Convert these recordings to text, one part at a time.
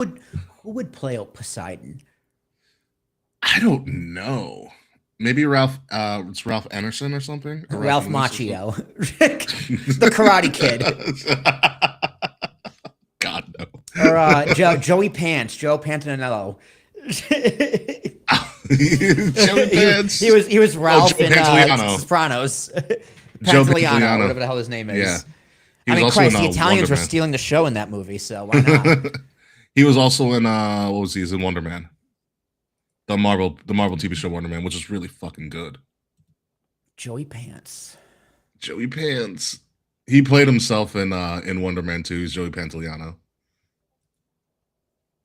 would who would play Poseidon? I don't know. Maybe Ralph. It's Ralph Anderson or something, or Ralph Ralph Ines or Macchio, the Karate Kid, something. God no. or Joey Pants, Joe Pantanello. Joey he Pants. was he was Oh, Ralph Joe in Pantoliano. Sopranos. Joe Pantoliano, Pantoliano. whatever the hell his name Yeah, is. he I was mean, also in Christ, the Wonder Italians were Man. stealing the show in that movie, so why not? He was also in what was he? He's in Wonder Man, the Marvel TV show Wonder Man, which is really fucking good. Joey Pants. Joey Pants. He played himself in Wonder Man 2. He's Joey Pantoliano.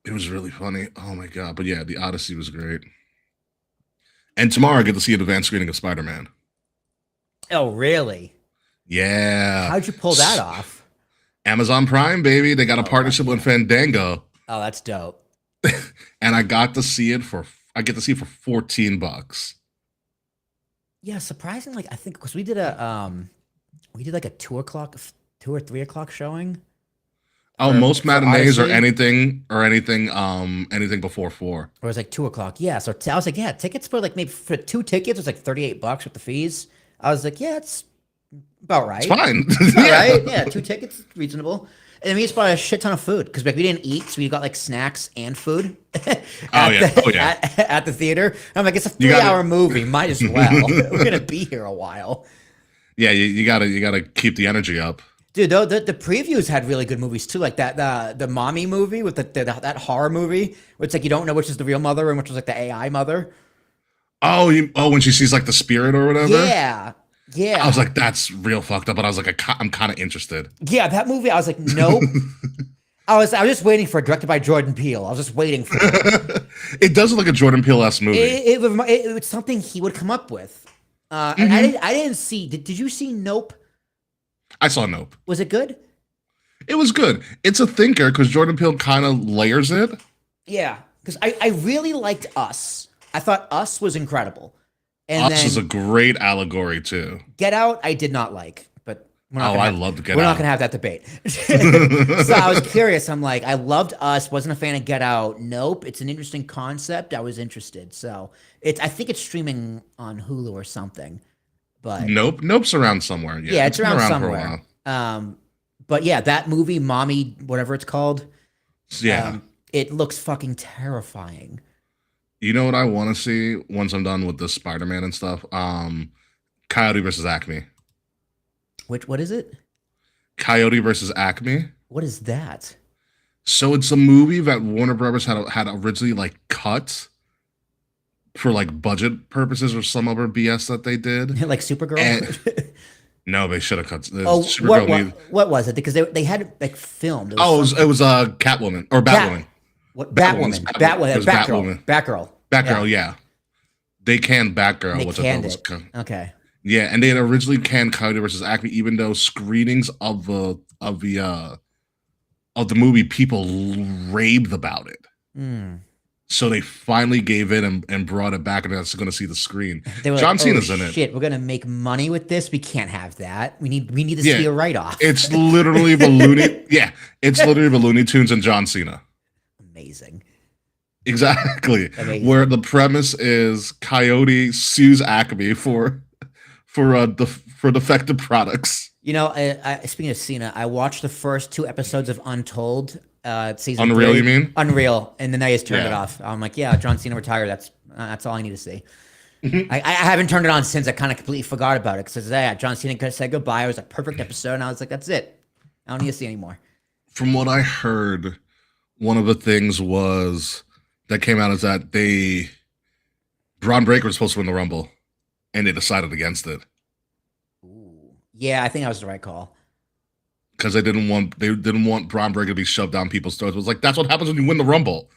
It was really funny. Oh my god! But yeah, the Odyssey was great. And tomorrow I get to see an advanced screening of Spider Man. Oh, really? Yeah, How'd you pull that off? Amazon Prime, baby. They got a Oh, partnership with yeah. Fandango, Oh, that's dope. and I get to see it for $14. Yeah, surprisingly, I think because we did like a 2 o'clock, 2 or 3 o'clock showing Oh, most for matinees or Odyssey. anything before 4. Or it was like 2 o'clock. Yeah. So I was like, yeah, tickets for like maybe for 2 tickets was like $38 with the fees. I was like, yeah, it's about It's right. fine. It's about Yeah. right. Yeah, 2 tickets, reasonable. And then we just bought a shit ton of food because like we didn't eat, so we got like snacks and food Oh yeah. Oh yeah. at the theater. I'm like, it's a You three got hour it. movie, might as well. We're gonna be here a while. Yeah. You gotta keep the energy up. Dude, the previews had really good movies too, like that the mommy movie with that horror movie, where it's like you don't know which is the real mother and which was like the AI mother. Oh, when she sees like the spirit or whatever. Yeah, I was yeah, like, that's real fucked up. But I was like, I'm kind of interested. yeah. That movie, I was like, nope. I was just waiting for it, directed by Jordan Peele. I was just waiting for it. It does look like a Jordan Peele-esque movie. It was something he would come up with. And I didn't see. Did you see Nope? I saw Nope. Was it good? It was good. It's a thinker because Jordan Peele kind of layers it. Yeah, because I really liked Us. I thought Us was incredible. And Us is a then great allegory too. Get Out, I did not like, but Oh, I loved Get we're not Out. gonna have that debate. So I was curious. I'm like, I loved Us, wasn't a fan of Get Out. Nope, it's an interesting concept. I was interested. So I think it's streaming on Hulu or something. But Nope's around somewhere. Yeah, yeah, it's it's been around around for a somewhere. while. But yeah, that movie, Mommy, whatever it's called, Yeah. it looks fucking terrifying. You know what I want to see once I'm done with the Spider-Man and stuff? Coyote versus Acme. What is it? Coyote versus Acme. What is that? So it's a movie that Warner Brothers had originally like cut for like budget purposes or some other BS that they did. Like Supergirl? And no, they should have cut. Oh, Supergirl need. what was it? Because they had it like filmed. It was Oh, some it was Catwoman or Cat, Batwoman. what Batwoman's Batwoman, It was Batgirl, Batwoman. Batgirl. Batgirl, yeah. They canned And Batgirl, they which I thought canned was it. Okay. yeah, and they had originally canned Coyote versus Acme, even though screenings of the movie people raved about it. Hmm. So they finally gave in and brought it back, and I was going to see the screen. They were John like, "Oh Cena's in it. shit, we're gonna make money with this. We can't have that. We need to Yeah, see a write off." it's literally the Looney. Yeah, it's literally the Looney Tunes and John Cena. Amazing. Exactly. Amazing. Where the premise is Coyote sues Acme for defective products. You know, speaking of Cena, I watched the first 2 episodes of Untold, season Unreal, you 3. mean? Unreal, and then I just turned it Yeah. off. I'm like, yeah, John Cena retired. That's all I need to see. I haven't turned it on since. I kind of completely forgot about it because yeah, John Cena said goodbye. It was a perfect episode, and I was like, that's it. I don't need to see anymore. From what I heard, one of the things that came out is that Braun Breaker was supposed to win the Rumble, and they decided against it Ooh. Yeah, I think that was the right call. because they didn't want Braun Breaker to be shoved down people's throats. It was like that's what happens when you win the Rumble.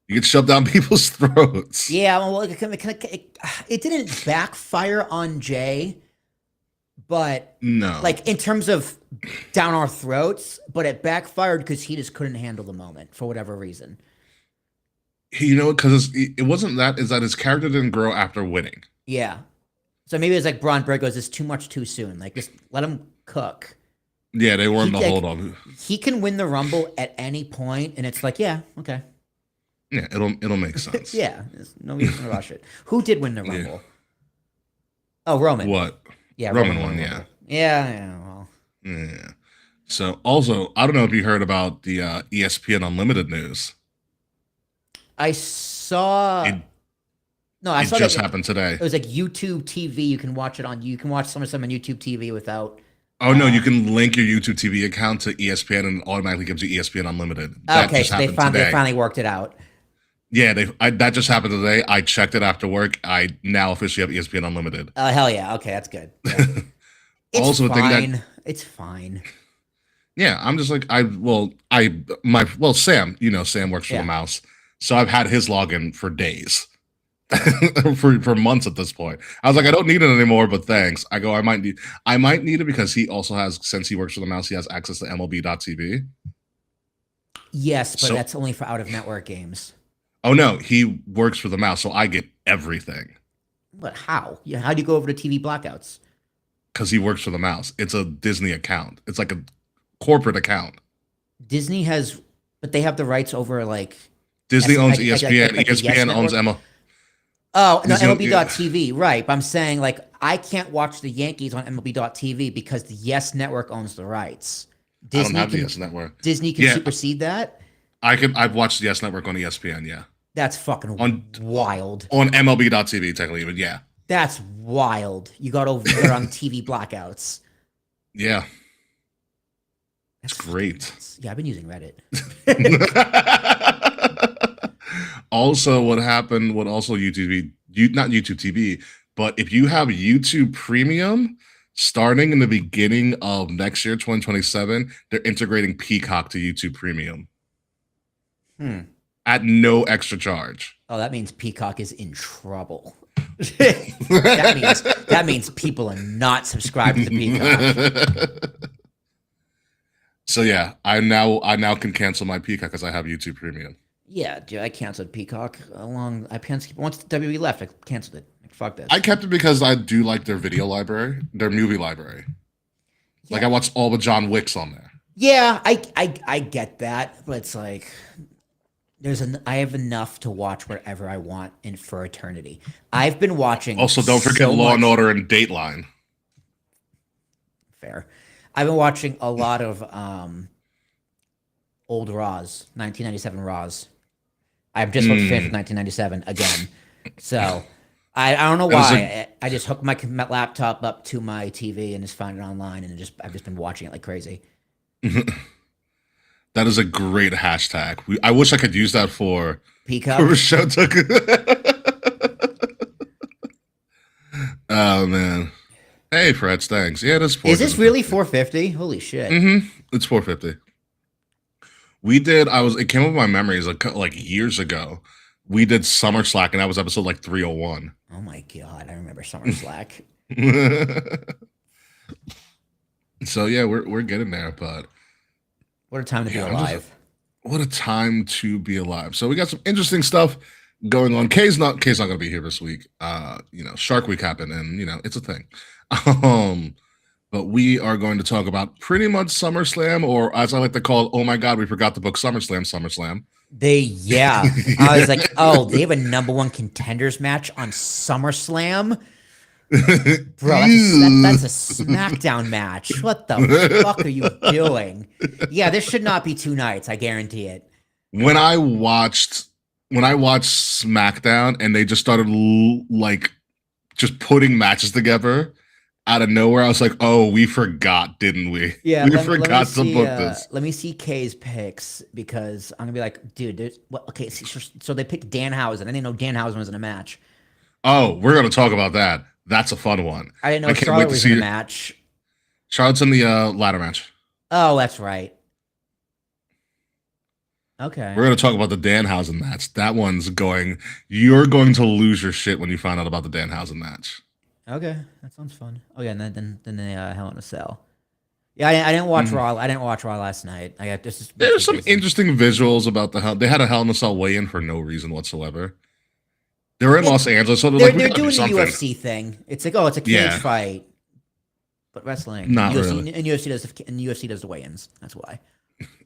You get shoved down people's throats. Yeah, well, it didn't backfire on Jay, but No, like in terms of down our throats, but it backfired because he just couldn't handle the moment for whatever reason. because it wasn't that. Is that his character didn't grow after winning? Yeah. So maybe it's like Braun Breaker goes, it's too much too soon. Like just let him cook. Yeah, they He weren't the hold like on. he can win the Rumble at any point, and it's like, yeah, okay, Yeah, it'll make sense. yeah, there's no reason to rush it. Who did win the Yeah. Rumble? Oh, Roman. What? Yeah, Roman Roman won the won, yeah. Rumble. Yeah, yeah. Well, Yeah. So also, I don't know if you heard about the ESPN Unlimited news. I saw. It No, I it saw that just happened today. it was like YouTube TV. You can watch it on. You can watch SummerSlam on YouTube TV without. Oh no, you can link your YouTube TV account to ESPN and it automatically gives you ESPN Unlimited. That Okay, just so they happened found they today. finally worked it out. Yeah, that just happened today. I checked it after work. I now officially have ESPN Unlimited. Oh hell yeah! Okay, that's good. Yeah. It's Also, a thing that fine. It's fine. yeah, I'm just like Sam, Sam works for the Yeah. mouse, so I've had his login for days. Yeah. for months at this point. I was like, I don't need it anymore, but thanks. I might need it because he also has, since he works for the mouse, he has access to MLB.TV. Yes, but So that's only for out of network games. oh no, he works for the mouse, so I get everything. But how? Yeah, how do you go over to TV blackouts? Because he works for the mouse. It's a Disney account. It's like a corporate account. Disney has, but they have the rights over like Disney owns like ESPN. the Yes ESPN owns network. ML. Oh, no, Disney, MLB.TV, right. But I'm saying, like, I can't watch the Yankees on MLB.TV because the Yes Network owns the rights. I don't have the Yes Network. Disney can Yeah, supersede that? I've watched the Yes Network on ESPN. Yeah, That's fucking on wild. MLB.TV technically, but yeah, That's wild. You got over there on TV blackouts. yeah, it's That's great. nuts. Yeah, I've been using Reddit. Also, what happened? What also YouTube? Not YouTube TV, but if you have YouTube Premium, starting in the beginning of next year, 2027, they're integrating Peacock to YouTube Premium Hmm. at no extra charge. Oh, that means Peacock is in trouble. that means people are not subscribed to the Peacock. So yeah, I now can cancel my Peacock because I have YouTube Premium. Yeah, dude, I canceled Peacock once the WWE left. I canceled it. Like, fuck this. I kept it because I do like their video library, their movie library. Like Yeah. I watched all the John Wicks on there. Yeah, I get that, but it's like I have enough to watch wherever I want and for eternity. I've been watching. Also, don't forget so Law and much- Order and Dateline. Fair. I've been watching a lot of old Raws, 1997 Raws. I've just watched finished 1997 again. So I don't know That is why. I just hooked my laptop up to my TV and just found it online, and I've just been watching it like crazy. That is a great hashtag. I wish I could use that for Peacock. show took. Oh man. Hey Fred, thanks. Yeah, that's Is this really 450? Holy shit! It's 450. We did. It came up with my memories like years ago. We did Summer Slack, and that was episode like 301. Oh my god, I remember Summer Slack. So yeah, we're getting there, but What a time to be Yeah, alive. what a time to be alive. So we got some interesting stuff going on. Kay's not gonna be here this week. Shark Week happened, and it's a thing. But we are going to talk about pretty much SummerSlam, or as I like to call it, oh my god, we forgot to book SummerSlam. I was like, oh, they have a number one contenders match on SummerSlam? Bro, that's a SmackDown match. What the fuck are you doing? Yeah, this should not be 2 nights. I guarantee it. When I watched SmackDown and they just started like just putting matches together out of nowhere, I was like, "Oh, we forgot, didn't we? Yeah, we let me forgot to see, book this." Let me see Kay's picks because I'm gonna be like, dude, there's what? Okay, so they picked Danhausen. I didn't know Danhausen was in a match. Oh, we're gonna talk about that. That's a fun one. I didn't know can't Charlotte wait to was see in a it. match. Charlotte's in the ladder match. Oh, that's right. Okay. We're gonna talk about the Danhausen match. That one's going. You're going to lose your shit when you find out about the Danhausen match. Okay, that sounds fun. Oh yeah, and then the Hell in a Cell. Yeah, I didn't watch Raw. I didn't watch Raw last night. I got this. There's some interesting visuals about they had a Hell in a Cell weigh-in for no reason whatsoever. They were in Los Angeles, so They're we gotta do doing the something. UFC thing. It's like, oh, it's a cage Yeah. fight. But wrestling and Not UFC really. and UFC does the weigh-ins. That's why.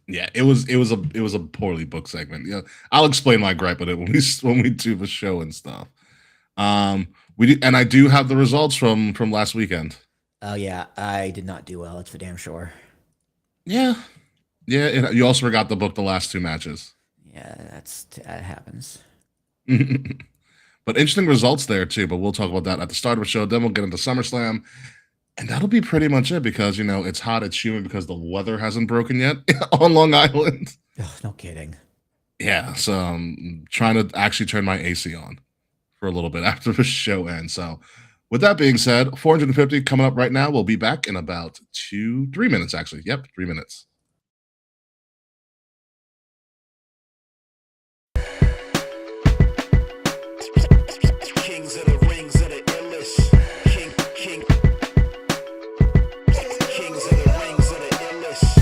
Yeah, it was a poorly booked segment. Yeah, I'll explain my gripe with it when we do the show and stuff. And I do have the results from last weekend. Oh yeah, I did not do well. That's for damn sure. Yeah, yeah. You also forgot to book the last two matches. Yeah, that happens. But interesting results there too. But we'll talk about that at the start of the show. Then we'll get into SummerSlam, and that'll be pretty much it because it's hot, it's humid because the weather hasn't broken yet on Long Island. Ugh, no kidding. Yeah, so I'm trying to actually turn my AC on for a little bit after the show ends. So, with that being said, 450 coming up right now. We'll be back in about 3 minutes, actually. Yep, 3 minutes. Kings of the rings of the illest. Kings of the rings of the illest. Kings of the rings of the illest.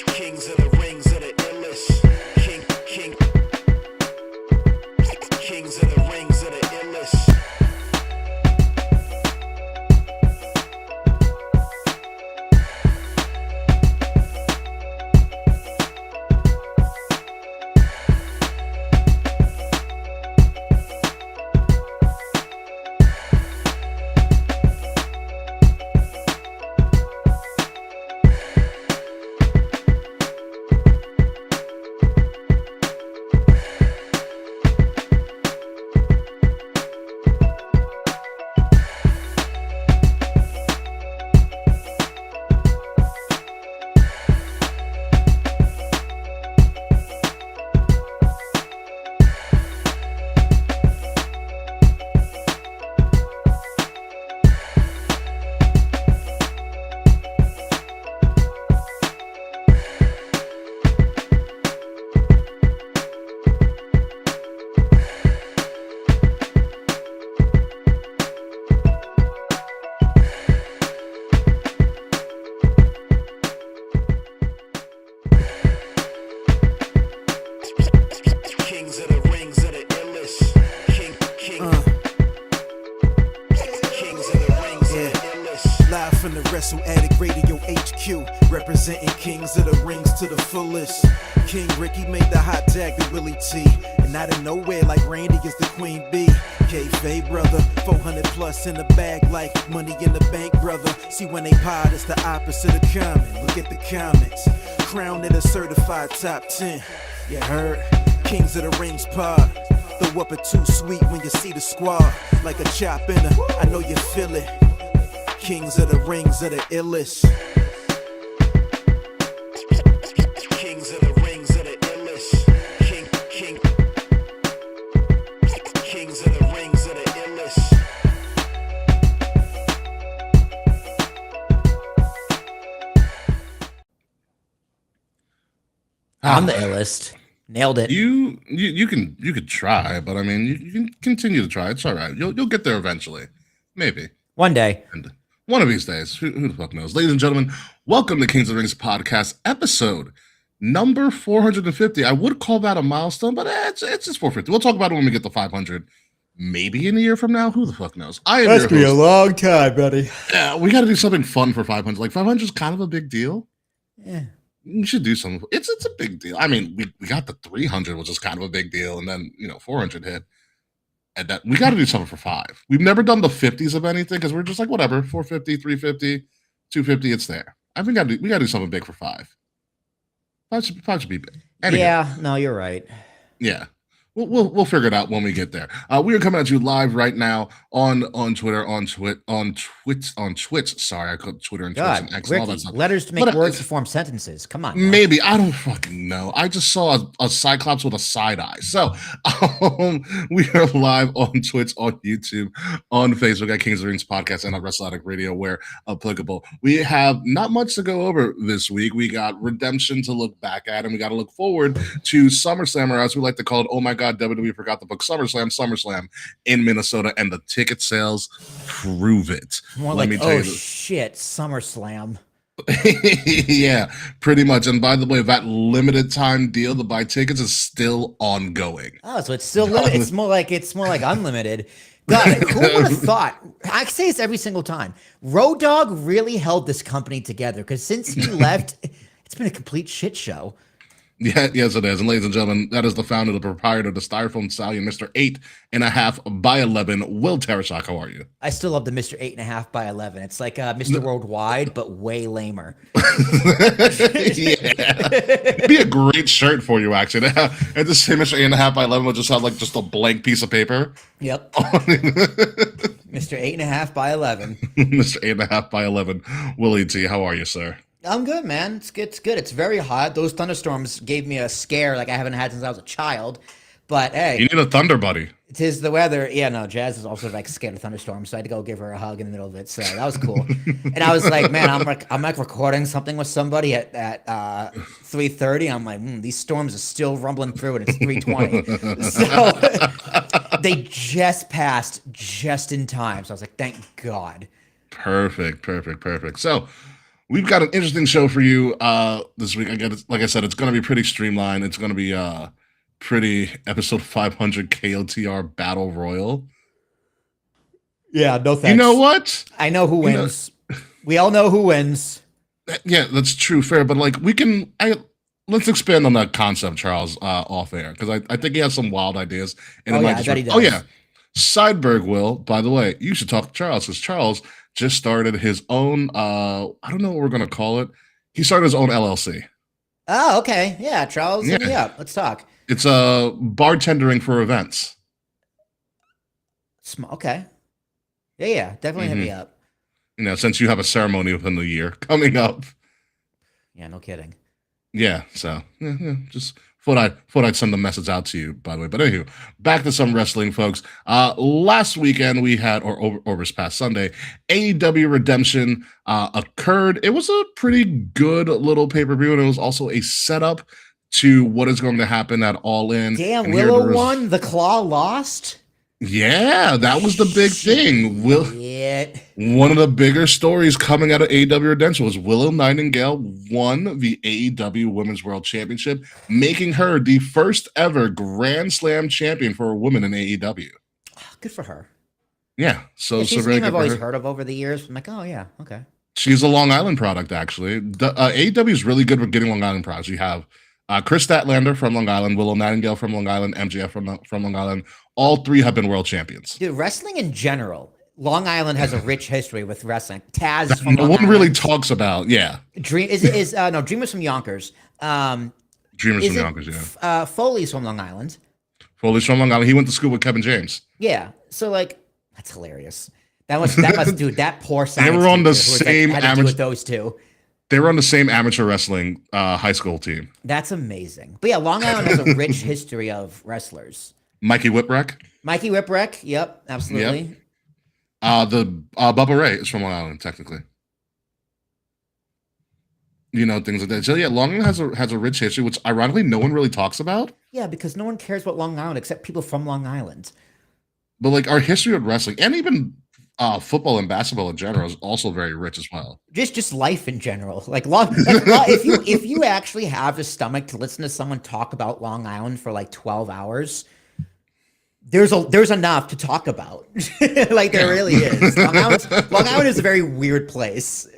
Kings of the rings of the illest. Kings of the rings of the illest. Kings of the rings of the illest. Live from the Wrestle Addict Radio HQ, representing Kings of the Rings to the fullest. King Ricky made the hot tag to Willie T, and out of nowhere like Randy is the Queen Bee. K-Fay brother, 400 plus in the bag like money in the bank brother. See when they pod, it's the opposite of common. Look at the comments, crowned in a certified top 10. You heard? Kings of the Rings pod. Throw up a too sweet when you see the squad. Like a chop in a, I know you feel it. Kings of the Rings of the illest. Kings of the rings of the illest. Kings of the rings of the illest. I'm the illest. Nailed it. You could try, but I mean you can continue to try. It's all right. You'll get there eventually, maybe. One day. And one of these days, who the fuck knows? Ladies and gentlemen, welcome to Kings of the Rings podcast, episode number 450. I would call that a milestone, but it's just 450. We'll talk about it when we get to 500. Maybe in a year from now. Who the fuck knows? I am Must your be a host. long time, buddy. Yeah, we got to do something fun for 500. Like 500 is kind of a big deal. Yeah. We should do something. It's a big deal. I mean, we got the 300, which is kind of a big deal, and then 400 hit. And that we got to do something for 5. We've never done the 50s of anything because we're just like whatever, 450, 350, 250, it's there. I think we got to do something big for 5. 5 should be big. Anyway, Yeah, no, you're right. yeah. We'll figure it out when we get there. We are coming at you live right now on Twitter, on Twitch. Sorry, I called Twitter and Twitch God, and X and all that Ricky, stuff. letters to make But, words to form sentences. Come on. Now. Maybe I don't fucking know. I just saw a Cyclops with a side eye. So we are live on Twitch, on YouTube, on Facebook at Kings of the Rings Podcast and on Wrestling Radio where applicable. We have not much to go over this week. We got Redemption to look back at, and we got to look forward to SummerSlam, or as we like to call it, oh my God, WWE forgot the book SummerSlam in Minnesota, and the ticket sales prove it. More Let like, me tell oh you this. shit, SummerSlam. Yeah, pretty much. And by the way, that limited time deal to buy tickets is still ongoing. Oh, so it's still limited. It's more like unlimited. God, who would have thought? I say this every single time. Road Dogg really held this company together because since he left, it's been a complete shit show. Yeah, yes, it is. And ladies and gentlemen, that is the founder, the proprietor, the Styrofoam Stallion, Mr. 8.5 by 11. Will Tarashak, how are you? I still love the Mr. 8.5 by 11. It's like Mr. Worldwide, but way lamer. Yeah, it'd be a great shirt for you, actually. And the same Mr. 8.5 by 11 would just have like just a blank piece of paper. Yep. Mr. 8.5 by 11. Mr. 8.5 by 11. Willie T, how are you, sir? I'm good, man. It's good. It's good. It's very hot. Those thunderstorms gave me a scare like I haven't had since I was a child. But hey, You need a thunder buddy. tis the weather. Yeah, no, Jazz is also like scared of thunderstorms, so I had to go give her a hug in the middle of it. So that was cool. And I was like, man, I'm like recording something with somebody at 3:30. I'm like, these storms are still rumbling through, and it's 3:20. So they just passed just in time. So I was like, thank God. Perfect. So we've got an interesting show for you this week. Like I said, it's going to be pretty streamlined. It's going to be pretty episode 500 KOTR Battle Royal. Yeah, no thanks. You know what? I know who wins. We all know who wins. Yeah, that's true, fair. But like, let's expand on that concept, Charles, off air, because I think he has some wild ideas. And Oh, it yeah, might I just bet he work. Oh does. yeah, Sideberg will. By the way, you should talk to Charles because Charles just started his own. I don't know what we're gonna call it. He started his own LLC. Oh, okay. Yeah, Charles, hit me Yeah. up. Let's talk. It's bartendering for events. Okay. Yeah, definitely hit me up. You know, since you have a ceremony within the year coming up. Yeah, no kidding. Yeah, so just thought I'd send the message out to you, by the way. But anywho, back to some wrestling, folks. Last weekend we had, or over this past Sunday, AEW Redemption occurred. It was a pretty good little pay-per-view, and it was also a setup to what is going to happen at All In. Damn, And here Willow there is- won. The Claw lost. Yeah, that was the big thing. Shit. One of the bigger stories coming out of AEW Redemption was Willow Nightingale won the AEW Women's World Championship, making her the first ever Grand Slam champion for a woman in AEW. Good for her. Yeah, so Yeah, she's a really name good I've for always her. heard of over the years. I'm like, oh yeah, okay. She's a Long Island product, actually. The AEW is really good with getting Long Island products. You have Chris Statlander from Long Island, Willow Nightingale from Long Island, MJF from Long Island. All three have been world champions. Dude, wrestling in general, Long Island has a rich history with wrestling. Taz from No Long one Island. really talks about, yeah. Dreamers from Yonkers. Dreamers from Yonkers, yeah. Foley's from Long Island. Foley's from Long Island. He went to school with Kevin James. Yeah. So like, that's hilarious. That must dude, that poor science They were on the teacher who was, same had to do amateur- with those two. They were on the same amateur wrestling high school team. That's amazing. But yeah, Long Island has a rich history of wrestlers. Mikey Whipwreck. Mikey Whipwreck. Yep, absolutely. The Bubba Ray is from Long Island, technically. You know, things like that. So yeah, Long Island has a rich history, which ironically no one really talks about. Yeah, because no one cares about Long Island except people from Long Island. But like our history of wrestling and even football and basketball in general is also very rich as well. Just life in general. If you actually have the stomach to listen to someone talk about Long Island for like 12 hours, there's enough to talk about. Like there really is. Long Island is a very weird place.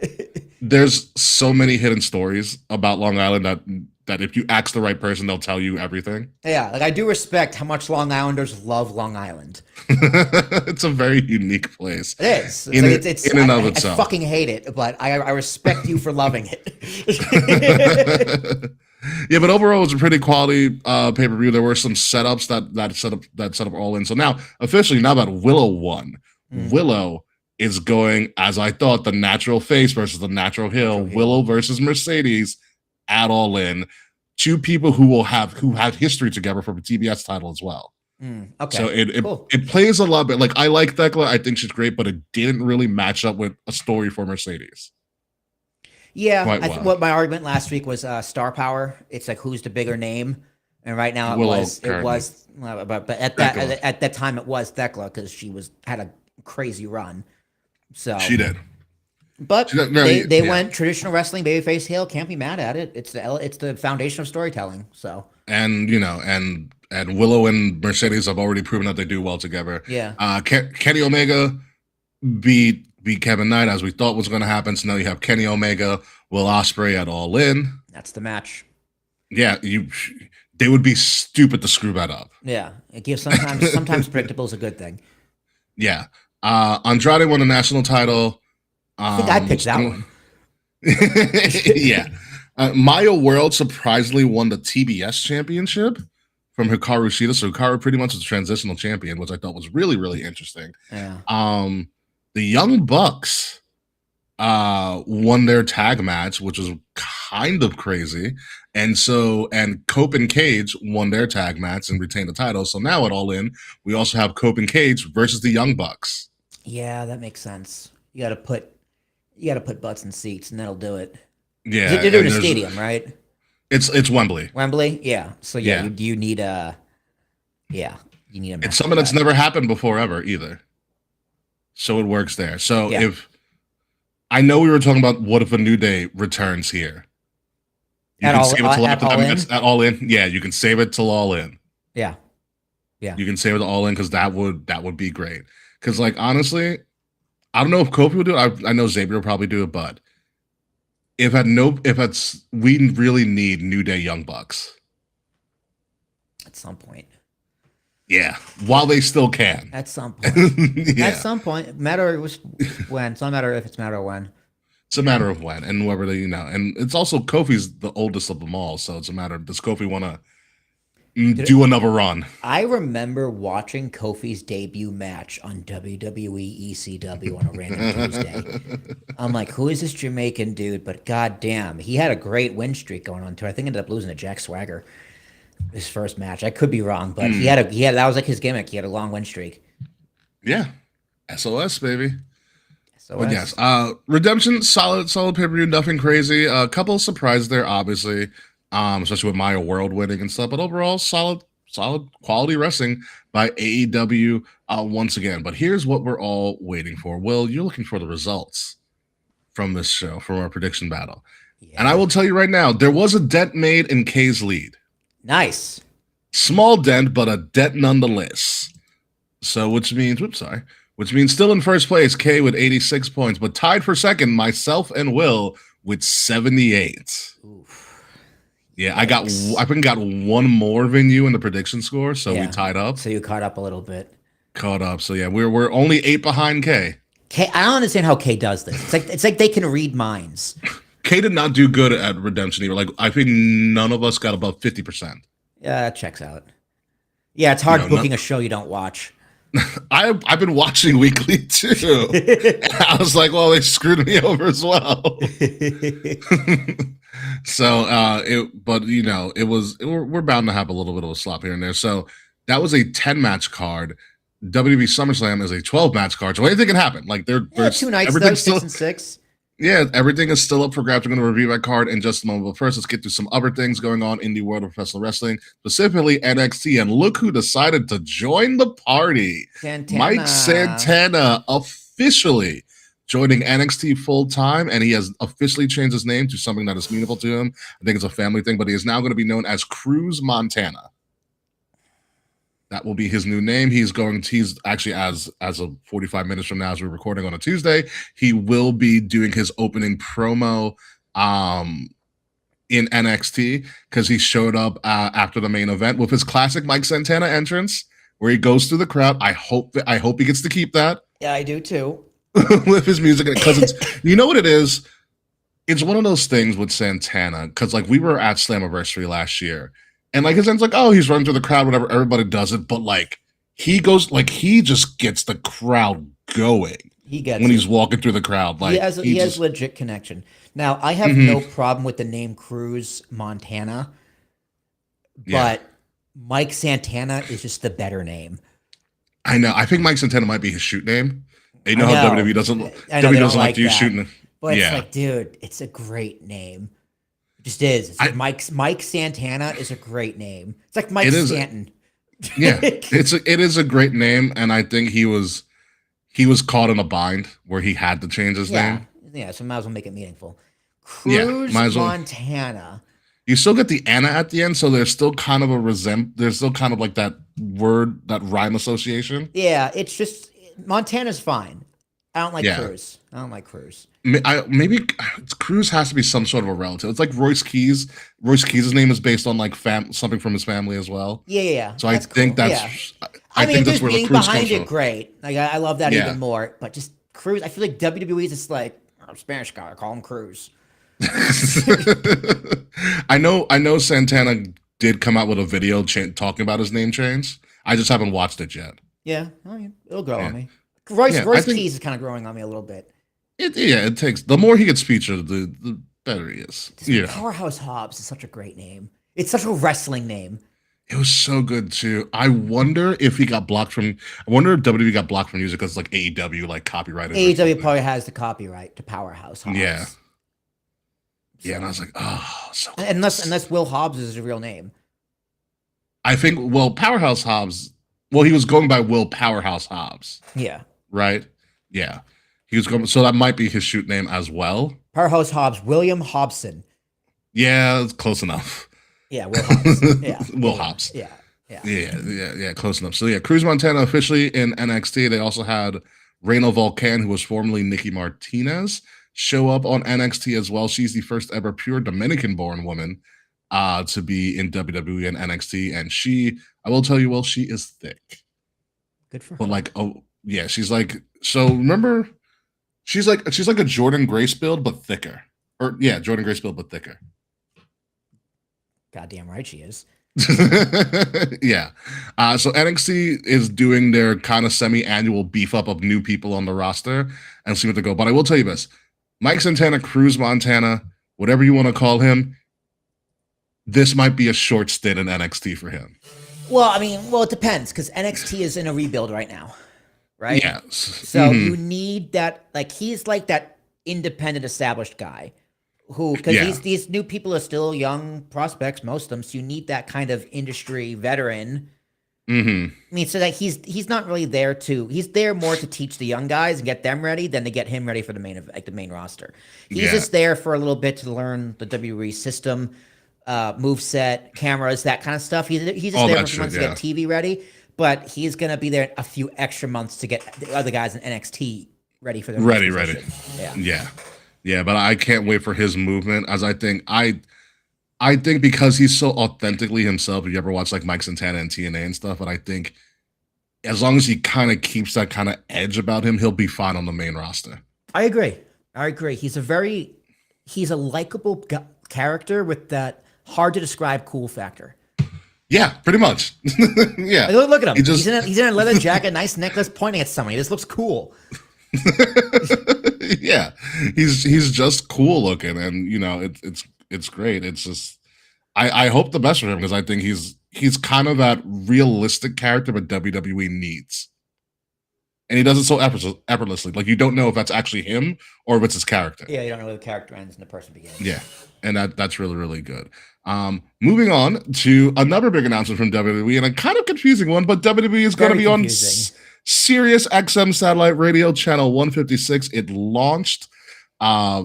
There's so many hidden stories about Long Island that that if you ask the right person, they'll tell you everything. Yeah, like I do respect how much Long Islanders love Long Island. It's a very unique place. It is. In, It's in and of I itself. fucking hate it, but I respect you for loving it. Yeah, but overall, it was a pretty quality pay per view. There were some setups that set up All In. So now officially, now that Willow won, Willow is going as I thought, the natural face versus the natural heel. Willow versus Mercedes at All In. Two people who have history together for the TBS title as well. Okay. So Cool. it plays a lot, but like I like Thekla. I think she's great, but it didn't really match up with a story for Mercedes. Yeah, Quite I think well. what my argument last week was star power. It's like who's the bigger name, and right now Willow it was, but at Thekla. that time it was Thekla because she had a crazy run. So She did. but She did very- they yeah. went traditional wrestling, babyface heel. Can't be mad at it. It's the foundation of storytelling. So And and Willow and Mercedes have already proven that they do well together. yeah, Kenny Omega beat Kevin Knight as we thought was going to happen. So now you have Kenny Omega, Will Ospreay at All In. that's the match. Yeah, they would be stupid to screw that up. Yeah, it gives sometimes predictable is a good thing. Yeah, Andrade won the national title. I think I picked that one. Yeah, Maya World surprisingly won the TBS championship from Hikaru Shida. So Hikaru pretty much was a transitional champion, which I thought was really, really interesting. Yeah. The Young Bucks won their tag match, which was kind of crazy. And Cope and Cage won their tag match and retained the title. So now at All In, we also have Cope and Cage versus the Young Bucks. Yeah, that makes sense. You got to put butts in seats, and that'll do it. Yeah, They're doing and a stadium, right? It's Wembley. Wembley, yeah. So yeah, Yeah. you need a match It's something for that's that. never happened before ever either. So it works there. So Yeah. if I know we were talking about what if a New Day returns here. You At can All- save it till at after All that In? match- at All In. Yeah, you can save it till All In. Yeah. You can save it to All In because that would be great. Because like honestly, I don't know if Kofi would do it. I know Xavier will probably do it, but we really need New Day Young Bucks. At some point. Yeah, while they still can. At some point. Yeah. At some point. Matter was when. It's not a matter if, it's a matter of when. It's a matter of when and whoever they, and it's also Kofi's the oldest of them all, so it's a matter of does Kofi want to do another run? I remember watching Kofi's debut match on WWE ECW on a random Tuesday. I'm like, who is this Jamaican dude? But goddamn, he had a great win streak going on too. I think he ended up losing to Jack Swagger his first match. I could be wrong, but he had that was like his gimmick. He had a long win streak. Yeah, SOS baby. So But yes, Redemption, solid pay-per-view, nothing crazy. A couple of surprises there, obviously, especially with Maya World winning and stuff. But overall, solid quality wrestling by AEW once again. But here's what we're all waiting for. Will, you're looking for the results from this show, from our prediction battle. yeah. And I will tell you right now, there was a dent made in Kay's lead. Nice. Small dent, but a dent nonetheless. So, which means still in first place, Kay with 86 points, but tied for second, myself and Will with 78. Oof. Yeah, I think got one more than you in the prediction score, so we Yeah. tied up. So you caught up a little bit. Caught up. So yeah, we're only 8 behind Kay. Kay, I don't understand how Kay does this. It's like they can read minds. Kay did not do good at Redemption either. Like I think none of us got above 50%. Yeah, that checks out. Yeah, it's hard No, booking a show you don't watch. I've been watching weekly too. And I was like, well, they screwed me over as well. So we're bound to have a little bit of a slop here and there. So that was a 10-match card. WWE SummerSlam is a 12-match card. So anything can happen. Like there's 2 nights though, everything's 6 still, and 6. yeah, everything is still up for grabs. We're going to review that card in just a moment. But first, let's get to some other things going on in the world of professional wrestling, specifically NXT. And look who decided to join the party. Santana. Mike Santana officially joining NXT full time, and he has officially changed his name to something that is meaningful to him. I think it's a family thing, but he is now going to be known as Cruz Montana. That will be his new name. He's actually as of 45 minutes from now, as we're recording on a Tuesday, he will be doing his opening promo in NXT because he showed up after the main event with his classic Mike Santana entrance where he goes through the crowd. I hope he gets to keep that. Yeah, I do too. With his music, because it's, you know what it is? It's one of those things with Santana, because like we were at Slammiversary last year, and like his end's like, oh, he's running through the crowd, whatever, everybody does it, but like he goes, like he just gets the crowd going He gets when it. he's walking through the crowd. Like he has legit connection. Now, I have no problem with the name Cruz Montana, Yeah. but Mike Santana is just the better name. I know. I think Mike Santana might be his shoot name. You know I how know. WWE doesn't I know they don't like to use that. shooting. But it's Yeah. like, dude, it's a great name. It just is. It's like Mike Santana is a great name. It's like Mike It is. Stanton. Yeah, it is a great name, and I think he was caught in a bind where he had to change his name. Yeah, so might as well make it meaningful. Yeah, Cruz might as well. Montana. You still get the Anna at the end, so there's still kind of there's still kind of like that word, that rhyme association. Yeah, it's just Montana's fine. I don't like Yeah. Cruz. I don't like Cruz. Maybe Cruz has to be some sort of a relative. It's like Royce Keys. Royce Keys' name is based on like something from his family as well. Yeah. So I think cool. that's. Yeah. I mean, think that's just where the being Cruz behind comes it, from. great. Like I love that Yeah. even more. But just Cruz, I feel like WWE's just like, I'm a Spanish guy. I call him Cruz. I know Santana did come out with a video talking about his name change. I just haven't watched it yet. Yeah, I mean, it'll grow Yeah. on me. Royce Yeah, I think- Keys is kind of growing on me a little bit. It takes, the more he gets featured, the better he is. Yeah, Powerhouse Hobbs is such a great name. It's such a wrestling name. it was so good too. I wonder if he got blocked from. I wonder if WWE got blocked from music because like AEW like copyrighted. or AEW something. probably has the copyright to Powerhouse Hobbs. Yeah. So- Yeah, and I was like, oh, so close. unless Will Hobbs is his real name. I think Powerhouse Hobbs. Well, he was going by Will Powerhouse Hobbs, Yeah. right? Yeah, he was going. So that might be his shoot name as well. Powerhouse Hobbs, William Hobson. Yeah, it's close enough. Yeah, Will Hobbs. Yeah. Will Hobbs. Yeah. Yeah, close enough. So yeah, Cruz Montana officially in NXT. They also had Reina Volcan, who was formerly Nikki Martinez, show up on NXT as well. She's the first ever pure Dominican-born woman to be in WWE and NXT, and I will tell you, well, she is thick. Good for her. But like, oh yeah, she's like, so remember, she's like a Jordan Grace build but thicker, or yeah, Jordan Grace build but thicker. Goddamn right she is. Yeah. So NXT is doing their kind of semi-annual beef up of new people on the roster and see what they go. But I will tell you this: Mike Santana, Cruz Montana, whatever you want to call him, this might be a short stint in NXT for him. Well, I mean, it depends because NXT is in a rebuild right now, right? Yes. So you need that, like, he's like that independent, established guy who, because Yeah. these new people are still young prospects, most of them. So you need that kind of industry veteran. Mm-hmm. I mean, so that he's not really there he's there more to teach the young guys and get them ready than to get him ready for the main roster. He's Yeah. just there for a little bit to learn the WWE system, move set, cameras, that kind of stuff. He's just All there that for shit, months to yeah. get TV ready, but he's gonna be there a few extra months to get the other guys in NXT ready for their next Ready. position. Yeah. Yeah. But I can't wait for his movement, as I think because he's so authentically himself. If you ever watch like Mike Santana and TNA and stuff, and I think as long as he kind of keeps that kind of edge about him, he'll be fine on the main roster. I agree. He's a likable character with that hard to describe cool factor. Yeah, pretty much. Yeah. Like, look at him. He just- He's in a leather jacket, nice necklace, pointing at someone. He just looks cool. Yeah, he's just cool looking, and you know it's great. It's just I hope the best for him because I think he's kind of that realistic character that WWE needs, and he does it so effortlessly. Like you don't know if that's actually him or if it's his character. Yeah, you don't know where the character ends and the person begins. Yeah, and that's really good. Moving on to another big announcement from WWE, and a kind of confusing one, but WWE is going to Very be on confusing. Sirius XM satellite radio channel 156. It launched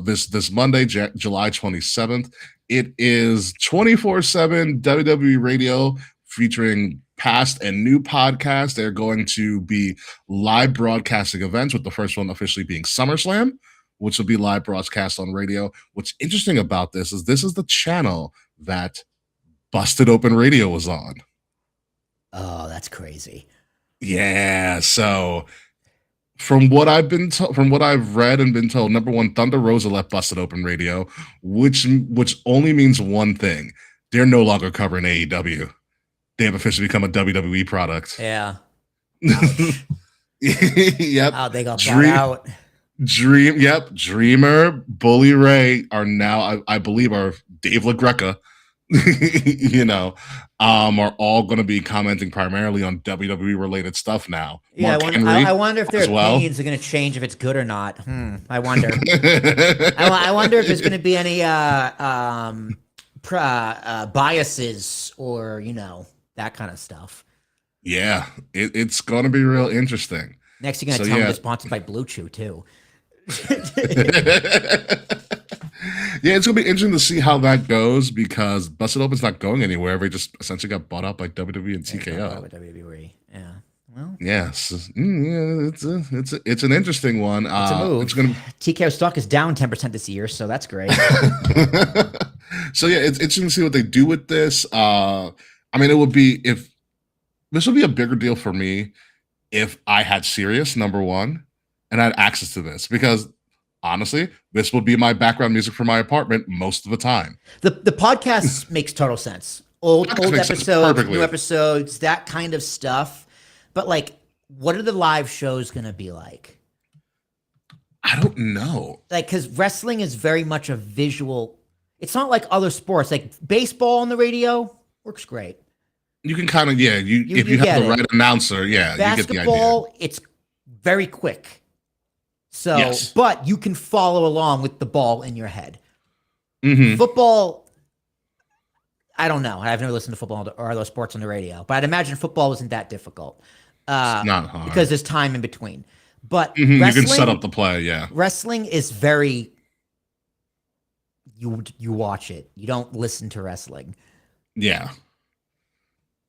this Monday, July 27th. It is 24/7 WWE radio featuring past and new podcasts. They're going to be live broadcasting events, with the first one officially being SummerSlam, which will be live broadcast on radio. What's interesting about this is the channel that Busted Open Radio was on. Oh, that's crazy. Yeah, so from what I've been from what I've read and been told, number one, Thunder Rosa left Busted Open Radio, which only means one thing: they're no longer covering AEW. They have officially become a WWE product. Yeah. Yep. Oh, they got bought out. Dreamer, Bully Ray are now, I believe, are Dave LaGreca, are all going to be commenting primarily on WWE related stuff now. Yeah, Mark I wonder if their well. opinions are going to change, if it's good or not. I wonder. I wonder if there's going to be any biases or that kind of stuff. Yeah, it's going to be real interesting. Next, you're going to tell me they're sponsored by Blue Chew too. Yeah, it's gonna be interesting to see how that goes because Busted Open's not going anywhere. They just essentially got bought up by WWE and TKO. WWE, yeah. Well, yes, it's an interesting one. It's a move. It's gonna TKO stock is down 10% this year, so that's great. So yeah, it's interesting to see what they do with this. I mean, it would be this would be a bigger deal for me if I had Sirius, number one, and I had access to this because honestly, this would be my background music for my apartment most of the time. The podcast makes total sense. Old episodes, new episodes, that kind of stuff. But like, what are the live shows going to be like? I don't know. Like, because wrestling is very much a visual. It's not like other sports. Like baseball on the radio works great. You can kind of, if you have the right announcer, you get the idea. Basketball, it's very quick. So, yes. But you can follow along with the ball in your head. Mm-hmm. Football, I don't know. I've never listened to football or other sports on the radio, but I'd imagine football isn't that difficult. It's not hard. Because there's time in between. But you can set up the play, yeah. Wrestling is very, you watch it. You don't listen to wrestling. Yeah.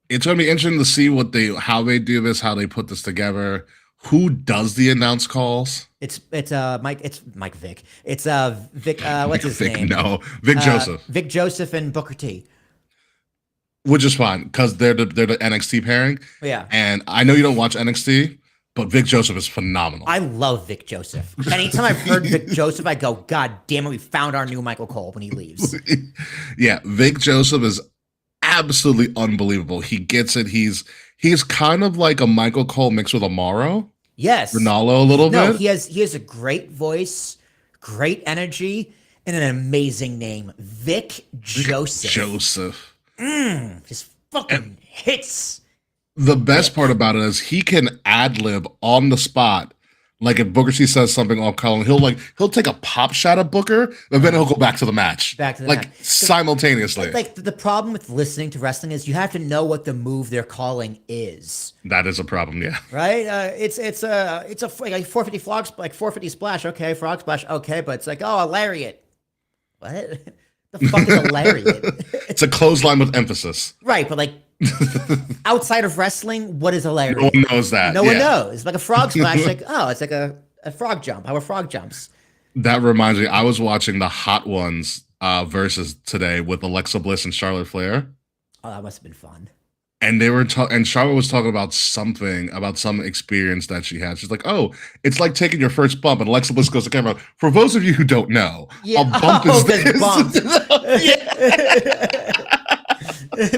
It's going to be interesting to see how they do this, how they put this together. Who does the announce calls? It's Mike Vick. It's Vic. What's his name? No, Vic Joseph. Vic Joseph and Booker T. Which is fine because they're the NXT pairing. Yeah. And I know you don't watch NXT, but Vic Joseph is phenomenal. I love Vic Joseph. Anytime I've heard Vic Joseph, I go, God damn it, we found our new Michael Cole when he leaves. Yeah, Vic Joseph is absolutely unbelievable. He gets it. He's kind of like a Michael Cole mixed with a Morrow. Yes. Ronaldo a little bit. No, he has a great voice, great energy, and an amazing name. Vic Joseph. His fucking hits. The best part about it is he can ad-lib on the spot. Like if Booker T says something off color, he'll take a pop shot at Booker, and then he'll go back to the match. Simultaneously. Like the problem with listening to wrestling is you have to know what the move they're calling is. That is a problem, yeah. Right? It's a 450 frog, like 450 splash, okay, frog splash, okay, but it's like, oh, a lariat. What? The fuck is a lariat? It's a clothesline with emphasis. Right, but like outside of wrestling, what is a lariat? No one knows that. No one knows. Like a frog splash, like, oh, it's like a frog jump. How a frog jumps. That reminds me, I was watching the Hot Ones versus today with Alexa Bliss and Charlotte Flair. Oh, that must have been fun. And they were and Charlotte was talking about some experience that she had. She's like, "Oh, it's like taking your first bump." And Alexa Bliss goes to camera. For those of you who don't know, a bump is this. Bump.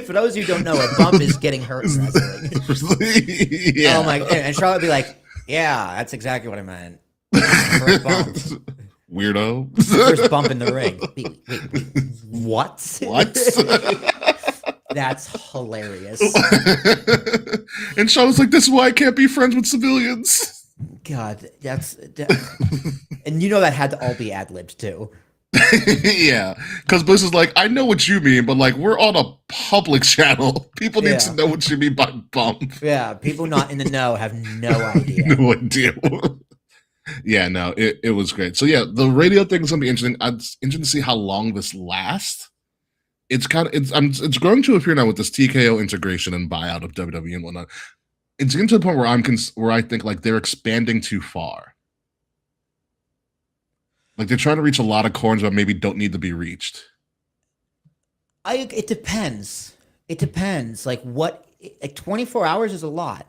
For those of you who don't know, a bump is getting hurt in wrestling. Yeah. Oh my! And Charlotte would be like, "Yeah, that's exactly what I meant." First bump. Weirdo. First bump in the ring. Wait, what? What? That's hilarious. And Charlotte's like, "This is why I can't be friends with civilians." God, and that had to all be ad-libbed too. Yeah, because Bliss is like, "I know what you mean, but like we're on a public channel. People need to know what you mean by bump." Yeah, people not in the know have no idea. No idea. Yeah, no, it was great. So yeah, the radio thing is gonna be interesting. It's interesting to see how long this lasts. It's it's growing to appear now with this TKO integration and buyout of WWE and whatnot. It's getting to the point where I think like they're expanding too far. Like they're trying to reach a lot of corners, but maybe don't need to be reached. It depends. It depends. Like 24 hours is a lot.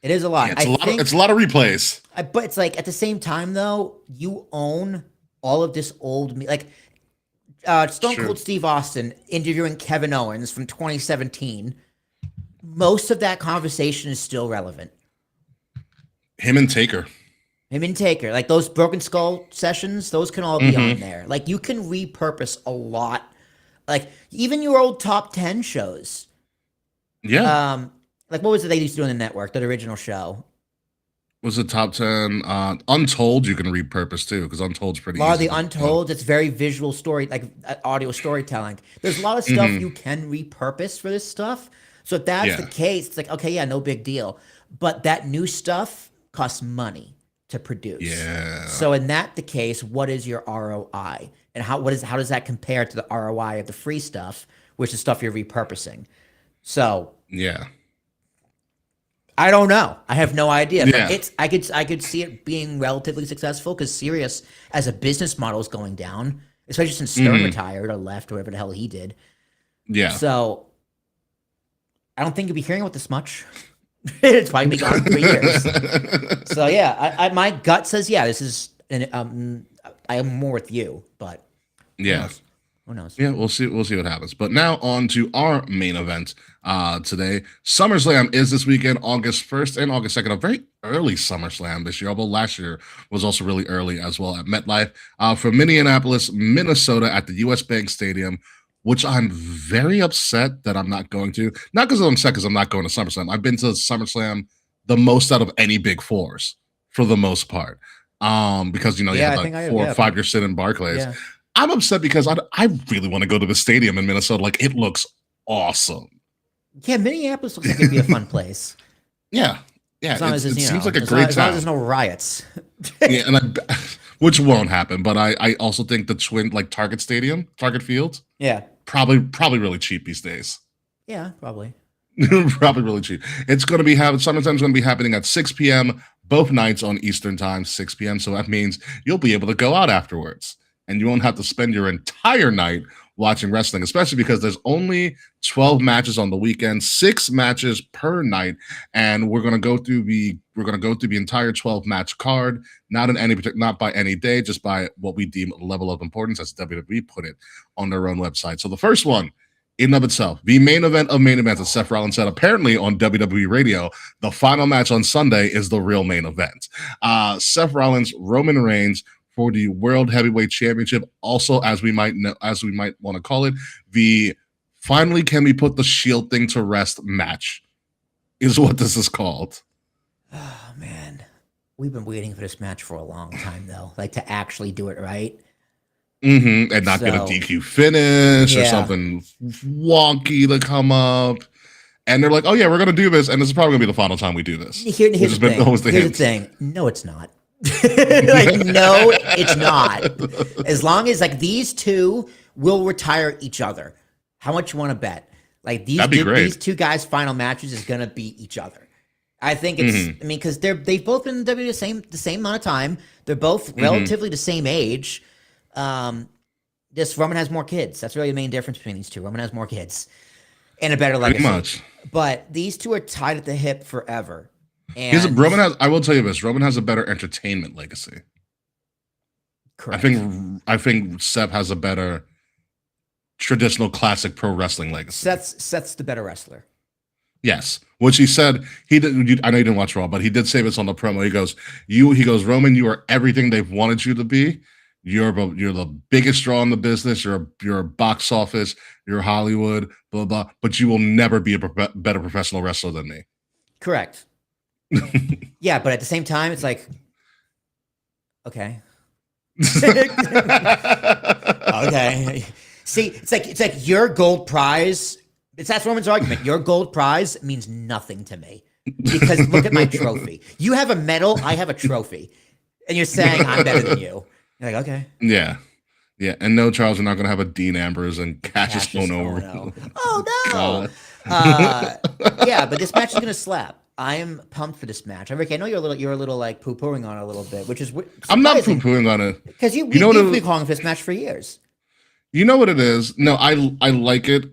It is a lot. Yeah, it's a lot of replays. But it's like at the same time though, you own all of this like Stone Sure. Cold Steve Austin interviewing Kevin Owens from 2017. Most of that conversation is still relevant. Him and Taker. Him and Taker, like those Broken Skull sessions, those can all be on there. Like you can repurpose a lot. Like even your old top 10 shows. Yeah. Like what was it they used to do on the network, that original show? Was it top 10? Untold you can repurpose too, because Untold's pretty A lot of easy the to- Untold, it's very visual story, like audio storytelling. There's a lot of stuff you can repurpose for this stuff. So if that's the case, it's like, okay, yeah, no big deal. But that new stuff costs money to produce. Yeah. So in that the case, what is your ROI? And how does that compare to the ROI of the free stuff, which is stuff you're repurposing? So Yeah. I don't know. I have no idea. Yeah. But I could see it being relatively successful because Sirius as a business model is going down, especially since Stern retired or left or whatever the hell he did. Yeah. So I don't think you'll be hearing about this much. It's probably been gone for years. So yeah, my gut says this is I am more with you, but Yeah. who knows? Yeah, we'll see what happens. But now on to our main event today. SummerSlam is this weekend, August 1st and August 2nd. A very early SummerSlam this year, although last year was also really early as well at MetLife. From Minneapolis, Minnesota at the US Bank Stadium, which I'm very upset that I'm not going to. Not because I'm upset because I'm not going to SummerSlam. I've been to SummerSlam the most out of any Big Fours for the most part. Because, you have like 4 or 5 year sit in Barclays. Yeah. I'm upset because I really want to go to the stadium in Minnesota. Like, it looks awesome. Yeah, Minneapolis looks like it'd be a fun place. Yeah. Yeah. As long as It it's, seems like a as great long as town. there's no riots. Yeah, and which won't happen. But I also think the Target Stadium, Target Field, Yeah. probably really cheap these days. Yeah, probably. Probably really cheap. It's going to be SummerSlam's going to be happening at 6 p.m. both nights on Eastern time, 6 p.m. So that means you'll be able to go out afterwards. And you won't have to spend your entire night watching wrestling, especially because there's only 12 matches on the weekend, 6 matches per night, and we're going to go through the entire 12 match card, not by any day, just by what we deem a level of importance, as WWE put it on their own website. So the first one, in and of itself, the main event of main events, as Seth Rollins said, apparently on WWE Radio, the final match on Sunday is the real main event. Seth Rollins, Roman Reigns, for the World Heavyweight Championship. Also, as we might want to call it, the finally can we put the Shield thing to rest match is what this is called. Oh man, we've been waiting for this match for a long time though, like to actually do it right. And not get a DQ finish or something wonky to come up. And they're like, oh yeah, we're going to do this. And this is probably going to be the final time we do this. Here's the thing. No, it's not. Like, no, it's not. As long as like these two will retire each other. How much you want to bet? Like these two guys' final matches is gonna beat each other. I think it's. I mean, because they've both been in WWE the same amount of time. They're both relatively the same age. This Roman has more kids. That's really the main difference between these two. Roman has more kids and a better legacy. Pretty much. But these two are tied at the hip forever. And I will tell you this. Roman has a better entertainment legacy. Correct. I think Seth has a better traditional classic pro wrestling legacy. Seth's the better wrestler. Yes, which he said he did. I know you didn't watch Raw, but he did say this on the promo. He goes, Roman, you are everything they've wanted you to be. You're the biggest draw in the business. You're a box office. You're Hollywood. Blah blah. But you will never be a better professional wrestler than me. Correct. Yeah, but at the same time, it's like, okay. Okay. See, it's like your gold prize. That's Roman's argument. Your gold prize means nothing to me because look at my trophy. You have a medal, I have a trophy, and you're saying I'm better than you. You're like, okay. Yeah. And no, Charles, we're not going to have a Dean Ambrose and Cassius Ohno. Oh no. Yeah, but this match is going to slap. I'm pumped for this match. Ricky, I know you're a little like poo pooing on it a little bit, which is I'm not surprising poo-pooing on it. because You know what you've been it, calling for this match for years. you know what it is? No, I like it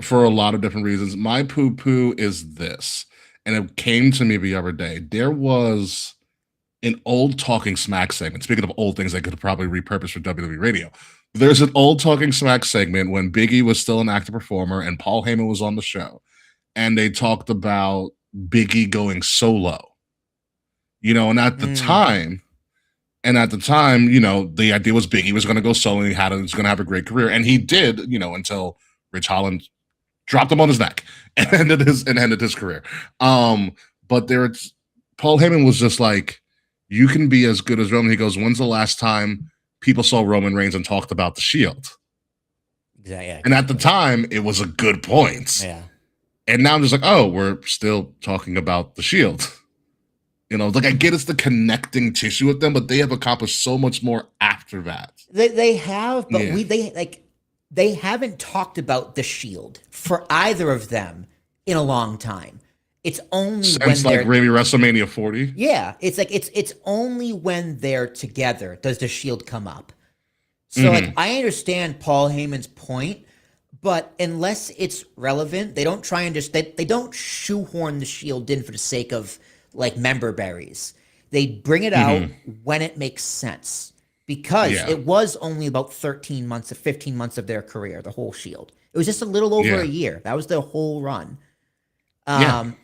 for a lot of different reasons. My poo-poo is this, and it came to me the other day. There was an old Talking Smack segment. Speaking of old things they could probably repurpose for WWE radio, there's an old Talking Smack segment when Biggie was still an active performer and Paul Heyman was on the show, and they talked about Biggie going solo. And at the time, the idea was Biggie was going to go solo and he was going to have a great career, and he did. Until Rich Holland dropped him on his neck and ended his career. But Paul Heyman was just like, you can be as good as Roman. He goes, when's the last time people saw Roman Reigns and talked about the Shield? Yeah. And at the time, it was a good point. Yeah. And now I'm just like, oh, we're still talking about the Shield. I get it's the connecting tissue with them, but they have accomplished so much more after that. They have, but Yeah. they haven't talked about the Shield for either of them in a long time. It's only Since when they're maybe WrestleMania 40. yeah. It's like it's only when they're together does the Shield come up. So like I understand Paul Heyman's point, but unless it's relevant, they don't try and they don't shoehorn the Shield in for the sake of like member berries. They bring it out when it makes sense because it was only about 13 months or 15 months of their career, the whole Shield. It was just a little over a year. That was their whole run.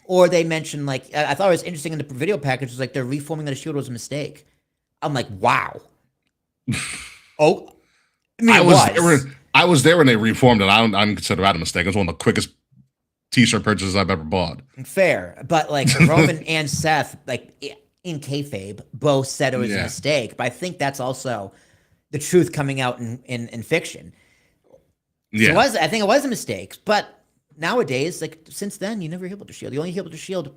Or they mentioned like I thought it was interesting in the video package was like they're reforming the Shield was a mistake. I'm like, wow. Oh, I mean, I was there when they reformed it. I don't consider that a mistake. It was one of the quickest T-shirt purchases I've ever bought. Fair, but like Roman and Seth, like in kayfabe, both said it was a mistake. But I think that's also the truth coming out in fiction. Yeah, I think it was a mistake, but nowadays, like since then, you never hear about the Shield. You only hear about the Shield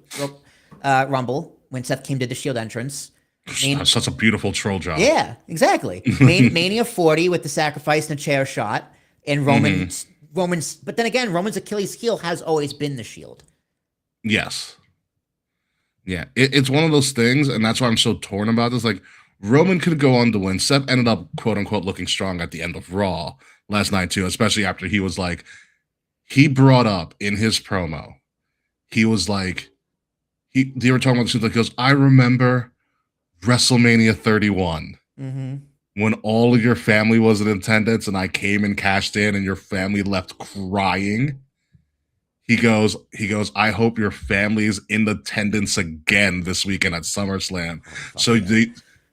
Rumble when Seth came to the Shield entrance. Such a beautiful troll job. Yeah, exactly. Mania 40 with the sacrifice and a chair shot, and Roman's. But then again, Roman's Achilles heel has always been the Shield. Yes. Yeah, it's one of those things, and that's why I'm so torn about this. Like, Roman could go on to win. Seth ended up, quote unquote, looking strong at the end of Raw last night, too, especially after he was like, he brought up in his promo, he was like, they were talking about this, like, he goes, I remember WrestleMania 31 when all of your family was in attendance and I came and cashed in and your family left crying. He goes, I hope your family is in attendance again this weekend at SummerSlam.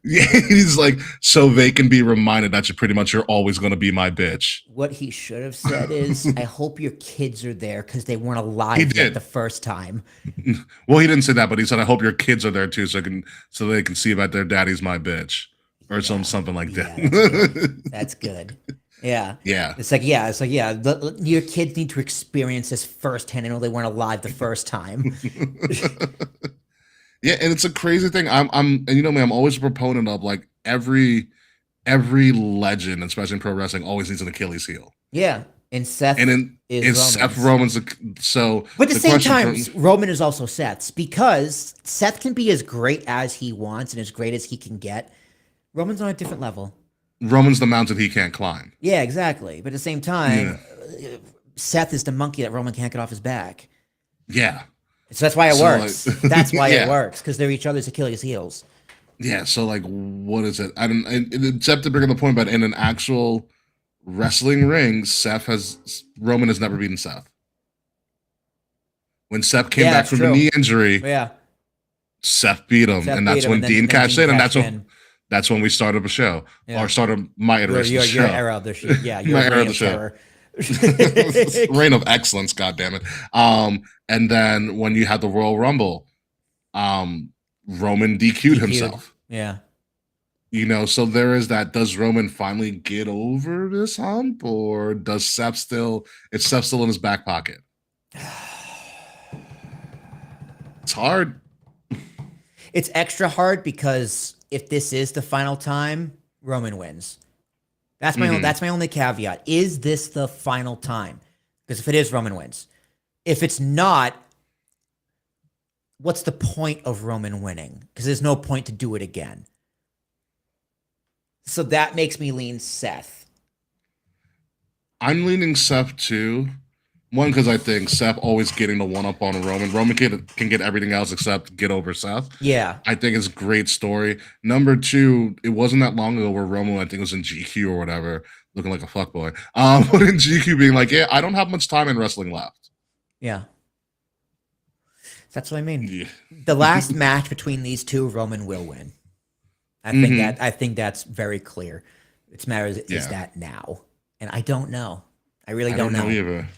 He's like, so they can be reminded that you're always going to be my bitch. What he should have said is, I hope your kids are there because they weren't alive yet the first time. Well, he didn't say that, but he said, I hope your kids are there too, so they can see that their daddy's my bitch, or something like that. That's good. Yeah. Yeah. It's like, your kids need to experience this firsthand. I know they weren't alive the first time. Yeah, and it's a crazy thing. And you know me, I'm always a proponent of like every legend, especially in pro wrestling, always needs an Achilles heel. Yeah. And Seth Seth Roman's. So, but at the same time, Roman is also Seth's because Seth can be as great as he wants and as great as he can get. Roman's on a different level. Roman's the mountain he can't climb. Yeah, exactly. But at the same time, Seth is the monkey that Roman can't get off his back. Yeah. So that's why it works. Like, that's why it works, because they're each other's Achilles heels. Yeah, so like, what is it? Except to bring up the point, but in an actual wrestling ring, Roman has never beaten Seth. When Seth came back from the knee injury, Seth beat him, and that's when Dean cashed in, and that's when we started a show, or started my iteration of the show. Your era of the show. Yeah, your my era of the show. Reign of excellence, goddammit. And then when you had the Royal Rumble, Roman DQ'd himself. Yeah. So there is that. Does Roman finally get over this hump, or is Seth still in his back pocket? It's hard. It's extra hard because if this is the final time, Roman wins. That's my only caveat. Is this the final time? Because if it is, Roman wins. If it's not, what's the point of Roman winning? Because there's no point to do it again. So that makes me lean Seth. I'm leaning Seth too. One, because I think Seth always getting the one up on Roman. Roman can get everything else except get over Seth. Yeah. I think it's a great story. Number two, it wasn't that long ago where Roman, I think it was in GQ or whatever, looking like a fuckboy. But in GQ being like, yeah, I don't have much time in wrestling left. Yeah. That's what I mean. Yeah. The last match between these two, Roman will win. I think that's very clear. It's matters is that now. And I don't know. I really don't know. Either.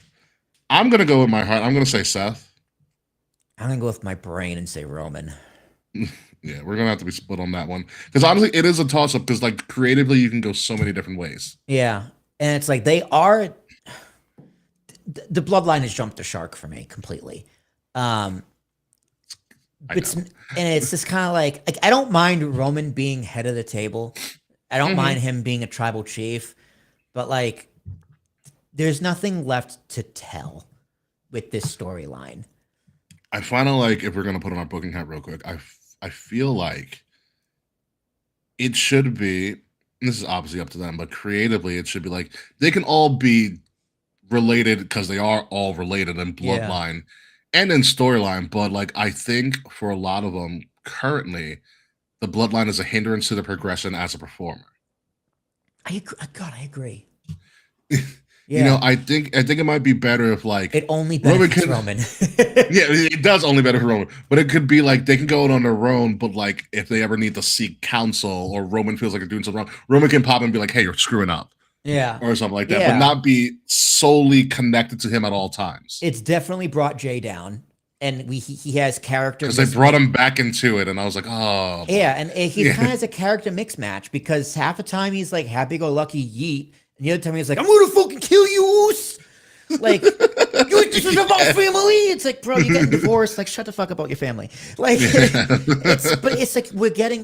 I'm gonna go with my heart. I'm gonna say Seth. I'm gonna go with my brain and say Roman. Yeah, we're gonna have to be split on that one. Because honestly, it is a toss-up because like creatively you can go so many different ways. Yeah. And it's like they are the bloodline has jumped the shark for me completely. It's just kind of like I don't mind Roman being head of the table. I don't mind him being a tribal chief, but like there's nothing left to tell with this storyline. I find out like if we're gonna put on our booking hat real quick, I feel like it should be. This is obviously up to them, but creatively it should be like they can all be related because they are all related in bloodline and in storyline. But like I think for a lot of them currently, the bloodline is a hindrance to the progression as a performer. I agree. You know, I think it might be better if like it only benefits Roman. Yeah, it does only benefit Roman, but it could be like they can go it on their own. But like if they ever need to seek counsel or Roman feels like they're doing something wrong, Roman can pop and be like, "Hey, you're screwing up," or something like that, but not be solely connected to him at all times. It's definitely brought Jay down, and he has character because they brought him back into it, and I was like, oh, yeah, and he kind of has a character mix match because half the time he's like happy-go-lucky yeet. And the other time he's like, I'm gonna fucking kill you. Like, this is about family. It's like, bro, you getting divorced. Like, shut the fuck up about your family. Like, it's like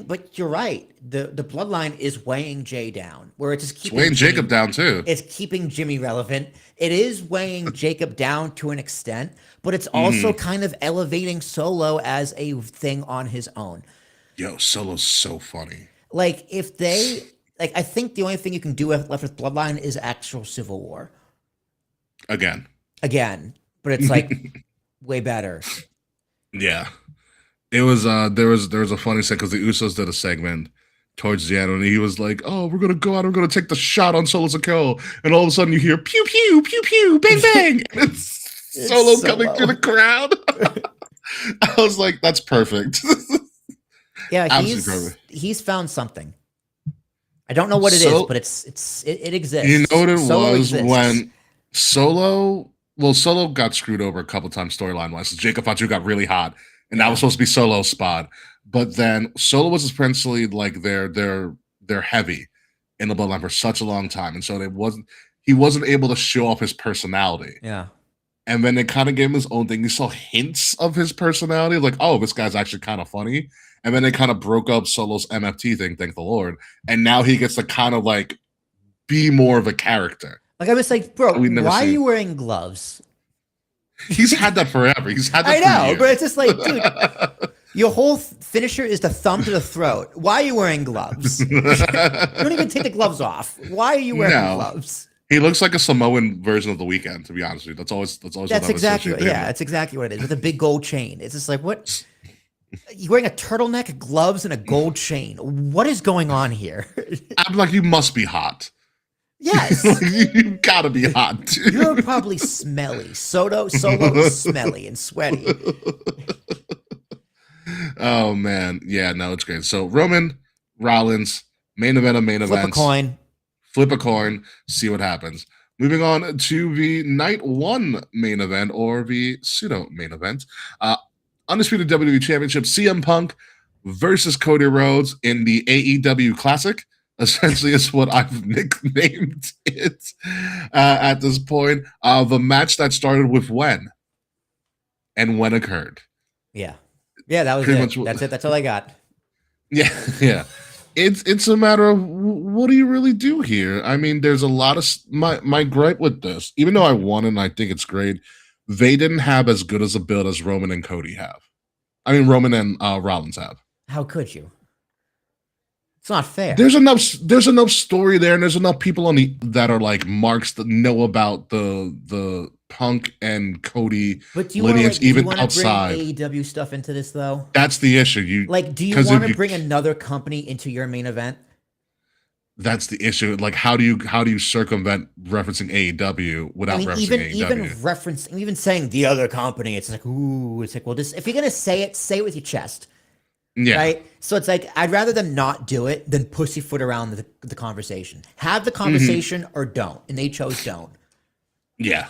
but you're right. The bloodline is weighing Jay down, where it's just keeping weighing Jacob down too. It's keeping Jimmy relevant. It is weighing Jacob down to an extent, but it's also kind of elevating Solo as a thing on his own. Yo, Solo's so funny. Like, if they. Like, I think the only thing you can do left with Bloodline is actual Civil War. Again. But it's like way better. Yeah. It was there was a funny segment because the Usos did a segment towards the end and he was like, oh, we're gonna go out, we're gonna take the shot on Solo's kill, and all of a sudden you hear pew pew pew pew bang bang and it's Solo coming through the crowd. I was like, that's perfect. Yeah, he's found something. I don't know what it is, but it exists. You know what it was when Solo got screwed over a couple times storyline wise. Jacob Fatu got really hot, and that was supposed to be Solo's spot. But then Solo was essentially like they're heavy in the bloodline for such a long time, and so he wasn't able to show off his personality. Yeah. And then they kind of gave him his own thing. You saw hints of his personality, like, oh, this guy's actually kind of funny. And then they kind of broke up Solo's MFT thing, thank the Lord. And now he gets to kind of like be more of a character. Like I was like, bro, why are you wearing gloves? He's had that forever. He's had that I know, but it's just like, dude, your whole finisher is the thumb to the throat. Why are you wearing gloves? You don't even take the gloves off. Why are you wearing gloves? He looks like a Samoan version of The Weeknd, to be honest with you. That's exactly that's exactly what it is. With a big gold chain. It's just like, what? You're wearing a turtleneck, gloves, and a gold chain. What is going on here? I'm like, you must be hot. Yes. You gotta be hot. Dude. You're probably smelly. Solo is smelly and sweaty. Oh, man. Yeah, no, it's great. So, Roman, Rollins, main event of main events. Flip a coin, see what happens. Moving on to the night one main event, or the pseudo main event. Undisputed WWE Championship, CM Punk versus Cody Rhodes in the AEW Classic. Essentially, is what I've nicknamed it at this point. The match that started with when and when occurred. Yeah, that was it. That's it. That's all I got. Yeah. It's a matter of what do you really do here? I mean, there's a lot of my gripe with this, even though I won and I think it's great. They didn't have as good as a build as Roman and Cody have. I mean, Roman and Rollins have. How could you? It's not fair. There's enough story there, and there's enough people on the that are like marks that know about the Punk and Cody But do you lineage, even bring outside. AEW stuff into this though? That's the issue. You Like, do you 'cause if want to you- bring another company into your main event? That's the issue. Like, how do you circumvent referencing AEW without referencing AEW? Even saying the other company, it's like, ooh, it's like, well, just if you're gonna say it with your chest, Yeah. right? So it's like I'd rather them not do it than pussyfoot around the conversation. Have the conversation or don't, and they chose don't. Yeah.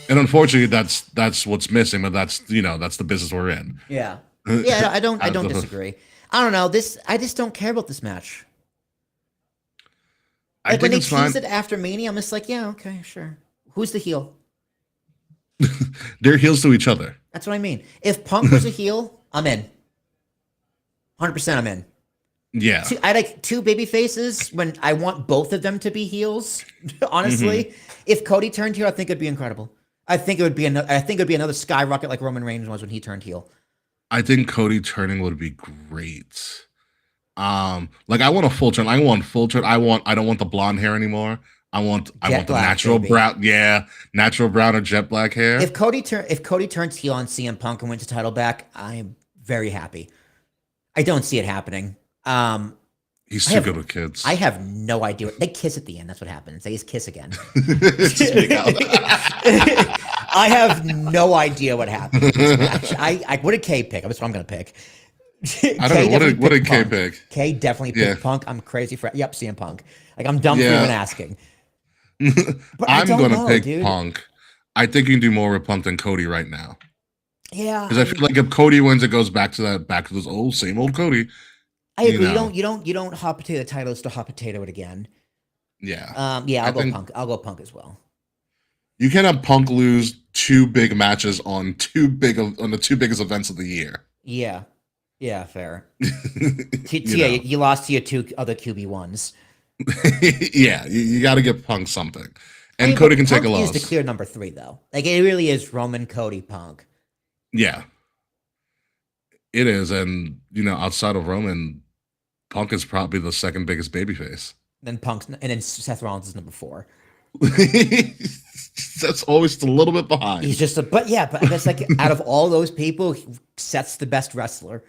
And unfortunately, that's what's missing. But that's the business we're in. Yeah, yeah, I don't As the- disagree. I don't know I just don't care about this match. I Like when think they it's fine. teased it after Mania, I'm just like, yeah, okay, sure. Who's the heel? They're heels to each other. That's what I mean. If Punk was a heel, I'm in. 100% I'm in. Yeah. I like two baby faces when I want both of them to be heels. Honestly, if Cody turned heel, I think it'd be incredible. I think it'd be another skyrocket like Roman Reigns was when he turned heel. I think Cody turning would be great. Like I want a full turn. I want full turn. I don't want the blonde hair anymore. I want the black, natural baby. brown. Yeah, natural brown or jet black hair. If Cody turns heel on CM Punk and wins the title back, I'm very happy. I don't see it happening. He's too good with kids. I have no idea. They kiss at the end. That's what happens. They just kiss again. Just make out. I have no idea what happened in this match. What did Kay pick? That's what I'm going to pick. I don't know. What did Kay pick? Kay definitely picked Yeah. Punk. I'm crazy for CM Punk. Like I'm dumb for Yeah. even asking. But I I'm don't gonna know, pick dude. Punk. I think you can do more with Punk than Cody right now. Yeah, Because I feel like if Cody wins, it goes back to those same old Cody. I agree. you know. You don't hot potato the title to hot potato it again. Yeah. Yeah, I I'll go think- Punk. I'll go Punk as well. You can have Punk lose two big matches on the two biggest events of the year. Yeah. Yeah, fair. You Yeah, know. you lost to your two other QB1s. Yeah, you got to get Punk something, and I mean, Cody but can take a Punk loss. is the clear number 3, though. Like, it really is Roman, Cody, Punk. Yeah, it is, and outside of Roman, Punk is probably the second biggest babyface. And then Seth Rollins is number 4. That's always a little bit behind. He's just but I guess like out of all those people, Seth's the best wrestler.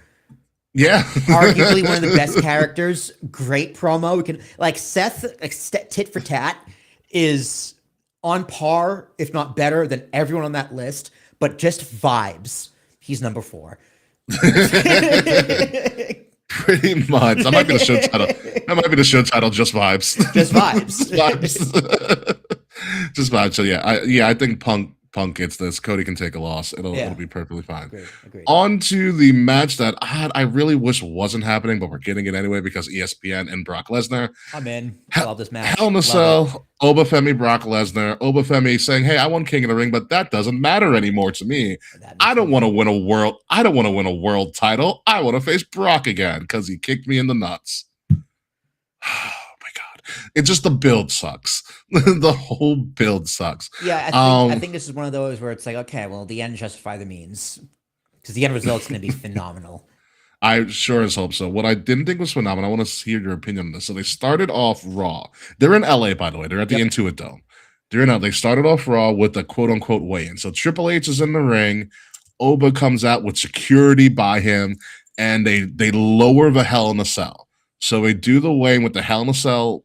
Yeah, Arguably one of the best characters. Great promo. We can like Seth, tit for tat, is on par, if not better, than everyone on that list. But just vibes, he's number 4. Pretty much. That might be the show title. That might be the show title. Just vibes. Just vibes. Vibes. Just vibes. So I think Punk gets this. Cody can take a loss. It'll be perfectly fine. Agreed. On to the match that I really wish wasn't happening, but we're getting it anyway because ESPN and Brock Lesnar. I'm in. I love this match. Hell in a Love it. Cell, Obafemi, Brock Lesnar. Obafemi saying, "Hey, I won King of the Ring, but that doesn't matter anymore to me. I don't want to win a world. I don't want to win a world title. I want to face Brock again because he kicked me in the nuts." Oh my god! It's just the build sucks. The whole build sucks. Yeah, I think this is one of those where it's like, okay, well, the end justify the means, because the end result's going to be phenomenal. I sure as hope so. What I didn't think was phenomenal, I want to hear your opinion on this. So they started off Raw. They're in LA, by the way. They're at the Intuit Dome. They started off Raw with a quote unquote weigh-in. So Triple H is in the ring. Oba comes out with security by him, and they lower the Hell in a Cell. So they do the weigh-in with the Hell in a Cell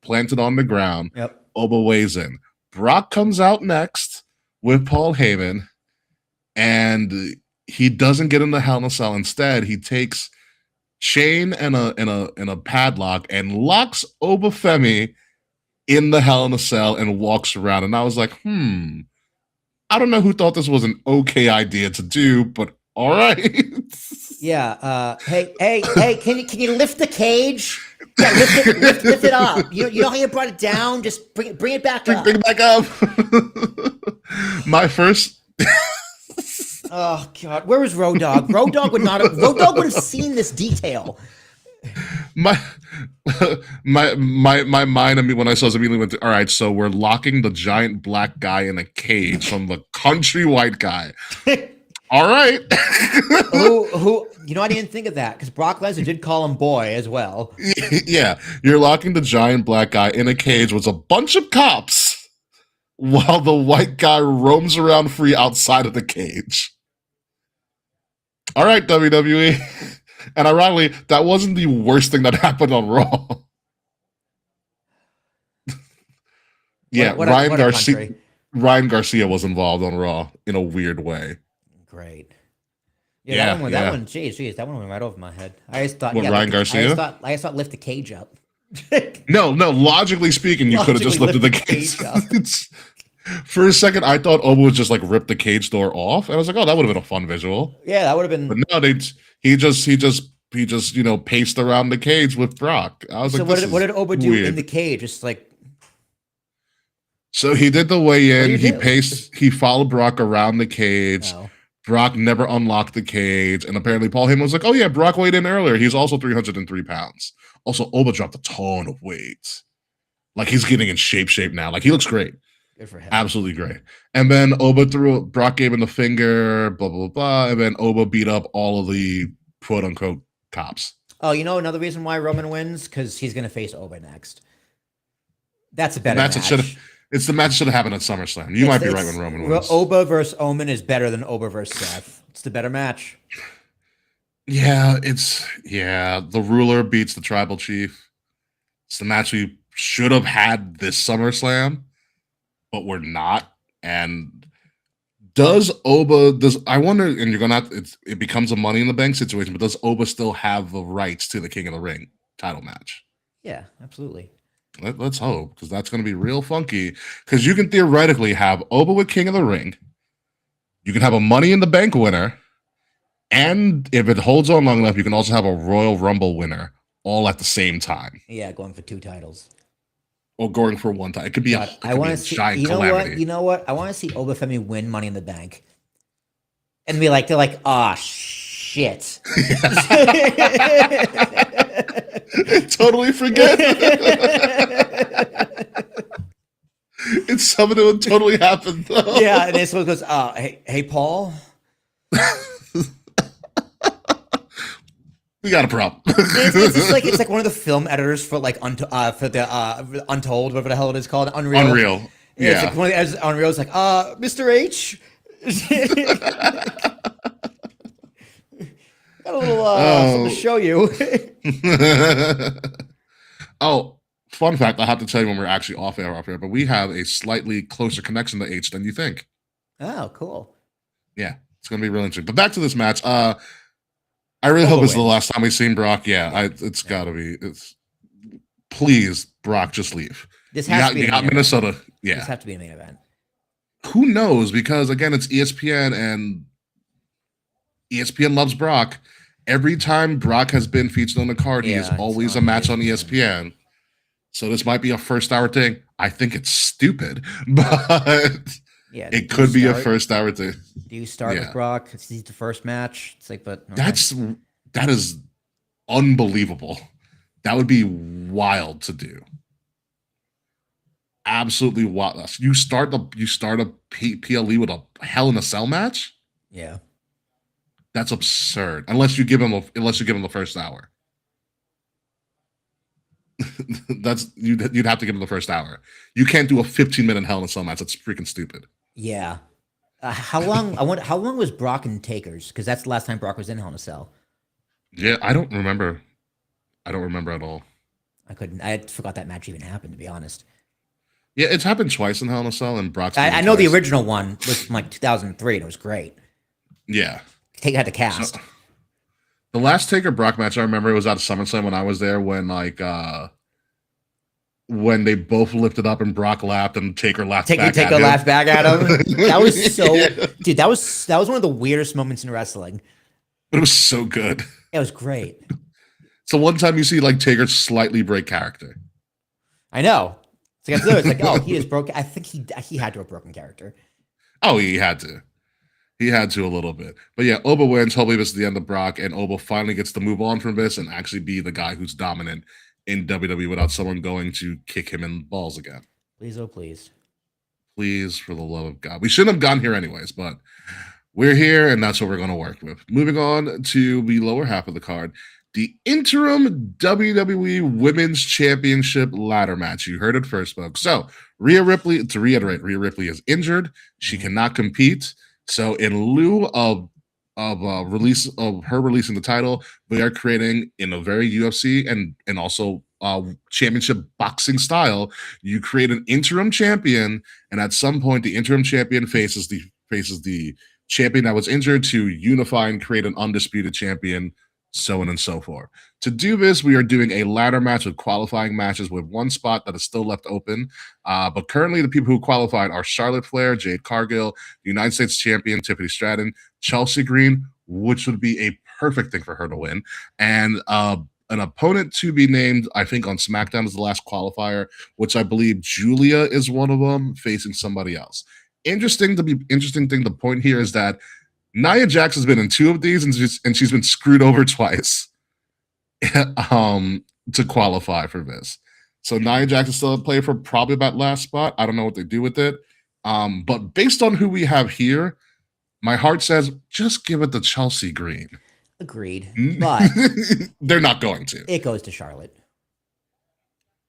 planted on the ground. Yep. Oba weighs in. Brock comes out next with Paul Heyman, and he doesn't get in the Hell in a Cell. Instead, he takes chain and a padlock and locks Obafemi in the Hell in a Cell and walks around. And I was like, I don't know who thought this was an okay idea to do, but all right. Yeah. Hey, can you lift the cage? Yeah, lift it up. You know how you brought it down? Just bring it back up. Bring it back up. My first. Oh God, where was Road Dogg? Road Dogg would have seen this detail. My mind when I saw this immediately went to, all right, so we're locking the giant black guy in a cage from the country white guy. All right. Who? You know, I didn't think of that because Brock Lesnar did call him boy as well. Yeah, you're locking the giant black guy in a cage with a bunch of cops while the white guy roams around free outside of the cage. All right, WWE. And ironically, that wasn't the worst thing that happened on Raw. Yeah, What a country. Ryan Garcia was involved on Raw in a weird way. Great. Yeah, That one, geez, that one went right over my head. I just thought, What, Ryan Garcia? I just thought lift the cage up. No, logically speaking, you could have just lifted the cage. For a second, I thought Oba would just like rip the cage door off, and I was like, "Oh, that would have been a fun visual." Yeah, that would have been. But no, he just paced around the cage with Brock. I was So like, what did Oba do weird. in the cage? Just like, So he did the weigh in. What do you do? He followed Brock around the cage. oh, Brock never unlocked the cage, and apparently Paul Heyman was like, "Oh yeah, Brock weighed in earlier. He's also 303 pounds. Also, Oba dropped a ton of weight. Like he's getting in shape now. Like he looks great." good for him. Absolutely great. And then Brock gave him the finger, blah, blah, blah. And then Oba beat up all of the quote unquote cops. Oh, you know another reason why Roman wins? Because he's going to face Oba next. That's a better match. It's the match that should have happened at SummerSlam. You might be right when Roman wins. Oba versus Omen is better than Oba versus Seth. It's the better match. Yeah, the ruler beats the tribal chief. It's the match we should have had this SummerSlam, but we're not. And I wonder, and you're gonna it becomes a Money in the Bank situation, but does Oba still have the rights to the King of the Ring title match? Yeah, absolutely. Let's hope, because that's going to be real funky. Because you can theoretically have Oba with King of the Ring, you can have a Money in the Bank winner, and if it holds on long enough, you can also have a Royal Rumble winner all at the same time. Yeah, going for 2 titles. Or going for one time. It could be a giant calamity. You know what? I want to see Oba Femi win Money in the Bank. And they're like, oh, shit. Totally forget. It's something that would totally happen, though. Yeah, and this one goes, hey, Paul. We got a problem. It's like one of the film editors for like the Untold, whatever the hell it is called, Unreal. Yeah. It's like one of the editors of Unreal is like, Mr. H. Got a little something to show you. Oh, fun fact, I have to tell you when we're actually off air, but we have a slightly closer connection to H than you think. Oh, cool. Yeah, it's going to be really interesting. But back to this match. I really hope it's the last time we've seen Brock. Yeah, it's got to be. Please, Brock, just leave. This has to be. You got Minnesota. Event. Yeah. This has to be a main event. Who knows? Because, again, it's ESPN, and ESPN loves Brock. Every time Brock has been featured on the card, he is always a match on ESPN. So this might be a first-hour thing. I think it's stupid, but it could be a first-hour thing. Do you start with Brock? It's the first match. It's like, but okay. That is unbelievable. That would be wild to do. Absolutely wild. You start a PLE with a Hell in a Cell match? Yeah. That's absurd. Unless you give him the first hour. You'd have to give him the first hour. You can't do a 15-minute Hell in a Cell match. That's freaking stupid. Yeah. How long? How long was Brock and Taker's? Because that's the last time Brock was in Hell in a Cell. Yeah, I don't remember. I don't remember at all. I forgot that match even happened, to be honest. Yeah, it's happened twice in Hell in a Cell, and Brock's. I know the original one was from like 2003, and it was great. Yeah. Taker had to cast. So, the last Taker Brock match I remember, it was at SummerSlam when I was there, when they both lifted up and Brock laughed and Taker laughed back at him. Taker laughed back at him. That was so... Yeah. Dude, that was one of the weirdest moments in wrestling. But it was so good. It was great. So one time you see like Taker slightly break character. I know. It's like, oh, he is broken. I think he had to have broken character. Oh, he had to. He had to a little bit. But yeah, Oba wins. Hopefully this is the end of Brock, and Oba finally gets to move on from this and actually be the guy who's dominant in WWE without someone going to kick him in the balls again. Please, oh please. Please, for the love of God. We shouldn't have gone here anyways, but we're here, and that's what we're going to work with. Moving on to the lower half of the card, the interim WWE Women's Championship ladder match. You heard it first, folks. So, Rhea Ripley, to reiterate, Rhea Ripley is injured. She cannot compete. So, in lieu of release of her releasing the title, we are creating in a very UFC and also championship boxing style. You create an interim champion, and at some point, the interim champion faces the champion that was injured to unify and create an undisputed champion, so on and so forth. To do this, we are doing a ladder match with qualifying matches with one spot that is still left open. But currently, the people who qualified are Charlotte Flair, Jade Cargill, the United States champion Tiffany Stratton, Chelsea Green, which would be a perfect thing for her to win, and an opponent to be named, I think, on SmackDown is the last qualifier, which I believe Julia is one of them, facing somebody else. Interesting thing to point here is that Nia Jax has been in 2 of these, and she's been screwed over twice to qualify for this. So Nia Jax is still a player for probably that last spot. I don't know what they do with it. But based on who we have here, my heart says just give it to Chelsea Green. Agreed. But they're not going to. it goes to Charlotte.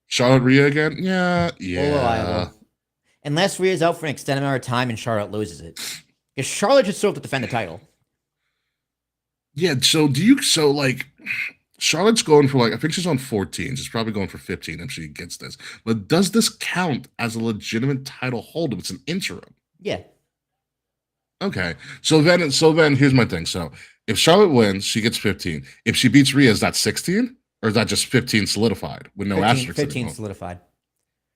Charlotte Rhea again? Yeah. Reliable. Unless Rhea's out for an extended amount of time and Charlotte loses it. Because Charlotte should still have to defend the title. Yeah, so Charlotte's going for I think she's on 14. She's probably going for 15 if she gets this. But does this count as a legitimate title hold if it's an interim? Yeah. Okay. So then here's my thing. So if Charlotte wins, she gets 15. If she beats Rhea, is that 16? Or is that just 15 solidified with no 15, asterisks? 15 solidified.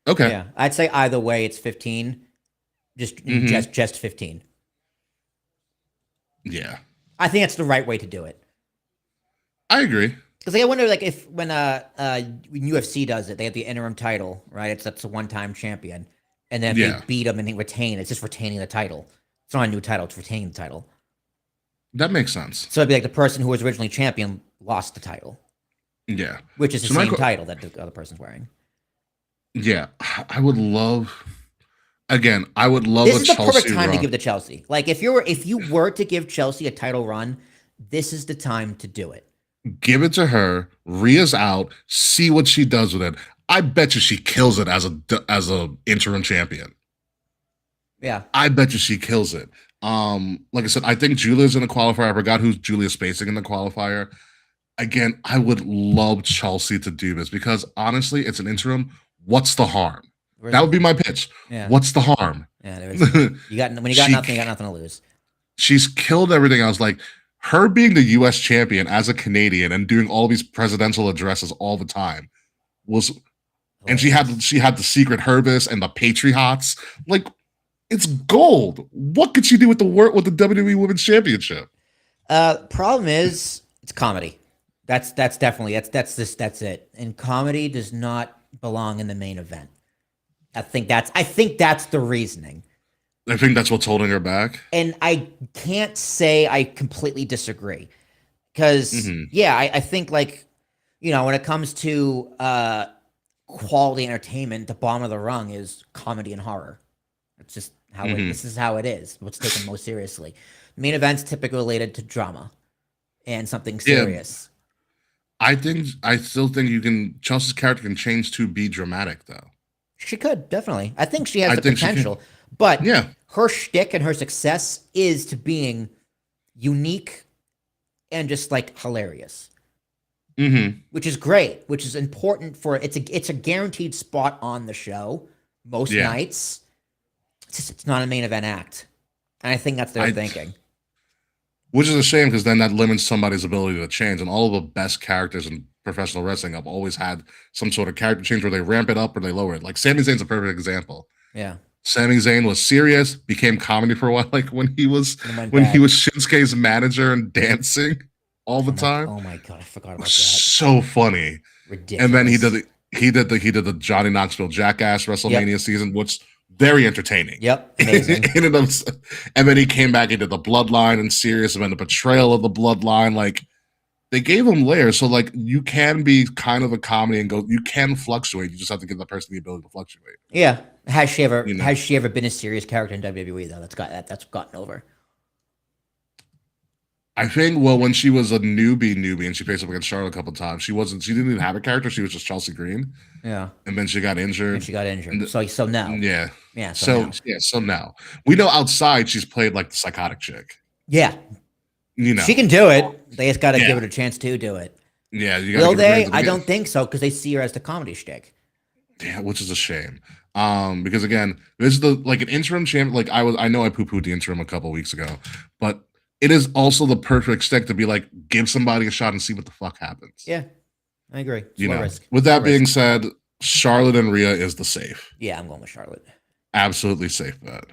Okay. Yeah. I'd say either way it's 15. Just 15. Yeah. I think that's the right way to do it. I agree. Because I wonder, if when UFC does it, they have the interim title, right? That's a one-time champion, and then if they beat them and they retain, it's just retaining the title. It's not a new title; it's retaining the title. That makes sense. So it'd be like the person who was originally champion lost the title. Yeah, which is the same title that the other person's wearing. Yeah, I would love. Again, I would love. This is the Chelsea perfect time run. to give to Chelsea. If you were to give Chelsea a title run, this is the time to do it. Give it to her. Rhea's out. See what she does with it. I bet you she kills it as a interim champion. Yeah, I bet you she kills it. Like I said, I think Julia's in the qualifier. I forgot who Julia's facing in the qualifier. Again, I would love Chelsea to do this because honestly, it's an interim. What's the harm? That would be my pitch. Yeah. What's the harm? Yeah, when you got nothing, you got nothing to lose. She's killed everything else. Her being the U.S. champion as a Canadian and doing all these presidential addresses all the time and she had the secret Herbis and the Patriots. It's gold. What could she do with the WWE Women's Championship? Problem is, it's comedy. That's it. And comedy does not belong in the main event. I think that's the reasoning. I think that's what's holding her back. And I can't say I completely disagree. Because, I think, when it comes to quality entertainment, the bottom of the rung is comedy and horror. It's just how this is how it is. What's taken most seriously. Main events typically related to drama and something serious. I still think Chelsea's character can change to be dramatic, though. She could, definitely. I think she has the potential. But her shtick and her success is to being unique and just hilarious. Which is great, which is important for it's a guaranteed spot on the show most nights. It's not a main event act. And I think that's their thinking. Which is a shame because then that limits somebody's ability to change. And all of the best characters in professional wrestling have always had some sort of character change where they ramp it up or they lower it. Sami Zayn's a perfect example. Yeah. Sami Zayn was serious, became comedy for a while, when he was Shinsuke's manager and dancing all the time. Oh my god, I forgot about that. So funny. Ridiculous. And then he did the Johnny Knoxville Jackass WrestleMania season, which very entertaining. Yep, amazing. And then he came back into the Bloodline and serious, and then the betrayal of the Bloodline. They gave him layers, so you can be kind of a comedy and you can fluctuate. You just have to give the person the ability to fluctuate. Yeah. Has she ever been a serious character in WWE though? That's gotten over. I think, well, when she was a newbie, and she faced up against Charlotte a couple times, she didn't even have a character. She was just Chelsea Green, Yeah, and then she got and injured. she got And injured. So no. yeah, Yeah, so so no. yeah, so now we know outside she's played like the psychotic chick. Yeah, You know, she can do it. They just got to Yeah. give it a chance to do it. yeah, you gotta Will give her they? credit to I the- don't think so because they see her as the comedy shtick. Yeah, which is a shame. Because again, this is like an interim champ. Like I know I poo-pooed the interim a couple weeks ago, but it is also the perfect stick to be like, give somebody a shot and see what the fuck happens. Yeah, I agree. It's You low know. risk. With that Low being risk. said, Charlotte and Rhea is the safe, Yeah, I'm going with Charlotte. absolutely safe bet.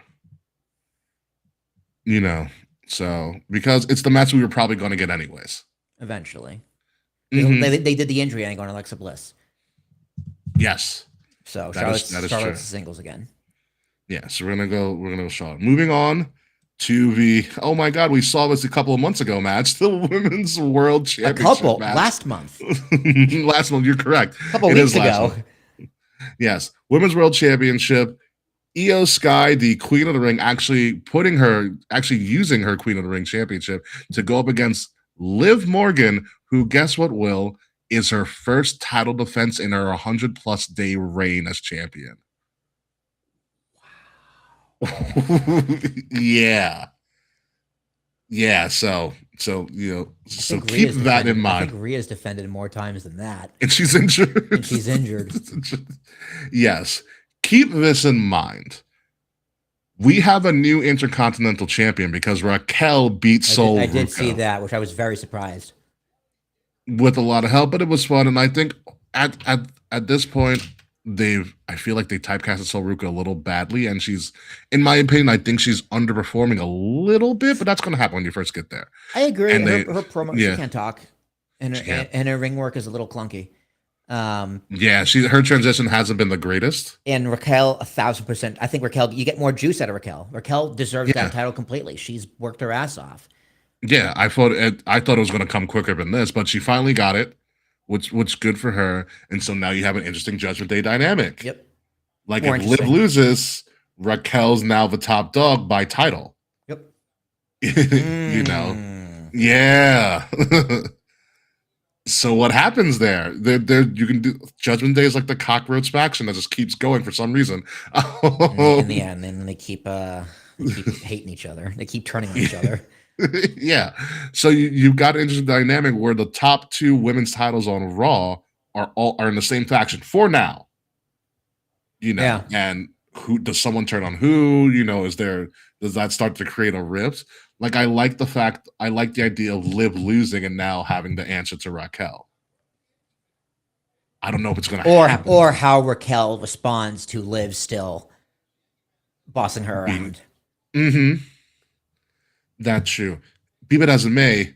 You know, so because it's the match we were probably going to get anyways. Eventually, Mhm. they did the injury angle on Alexa Bliss, Yes. so That is Charlotte's true. singles again. Yeah, so we're gonna go Charlotte. Moving on to the oh my god, we saw this a couple of months ago match, the Women's World A Championship couple match. last month, Last month, you're correct. a couple It weeks is last ago. month. Yes, Women's World Championship. Io Sky, the Queen of the Ring, actually using her Queen of the Ring championship to go up against Liv Morgan, who, guess what, Will, is her first title defense in her 100+ day reign as champion. yeah. Yeah, so think keep Rhea's that in defended- I mind. think Rhea's defended more times than that, And she's injured. and she's injured. Yes. Keep this in mind. We have a new intercontinental champion because Raquel beat Sol I did Ruca see that, which I was very surprised. with a lot of help, but it was fun. And I think at this point, I feel like they typecasted Sol Ruca a little badly. And she's, in my opinion, I think she's underperforming a little bit, but that's going to happen when you first get there. I agree. And Her, they- her promo, yeah. she can't talk, and She can't. her ring work is a little clunky. Yeah, her transition hasn't been the greatest. And Raquel, 1,000%. I think Raquel, you get more juice out of Raquel. Raquel deserves Yeah. that title completely. She's worked her ass off. Yeah, I thought it was going to come quicker than this, but she finally got it, which good for her. And so now you have an interesting Judgment Day dynamic. Yep. Like More if Liv interesting. loses, Raquel's now the top dog by title. Yep. You know, Mm. yeah. So what happens there? You can do Judgment Day is like the cockroach faction that just keeps going for some reason. In the end, and they keep hating each other. They keep turning on each other. Yeah. So you've got an interesting dynamic where the top two women's titles on Raw are in the same faction for now. You know, Yeah. and who does someone turn on who? You know, does that start to create a rift? Like I like the idea of Liv losing and now having to answer to Raquel. I don't know if it's gonna happen. Or how Raquel responds to Liv still bossing her Being- around. Mm-hmm. That's true. Be that as it may,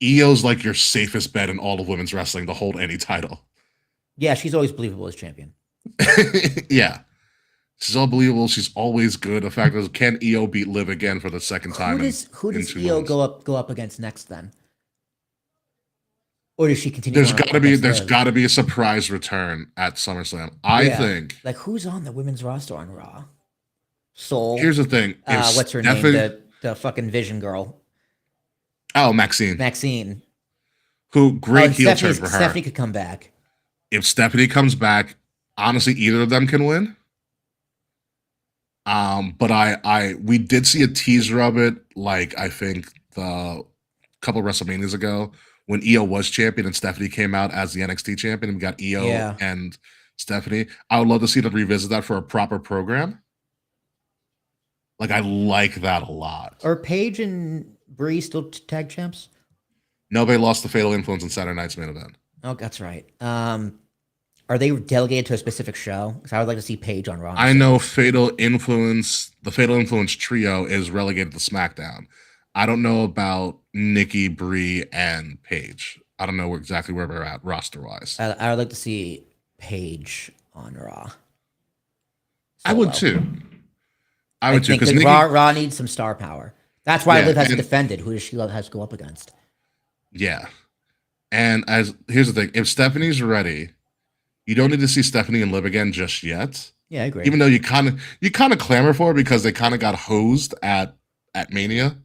Io's like your safest bet in all of women's wrestling to hold any title. Yeah, she's always believable as champion. Yeah. She's all believable. She's always good. The fact is, can Io beat Liv again for the second time? Who does in 2 Io months? go up against next then? Or does she continue? There's going up got to be against Liv? a surprise return at SummerSlam. I Yeah. think. Like who's on the women's roster on Raw? Soul. Here's the thing. If What's her Stephanie- name? The fucking Vision girl, Oh, Maxine. Maxine. Who great and heel turn for her. Stephanie could come back. If Stephanie comes back, honestly, either of them can win. But we did see a teaser of it, like I think the couple of WrestleManias ago when Io was champion and Stephanie came out as the NXT champion, and we got Io Yeah. and Stephanie. I would love to see them revisit that for a proper program. Like I like that a lot. Are Paige and Bree still tag champs? Nobody lost the Fatal Influence in Saturday Night's main event. Oh, that's right. Are they delegated to a specific show? Because I would like to see Paige on Raw. I know the Fatal Influence trio is relegated to SmackDown. I don't know about Nikki, Brie, and Paige. I don't know exactly where they're at roster wise. I would like to see Paige on Raw. I would Solo. too. I would too think because that Nikki. Raw needs some star power. That's why Yeah, Liv hasn't and- defended. Who does she have to go up against? Yeah, and here's the thing: if Stephanie's ready, you don't need to see Stephanie and Liv again just yet. Yeah, I agree. Even though you kind of clamor for it because they kind of got hosed at Mania.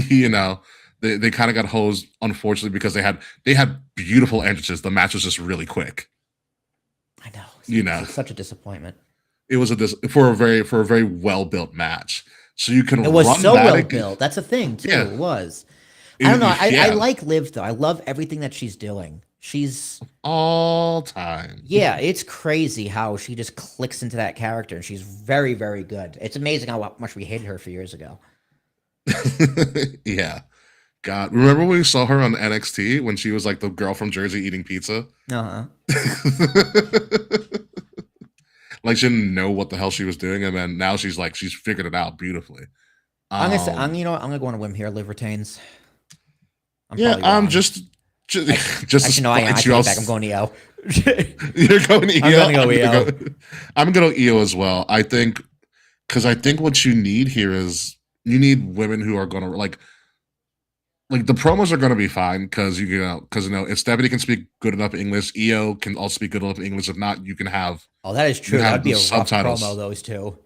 you know, they kind of got hosed, unfortunately, because they had beautiful entrances. The match was just really quick. I know. You know, It's such a disappointment. it was for a very well built match. So you can It was run so that well built. That's a thing too. Yeah. It was. I don't know. I Yeah, like Liv though. I love everything that she's doing. She's all time. yeah, it's crazy how she just clicks into that character, and she's very, very good. It's amazing how much we hated her a few years ago. Yeah. God, remember when we saw her on NXT when she was like the girl from Jersey eating pizza? Uh huh. Like she didn't know what the hell she was doing, and then now she's figured it out beautifully. I'm gonna say, Um, you know what? I'm gonna go on a whim here. Liv retains. I'm yeah, probably I'm wrong. just just Actually, no, I am. I spite take you, it I'll back. I'm going EO. You're going EO. I'm gonna go EO. I'm gonna go EO as well. I think because I think what you need here is you need women who are gonna like the promos are gonna be fine because if Stephanie can speak good enough English, EO can also speak good enough English. If not, you can have Oh, that is true. have That'd be a the rough subtitles. promo. Those two.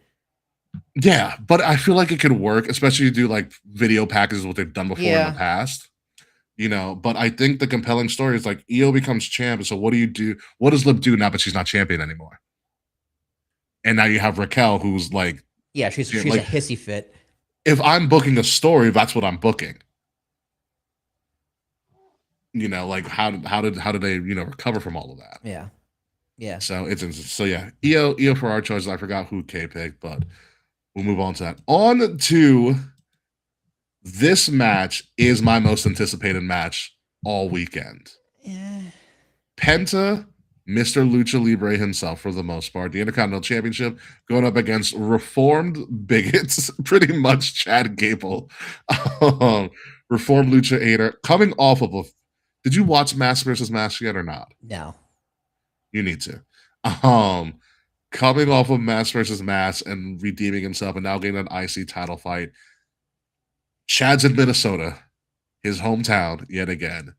Yeah, but I feel like it could work, especially to do like video packages, what they've done before in Yeah. the past. But I think the compelling story is like EO becomes champ. So what do you do? What does Liv do now? But she's not champion anymore. And now you have Raquel, who's like, Yeah, she's like, a hissy fit. if I'm booking a story, that's what I'm booking. Like how did they recover from all of that? Yeah, yeah. So yeah, EO for our choices. I forgot who K picked, but we'll move on to that. On to this match is my most anticipated match all weekend. Yeah. Penta, Mr. Lucha Libre himself for the most part, the Intercontinental Championship going up against reformed bigots, pretty much Chad Gable, reformed Lucha hater, coming off of a. Did you watch Mask versus Mask yet or not? No. You need to. Coming off of Mask versus Mask and redeeming himself and now getting an IC title fight. Chad's in Minnesota, his hometown, yet again.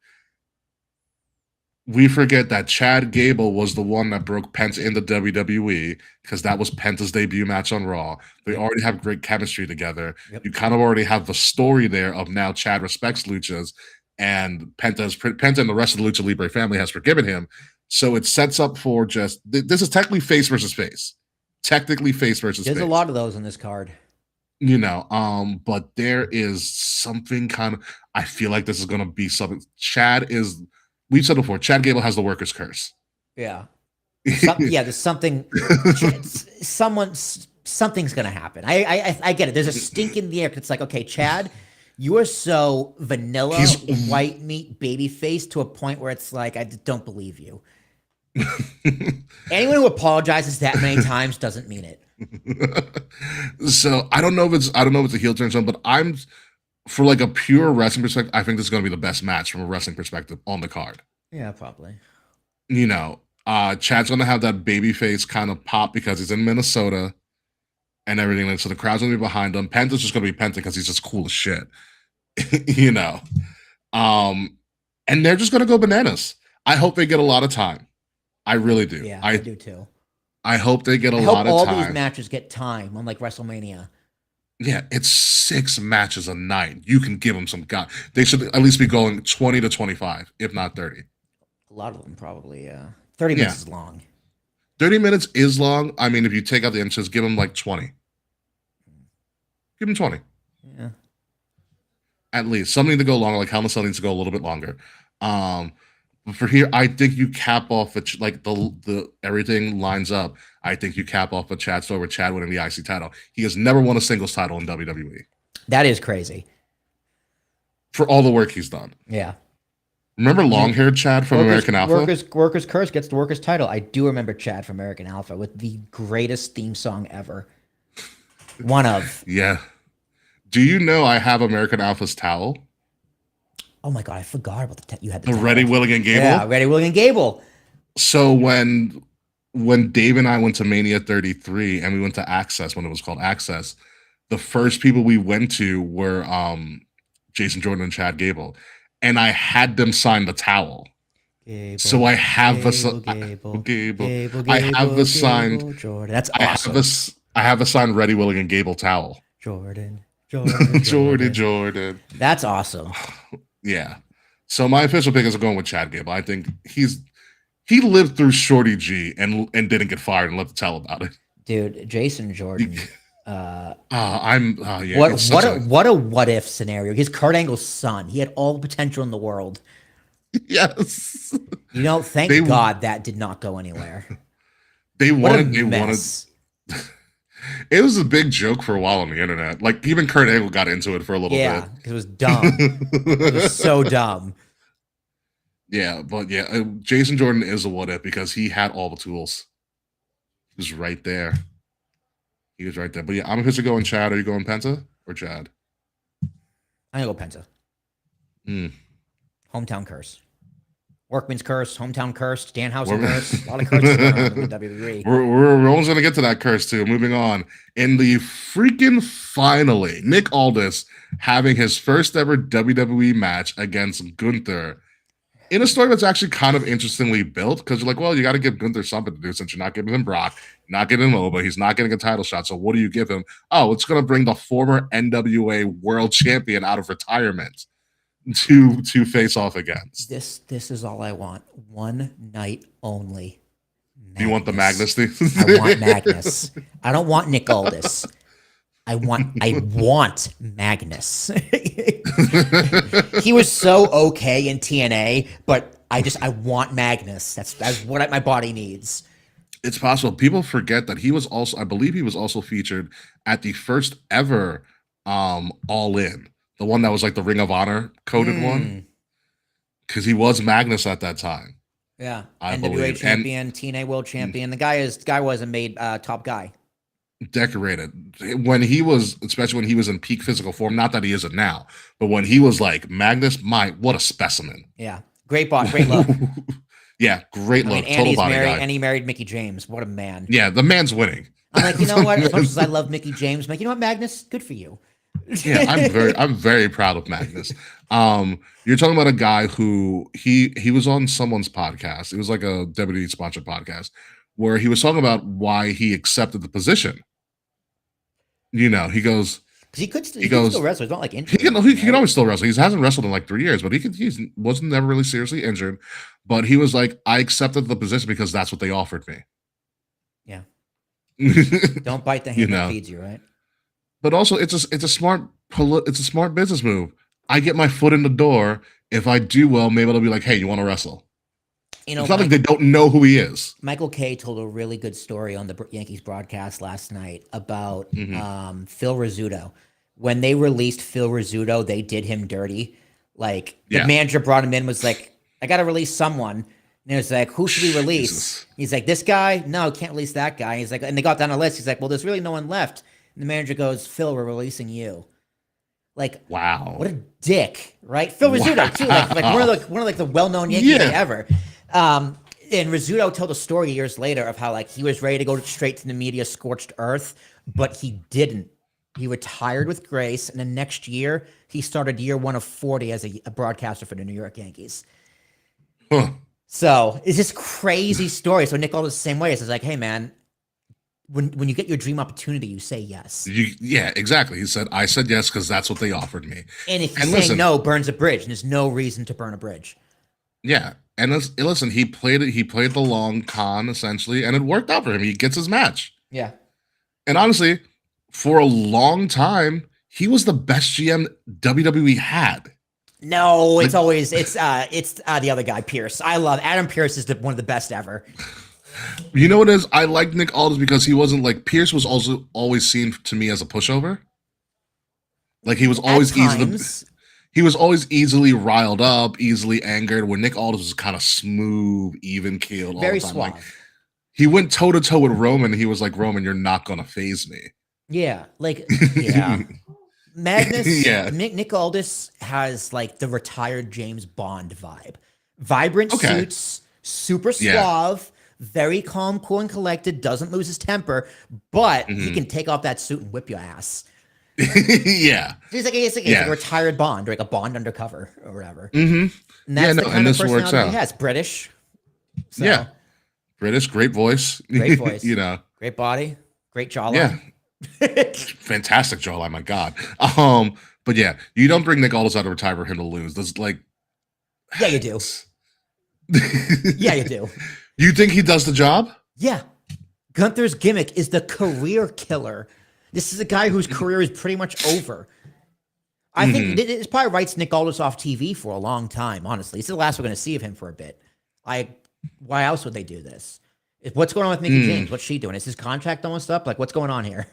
We forget that Chad Gable was the one that broke Penta into WWE because that was Penta's debut match on Raw. They already have great chemistry together. Yep. You kind of already have the story there of now Chad respects Luchas and Penta and the rest of the Lucha Libre family has forgiven him. So it sets up for this is technically face versus face. Technically face versus face. There's a lot of those on this card. But there is something I feel like this is going to be something. We've said before, Chad Gable has the worker's curse. Yeah. There's something. Something's gonna happen. I get it. There's a stink in the air. It's like, okay, Chad, you are so vanilla, white meat, baby face to a point where it's like I don't believe you. Anyone who apologizes that many times doesn't mean it. So I don't know if it's a heel turn, but I'm for like a pure wrestling perspective. I think this is going to be the best match from a wrestling perspective on the card. Yeah, probably. Chad's going to have that baby face kind of pop because he's in Minnesota and everything. So the crowd's going to be behind him. Penta's just going to be Penta because he's just cool as shit. And they're just going to go bananas. I hope they get a lot of time. I really do. Yeah, I do too. I hope they get a lot of time. All these matches get time, unlike WrestleMania. Yeah, it's 6 matches a night. You can give them some God. They should at least be going 20 to 25, if not 30. A lot of them probably, yeah. 30 minutes is long. 30 minutes is long. I mean, if you take out the entrances, give them like 20. Give them 20. Yeah. At least. Something to go longer, like Hell in a Cell needs to go a little bit longer. But for here, I think you cap off like the everything lines up. I think you cap off a Chad story with Chad winning the IC title. He has never won a singles title in WWE. That is crazy. For all the work he's done. Yeah. Remember long-haired Chad from American Alpha? Workers Curse gets the Workers title. I do remember Chad from American Alpha with the greatest theme song ever. One of. Yeah. Do you know I have American Alpha's towel? Oh my God, I forgot about you had the Ready, Willing, and Gable? Yeah, Ready, Willing, and Gable. So when Dave and I went to Mania 33 and we went to Access when it was called Access, the first people we went to were Jason Jordan and Chad Gable. And I had them sign the towel. Gable, so I have Gable, I have the signed Jordan. That's awesome. I have a signed Ready, Willing, and Gable towel. Jordan. Jordan. That's awesome. Yeah. So my official pick is going with Chad Gable. I think he lived through Shorty G and didn't get fired and lived to tell about it. Dude, Jason Jordan. Yeah. What a what if scenario. He's Kurt Angle's son. He had all the potential in the world. Yes. Thank God that did not go anywhere. They What a wanted. mess. It was a big joke for a while on the internet. Like even Kurt Angle got into it for a little Yeah, bit. because it was dumb. It was so dumb. Yeah, but yeah, Jason Jordan is a what if because he had all the tools. He was right there. He was right there. But yeah, I'm officially going Chad. Are you going Penta or Chad? I'm gonna go Penta. Mm. Hometown curse. Workman's curse, hometown curse, Danhausen curse. A lot of curses going on in WWE. We're almost going to get to that curse too. Moving on. In the freaking finally, Nick Aldis having his first ever WWE match against Gunther in a story that's actually kind of interestingly built because you're like, well, you got to give Gunther something to do since you're not giving him Brock, not giving him Oba, he's not getting a title shot. So what do you give him? Oh, it's going to bring the former NWA world champion out of retirement to face off against. This is all I want. One night only. Do you want the Magnus thing? I want Magnus. I don't want Nick Aldis. I want Magnus. He was so okay in TNA, but I want Magnus. That's what my body needs. It's possible. People forget that he was also, I believe he was also featured at the first ever All In. The one that was like the Ring of Honor coded one. Because he was Magnus at that time. Yeah. I NWA believe. champion, TNA world champion. The guy wasn't made top guy. Decorated. When he was, especially when he was in peak physical form, not that he isn't now, but when he was like Magnus, what a specimen. Yeah. Great body, great look. Yeah, great look. And he's married, and he married Mickey James. What a man. Yeah, the man's winning. I'm like, you know what? As much as I love Mickey James, I'm like, you know what, Magnus? Good for you. Yeah, I'm very proud of Magnus. You're talking about a guy who he was on someone's podcast. It was like a WWE sponsored podcast where he was talking about why he accepted the position. You know, he goes because he could still wrestle. It's not like injured. He can always still wrestle. He hasn't wrestled in like 3 years, but he wasn't never really seriously injured. But he was like, I accepted the position because that's what they offered me. Yeah. Don't bite the hand that feeds you, right? But also, it's a smart business move. I get my foot in the door. If I do well, maybe they'll be like, "Hey, you want to wrestle?" It's not like they don't know who he is. Michael Kay told a really good story on the Yankees broadcast last night about Phil Rizzuto. When they released Phil Rizzuto, they did him dirty. Like the manager brought him in, was like, "I got to release someone." And it was like, who should we release? Jesus. He's like, this guy? No, can't release that guy. He's like, and they got down a list. He's like, well, there's really no one left. And the manager goes, Phil, we're releasing you. Like, wow, what a dick, right? Phil Rizzuto too, like one of the well-known Yankees ever. And Rizzuto told a story years later of how like he was ready to go straight to the media, scorched earth, but he didn't. He retired with grace, and the next year he started year 1 of 40 as a broadcaster for the New York Yankees. Huh. So it's this crazy story. So Nick Aldis the same way. It's like, hey man, when you get your dream opportunity, you say yes. Yeah, exactly. He said, I said yes because that's what they offered me. And if you say no, burns a bridge, and there's no reason to burn a bridge. Yeah. And listen, he played the long con essentially, and it worked out for him. He gets his match. Yeah. And honestly, for a long time, he was the best GM WWE had. No, it's always the other guy, Pierce. I love Adam Pierce is one of the best ever. You know what it is? I like Nick Aldis because he wasn't like Pierce was also always seen to me as a pushover. Like he was always easily riled up, easily angered. Where Nick Aldis was kind of smooth, even keeled all very the time. suave. Like, he went toe to toe with Roman. He was like, Roman, you're not gonna phase me. Yeah, like yeah. Magnus, Nick Aldis has like the retired James Bond vibe. Vibrant suits, super suave, very calm, cool, and collected, doesn't lose his temper, but he can take off that suit and whip your ass. Yeah. He's like a retired Bond, or like a Bond undercover or whatever. Mm-hmm. And that's the kind of this works personality out. he has. British. So. Yeah. British, great voice. Great voice. You know. Great body, great jawline. Yeah. Fantastic jawline, my God. But yeah, you don't bring Nick Aldis out to retire for him to lose. That's like, Yeah, you do. Yeah, you do. You think he does the job? Yeah. Gunther's gimmick is the career killer. This is a guy whose career is pretty much over. I think it's probably writes Nick Aldis off TV for a long time, honestly. It's the last we're going to see of him for a bit. Why else would they do this? What's going on with Mickey James? What's she doing? Is his contract almost up? Like, what's going on here?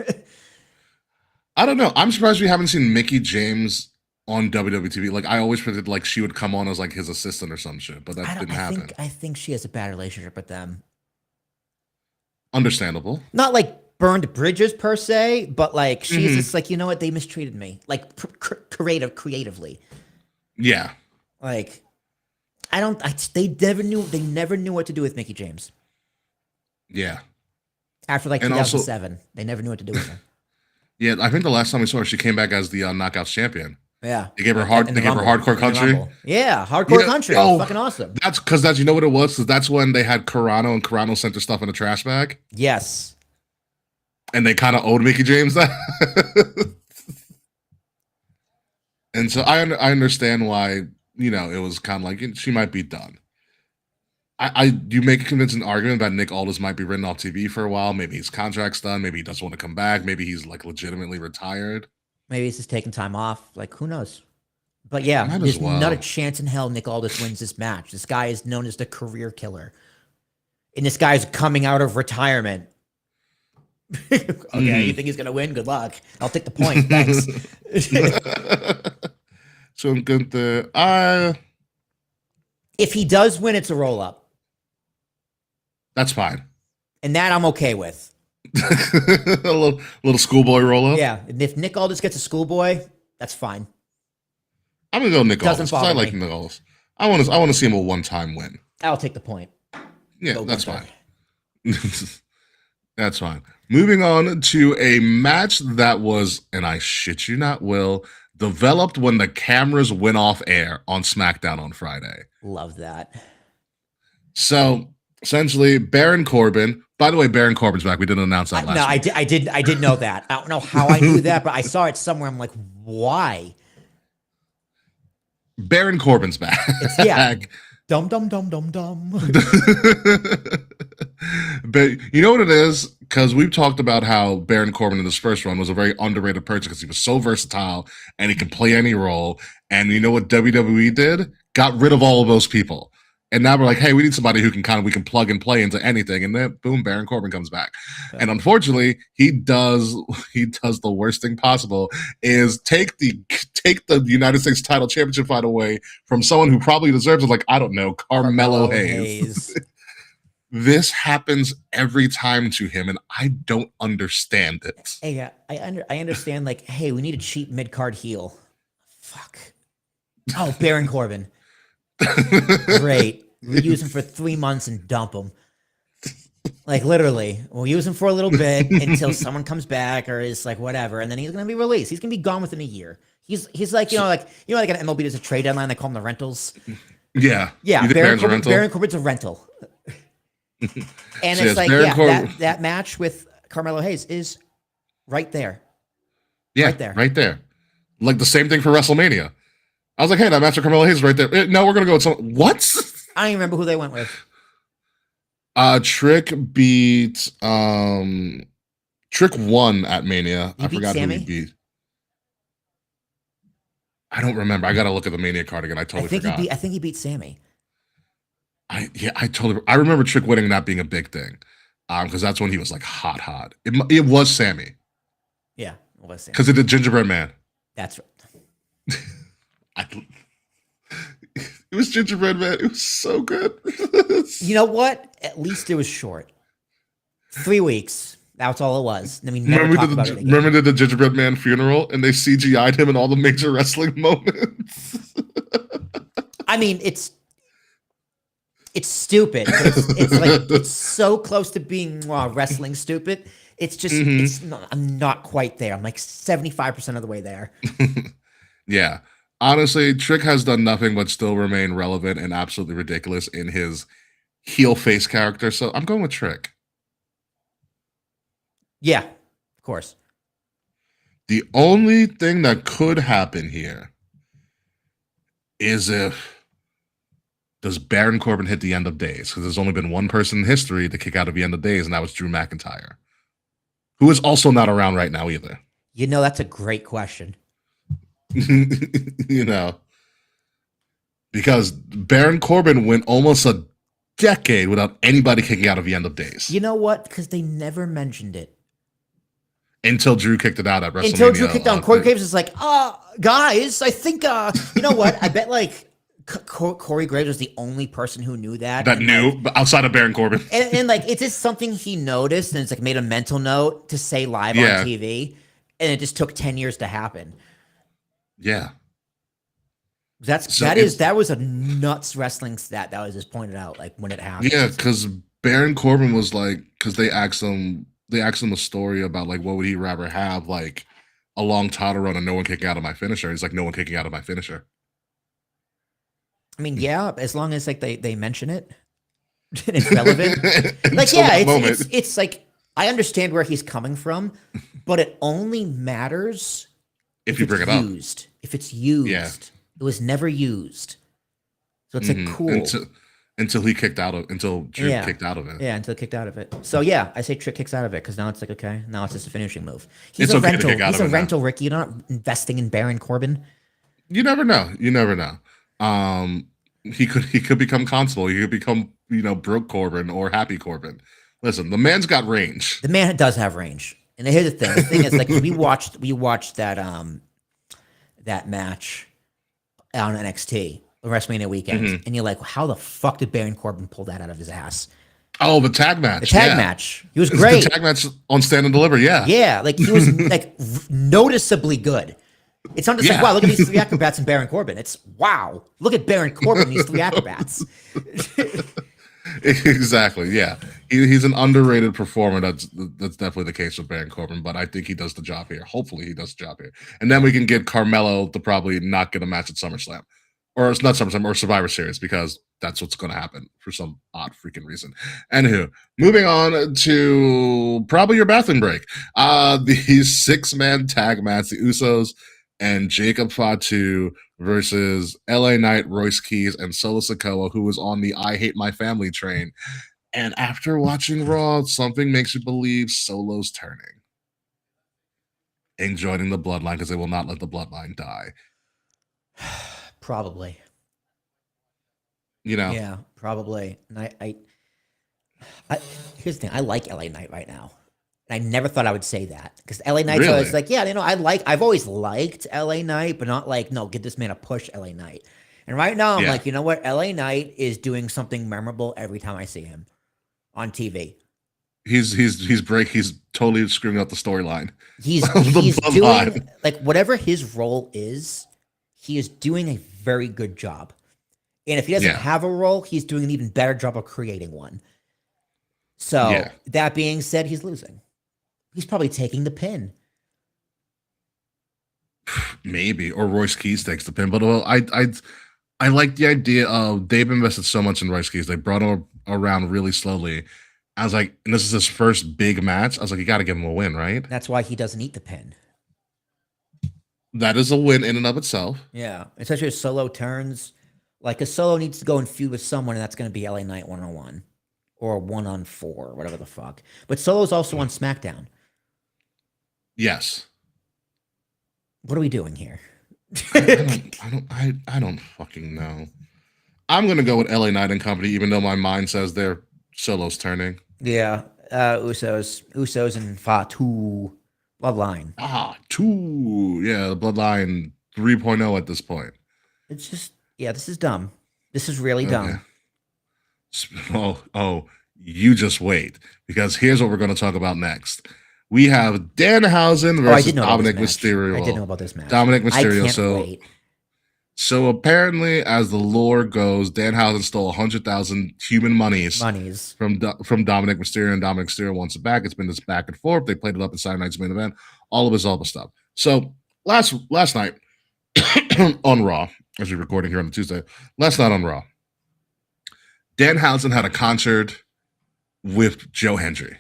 I don't know. I'm surprised we haven't seen Mickey James on WWE TV. Like, I always predicted like she would come on as like his assistant or some shit, but that didn't happen. I think she has a bad relationship with them. Understandable. Not like burned bridges per se, but like she's just like, you know what? They mistreated me, like creatively. Yeah. Like, they never knew what to do with Mickey James. Yeah. After like 2007, they never knew what to do with her. Yeah, I think the last time we saw her, she came back as the Knockouts champion. Yeah, they gave her Hardcore Country. Yeah, Hardcore Country. Oh, fucking awesome. That's because you know what it was? Because that's when they had Carano and Carano sent their stuff in a trash bag. Yes, and they kind of owed Mickey James that. And so I understand why it was kind of like she might be done. You make a convincing argument that Nick Aldis might be written off TV for a while. Maybe his contract's done. Maybe he doesn't want to come back. Maybe he's like legitimately retired. Maybe he's just taking time off. Like, who knows? But yeah, there's not a chance in hell Nick Aldis wins this match. This guy is known as the career killer. And this guy's coming out of retirement. Okay, you think he's going to win? Good luck. I'll take the point. Thanks. So I'm good to... If he does win, it's a roll-up. That's fine. And that I'm okay with. a little schoolboy roll-up? Yeah. And if Nick Aldis gets a schoolboy, that's fine. I'm going to go Nick Aldis because I like Nick Aldis. I want to see him a one-time win. I'll take the point. Yeah, that's fine. That's fine. Moving on to a match that was, and I shit you not, Will, developed when the cameras went off air on SmackDown on Friday. Love that. So essentially, Baron Corbin. By the way, Baron Corbin's back. We didn't announce that last week. I did know that. I don't know how I knew that, but I saw it somewhere. I'm like, why? Baron Corbin's back. Yeah. Dum dum dum dum dum. But you know what it is? Because we've talked about how Baron Corbin in his first run was a very underrated person because he was so versatile and he could play any role. And you know what WWE did? Got rid of all of those people. And now we're like, hey, we need somebody who we can plug and play into anything. And then boom, Baron Corbin comes back. Yeah. And unfortunately, he does the worst thing possible is take the United States title championship fight away from someone who probably deserves it. Like, I don't know, Carmelo Hayes. This happens every time to him, and I don't understand it. Hey, I understand, like, hey, we need a cheap mid-card heel. Fuck. Oh, Baron Corbin. Great. We'll use him for 3 months and dump him. Like, literally. We'll use him for a little bit until someone comes back or is like, whatever, and then he's going to be released. He's going to be gone within a year. He's like, like an MLB, there's a trade deadline, they call them the rentals. Yeah. Yeah, Baron Corbin's a rental. And so it's like, that match with Carmelo Hayes is right there. Yeah, right there. Like the same thing for WrestleMania. I was like, hey, that match with Carmelo Hayes is right there. No, we're going to go with someone. What? I don't even remember who they went with. Trick beat... Trick won at Mania. I forgot Sammy? Who he beat. I don't remember. I got to look at the Mania card again. I totally forgot. I think he beat Sammy. I remember Trick winning that being a big thing, because that's when he was like hot. It was Sammy. Yeah, it was Sammy. Because it did Gingerbread Man. That's right. It was Gingerbread Man. It was so good. You know what? At least it was short. 3 weeks. That's all it was. I mean, remember the Gingerbread Man funeral and they CGI'd him in all the major wrestling moments. I mean, it's stupid. But it's so close to being wrestling stupid. It's just I'm not quite there. I'm like 75% of the way there. Yeah. Honestly, Trick has done nothing but still remain relevant and absolutely ridiculous in his heel face character. So I'm going with Trick. Yeah, of course. The only thing that could happen here is if does Baron Corbin hit the end of days? Because there's only been one person in history to kick out of the end of days, and that was Drew McIntyre, who is also not around right now either. You know, that's a great question. You know, because Baron Corbin went almost a decade without anybody kicking out of the end of days. You know what? Because they never mentioned it. Until Drew kicked it out at WrestleMania. Until Drew kicked out. Corey Graves is like, guys, I think, you know what? I bet like Corey Graves was the only person who knew that. That knew, but outside of Baron Corbin. And like, it's just something he noticed and it's like made a mental note to say live on TV. And it just took 10 years to happen. Yeah. That was a nuts wrestling stat that was just pointed out, like when it happened. Yeah, because Baron Corbin was like, because they asked him a story about like what would he rather have, like a long title run and no one kicking out of my finisher. He's like, no one kicking out of my finisher. I mean, yeah, as long as like they mention it and it's relevant. Like, yeah, it's like I understand where he's coming from, but it only matters if you bring it up. If it's used. Yeah. It was never used. So it's like cool. Until Drew kicked out of it. Yeah, until kicked out of it. So yeah, I say Trick kicks out of it because now it's like, okay, now it's just a finishing move. He's It's a okay to rental. kick out He's of a it now. rental, Ricky. You're not investing in Baron Corbin. You never know. He could become Constable. He could become, broke Corbin or happy Corbin. Listen, the man's got range. The man does have range. And here's the thing. The thing is, like, we watched that that match on NXT, WrestleMania weekend, and you're like, how the fuck did Baron Corbin pull that out of his ass? Oh, the tag match. The tag match. He was great. The tag match on Stand and Deliver, yeah. Yeah, like he was like noticeably good. It's not just like, wow, look at these three acrobats and Baron Corbin. It's wow, look at Baron Corbin and these three acrobats. Exactly, yeah. He's an underrated performer. That's definitely the case with Baron Corbin, but I think he does the job here. Hopefully he does the job here. And then we can get Carmelo to probably not get a match at SummerSlam. Or it's not SummerSlam, or Survivor Series, because that's what's going to happen for some odd freaking reason. Anywho, moving on to probably your bathroom break. These 6-man tag match, the Usos and Jacob Fatu versus LA Knight, Royce Keys, and Solo Sikoa, who was on the I Hate My Family train. And after watching Raw, something makes you believe Solo's turning and joining the Bloodline because they will not let the Bloodline die. Probably. Yeah, probably. And I here's the thing. I like LA Knight right now. I never thought I would say that because LA Knight's Really? always like, yeah, I've always liked LA Knight, but not like, no, give this man a push, LA Knight. And right now I'm like, you know what? LA Knight is doing something memorable every time I see him on TV. He's totally screwing up the storyline. He's Bloodline. doing like whatever his role is, he is doing a very good job. And if he doesn't have a role, he's doing an even better job of creating one. So that being said, he's losing. He's probably taking the pin. Maybe, or Royce Keys takes the pin. But I like the idea of they've invested so much in Royce Keys. They brought him around really slowly. I was like, and this is his first big match. I was like, you got to give him a win, right? That's why he doesn't eat the pin. That is a win in and of itself. Yeah, especially if Solo turns. Like, a Solo needs to go and feud with someone, and that's going to be LA Knight 1-on-1 or 1-on-4, whatever the fuck. But Solo's also on SmackDown. Yes. What are we doing here? I don't fucking know. I'm gonna go with LA Knight and Company, even though my mind says they're Solo's turning. Yeah, Usos and Fatu Bloodline. The Bloodline 3.0 at this point. It's just, this is dumb. This is really dumb. Oh, you just wait, because here's what we're going to talk about next. We have Danhausen versus Dominic Mysterio. I didn't know about this match. Dominic Mysterio. I can't wait. So apparently, as the lore goes, Danhausen stole 100,000 human monies from Dominic Mysterio, and Dominic Mysterio wants it back. It's been this back and forth. They played it up in Saturday Night's Main Event. All of this stuff. So last night on Raw, as we're recording here on the Tuesday, last night on Raw, Danhausen had a concert with Joe Hendry.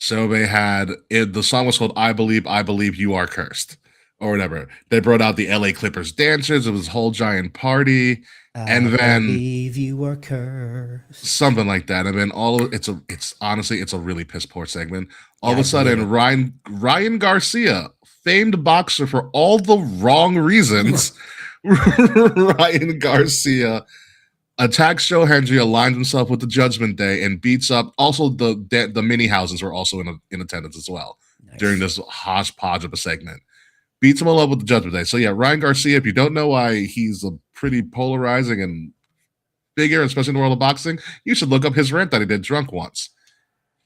So they had the song was called I Believe You Are Cursed or whatever. They brought out the LA Clippers dancers. It was a whole giant party. And then believe you were cursed. something like that. And then it's honestly it's a really piss poor segment. All Yeah, of a sudden, Ryan Garcia, famed boxer for all the wrong reasons, Ryan Garcia attacks Joe Hendry, aligns himself with the Judgment Day, and beats up. Also, the mini houses were also in attendance as well during this hodgepodge of a segment. Beats him all up with the Judgment Day. So yeah, Ryan Garcia. If you don't know why he's a pretty polarizing and figure, especially in the world of boxing, you should look up his rant that he did drunk once.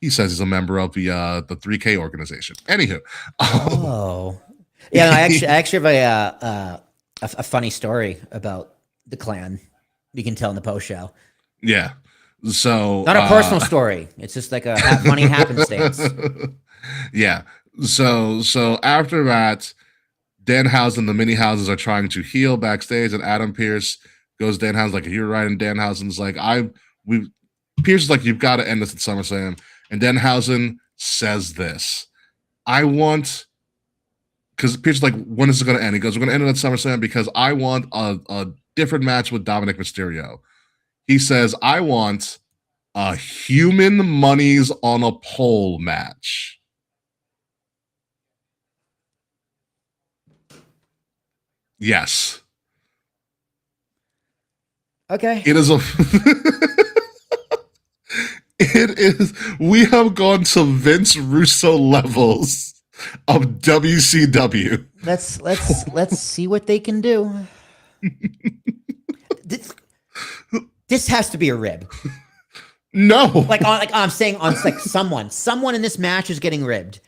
He says he's a member of the 3K organization. Anywho, Oh, yeah. No, I actually have a funny story about the Klan. You can tell in the post show. yeah. So Not a personal story. It's just like a funny happenstance. Yeah. So after that, Danhausen, the mini houses are trying to heal backstage, and Adam Pearce goes Danhausen like, you're right, and Danhausen's like, Pierce is like, you've got to end this at SummerSlam. And Danhausen says this. Because Pierce is like, when is it going to end? He goes, we're going to end it at SummerSlam because I want a different match with Dominic Mysterio. He says, I want a human monies on a pole match. Yes. Okay. It is it is. We have gone to Vince Russo levels of WCW. Let's see what they can do. This has to be a rib. No, I'm saying on like someone in this match is getting ribbed.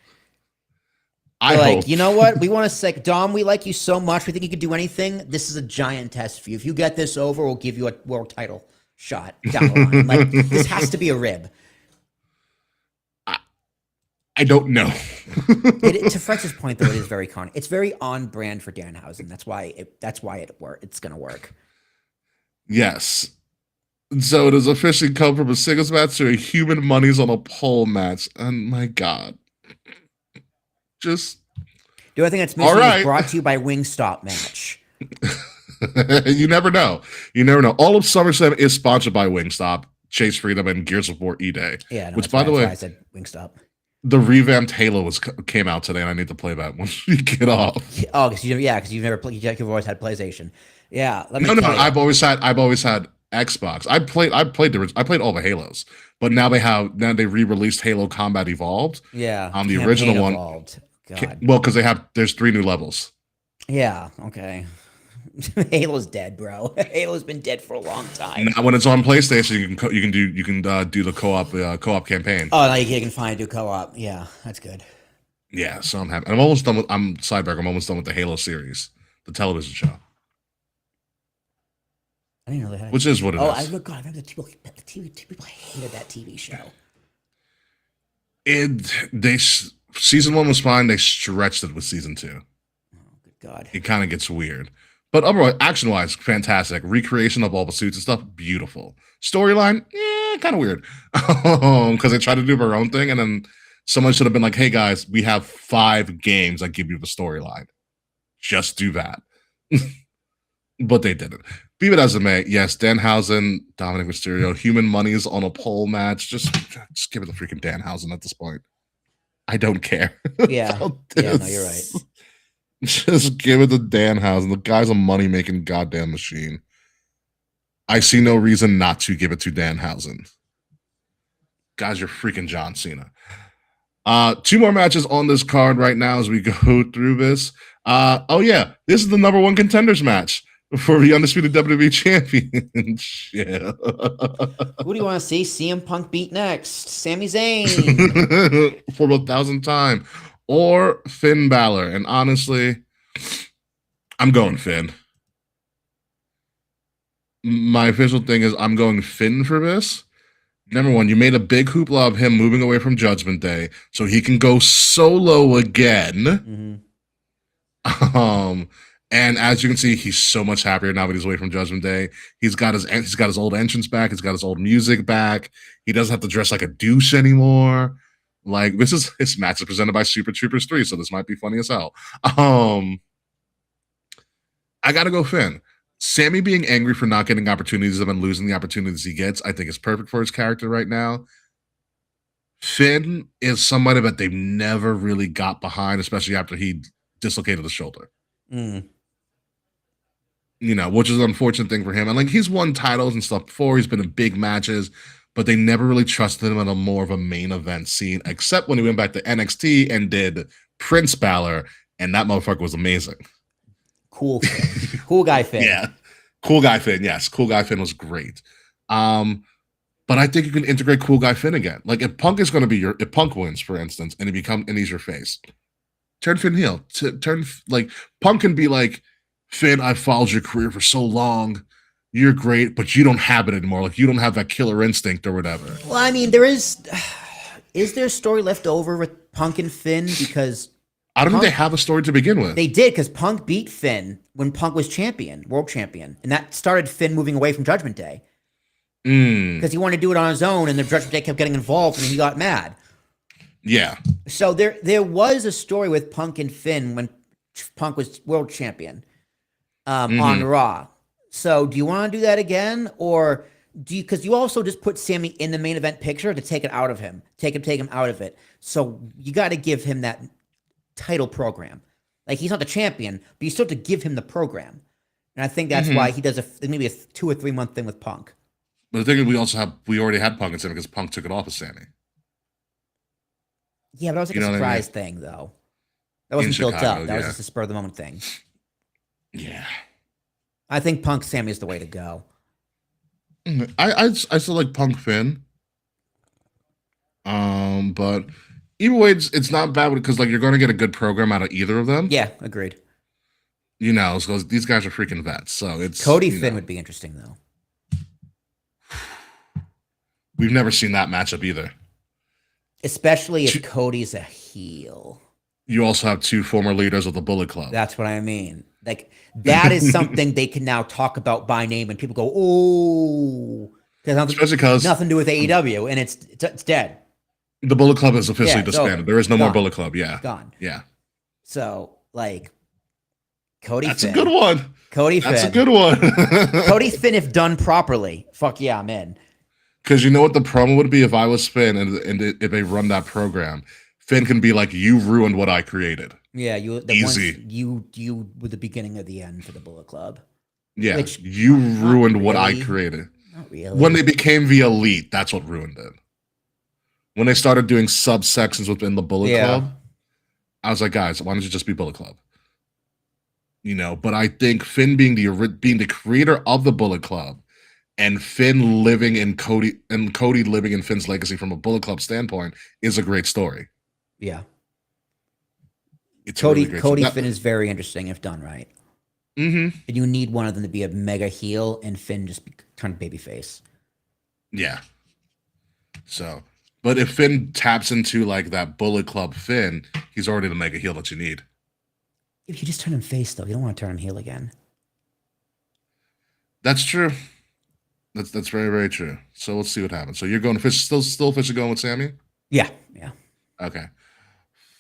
I Like, hope. you know what? We want to say, Dom, we like you so much. We think you could do anything. This is a giant test for you. If you get this over, we'll give you a world title shot down the line. Like, this has to be a rib. I don't know. To French's point, though, it is very It's very on brand for Danhausen. That's why it's going to work. Yes. So it has officially come from a singles match to a human monies on a pole match. And my God. Just The only thing that's missing right. is brought to you by Wingstop match. You never know. You never know. All of SummerSlam is sponsored by Wingstop, Chase Freedom, and Gears of War E-Day. Yeah, no, which, by the way, I said Wingstop. the revamped Halo came out today, and I need to play that once we get off. Oh, because you've never played. You've always had PlayStation. Yeah, let me. No, tell you. I've always had Xbox. I played all the Halos, but now they re-released Halo Combat Evolved. Yeah, on the original one. Evolved. God. Well, because there's 3 new levels. Yeah. Okay. Halo's dead, bro. Halo's been dead for a long time. Now, when it's on PlayStation, you can do the co-op campaign. Oh, now you can finally do co-op. Yeah, that's good. Yeah, so I'm happy. And I'm almost done with. I'm almost done with the Halo series, the television show. I didn't know they had. Which is what it is. God, I remember the people hated that TV show. Season 1 was fine. They stretched it with season 2. Oh, good God. It kind of gets weird. But overall, action-wise, fantastic. Recreation of all the suits and stuff, beautiful. Storyline, kind of weird. Because they tried to do their own thing, and then someone should have been like, hey, guys, we have 5 games that give you the storyline. Just do that. But they didn't. Be it as it may, yes, Danhausen, Dominic Mysterio, human monies on a pole match. Just give it to freaking Danhausen at this point. I don't care. Yeah. Yeah, no, you're right. Just give it to Danhausen. The guy's a money-making goddamn machine. I see no reason not to give it to Danhausen. Guys, you're freaking John Cena. 2 more matches on this card right now as we go through this. This is the number 1 contenders match for the undisputed WWE Championship. Who do you want to see? CM Punk beat next? Sami Zayn. For the 1,000th time. Or Finn Balor. And honestly, I'm going Finn. My official thing is I'm going Finn for this. Number 1, you made a big hoopla of him moving away from Judgment Day so he can go solo again. Mm-hmm. And as you can see, he's so much happier now that he's away from Judgment Day. He's got his old entrance back. He's got his old music back. He doesn't have to dress like a douche anymore. Like this match is presented by Super Troopers 3, so this might be funny as hell. I gotta go Finn. Sammy being angry for not getting opportunities and losing the opportunities he gets, I think is perfect for his character right now. Finn is somebody that they've never really got behind, especially after he dislocated the shoulder. Mm. You know, which is an unfortunate thing for him. And like he's won titles and stuff before, he's been in big matches, but they never really trusted him on a more of a main event scene, except when he went back to NXT and did Prince Balor, and that motherfucker was amazing. Cool Finn. Cool guy Finn. Yeah. Cool guy Finn, yes. Cool guy Finn was great. But I think you can integrate cool guy Finn again. Like if Punk is going to be if Punk wins, for instance, and he's your face, turn Finn heel. Turn like Punk can be like, Finn, I followed your career for so long. You're great, but you don't have it anymore. Like you don't have that killer instinct or whatever. Well, I mean, there is there a story left over with Punk and Finn? Because I don't think they have a story to begin with. They did, because Punk beat Finn when Punk was world champion. And that started Finn moving away from Judgment Day. Because he wanted to do it on his own, and the Judgment Day kept getting involved, and he got mad. Yeah. So there was a story with Punk and Finn when Punk was world champion on Raw. So do you want to do that again, or do you? Because you also just put Sammy in the main event picture to take it out of him, take him out of it. So you got to give him that title program. Like he's not the champion, but you still have to give him the program. And I think that's why he does maybe a 2 or 3 month thing with Punk. But the thing is, we already had Punk and Sammy because Punk took it off of Sammy. Yeah, but that was like a surprise thing, though. That wasn't built up. That was just a spur of the moment thing. Yeah, I think Punk Sammy is the way to go. I still like Punk Finn. But either way, it's not bad because like you're going to get a good program out of either of them. Yeah, agreed. You know, because these guys are freaking vets. So it's Cody Finn would be interesting though. We've never seen that matchup either. Especially if Cody's a heel. You also have 2 former leaders of the Bullet Club. That's what I mean. Like that is something they can now talk about by name, and people go, "Oh," because nothing to do with AEW, and it's dead. The Bullet Club is officially disbanded. There is no more Bullet Club. Yeah, gone. Yeah. So like, Cody. That's Finn. a good one. Cody Finn. That's a good one. Cody Finn, if done properly, fuck yeah, I'm in. Because you know what the promo would be if I was Finn and if they run that program, Finn can be like, "You ruined what I created." Yeah, easy. You were the beginning of the end for the Bullet Club. Yeah, you ruined what I created. Not really. When they became the Elite, that's what ruined it. When they started doing subsections within the Bullet Club, I was like, guys, why don't you just be Bullet Club? You know, but I think Finn being the creator of the Bullet Club, and Finn living in Cody living in Finn's legacy from a Bullet Club standpoint is a great story. Yeah. It's Cody really great Finn is very interesting if done right. And you need one of them to be a mega heel and Finn just turn babyface. Yeah. So, but if Finn taps into like that Bullet Club Finn, he's already the mega heel that you need. If you just turn him face though, you don't want to turn him heel again. That's true. That's very, very true. So let's see what happens. So you're going to still Fish going with Sammy? Yeah. Okay.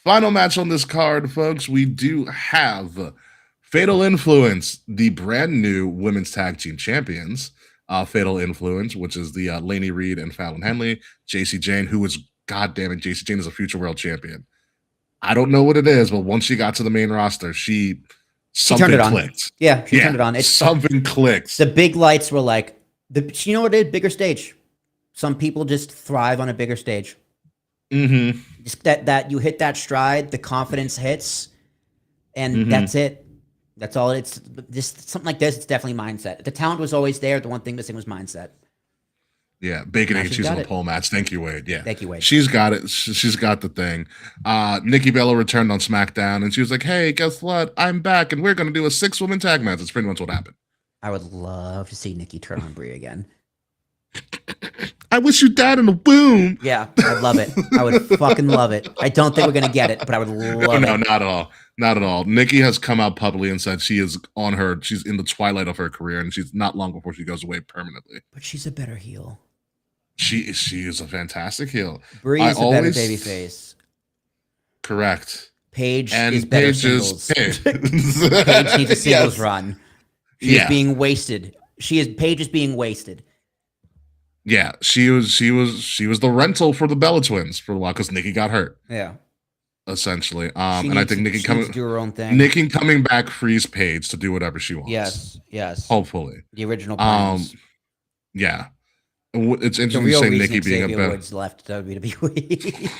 Final match on this card, folks. We do have Fatal Influence, the brand new women's tag team champions. Fatal Influence, which is the Lainey Reed and Fallon Henley. JC Jane, who is, goddammit, JC Jane is a future world champion. I don't know what it is, but once she got to the main roster, something clicked. Yeah, she turned it on. Something clicked. The big lights were like, you know what it is? Bigger stage. Some people just thrive on a bigger stage. Just that you hit that stride, the confidence hits, and that's it. That's all. It's just something like this. It's definitely mindset. The talent was always there. The one thing missing was mindset. Yeah, Bacon and Cheese on the pole match. Thank you, Wade. Yeah, thank you, Wade. She's got it. She's got the thing. Nikki Bella returned on SmackDown, and she was like, "Hey, guess what? I'm back, and we're going to do a 6-woman tag match." That's pretty much what happened. I would love to see Nikki turn on Brie again. I wish you died in the womb. Yeah, I'd love it. I would fucking love it. I don't think we're gonna get it, but I would love it. No, not at all. Not at all. Nikki has come out publicly and said she's in the twilight of her career, and she's not long before she goes away permanently. But she's a better heel. She is a fantastic heel. Brie I is a better always babyface. correct. Paige And is better Paige is singles. Paige. Paige needs a singles Yes. run. She is Yeah. being wasted. Paige is being wasted. Yeah, she was the rental for the Bella Twins for a while because Nikki got hurt, Yeah. essentially. She And I needs think to- she needs to do her own thing. Nikki coming back frees Paige to do whatever she wants. Yes. Hopefully. The original plans. Yeah. It's The interesting to real say reason Nikki being a Xavier better. Woods left WWE.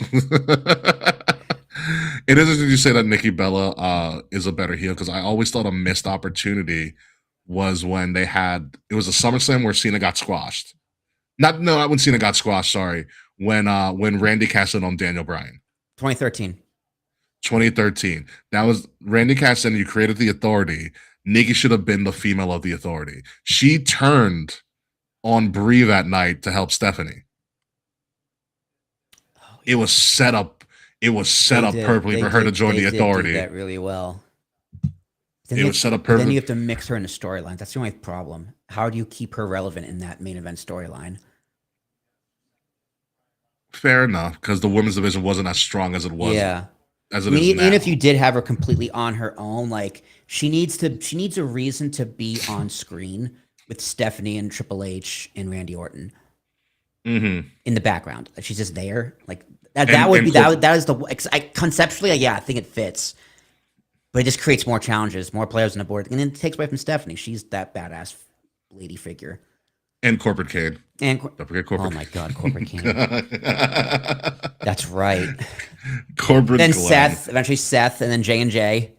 It is interesting you say that Nikki Bella is a better heel because I always thought a missed opportunity was when it was a SummerSlam where Cena got squashed. Not when Cena got squashed, sorry. When Randy cashed in on Daniel Bryan. 2013. 2013. That was Randy cashed in, you created the Authority. Nikki should have been the female of the Authority. She turned on Brie that night to help Stephanie. It was set up. It was set up perfectly for her to join the Authority. They did that really well. It was set up Then perfect. you have to mix her in the storyline. That's the only problem. How do you keep her relevant in that main event storyline? Fair enough, because the women's division wasn't as strong as it was. Yeah. As I it mean, is even now. if you did have her completely on her own, like she needs a reason to be on screen with Stephanie and Triple H and Randy Orton Mm-hmm. in the background. Like she's just there. Like that would be that is the conceptually, yeah, I think it fits. But it just creates more challenges, more players on the board, and then it takes away from Stephanie. She's that badass lady figure. And Corporate Kane. And Don't forget Corporate oh my god, Corporate Kane. That's right. Corporate Then Glenn. Seth, eventually Seth, and then J&J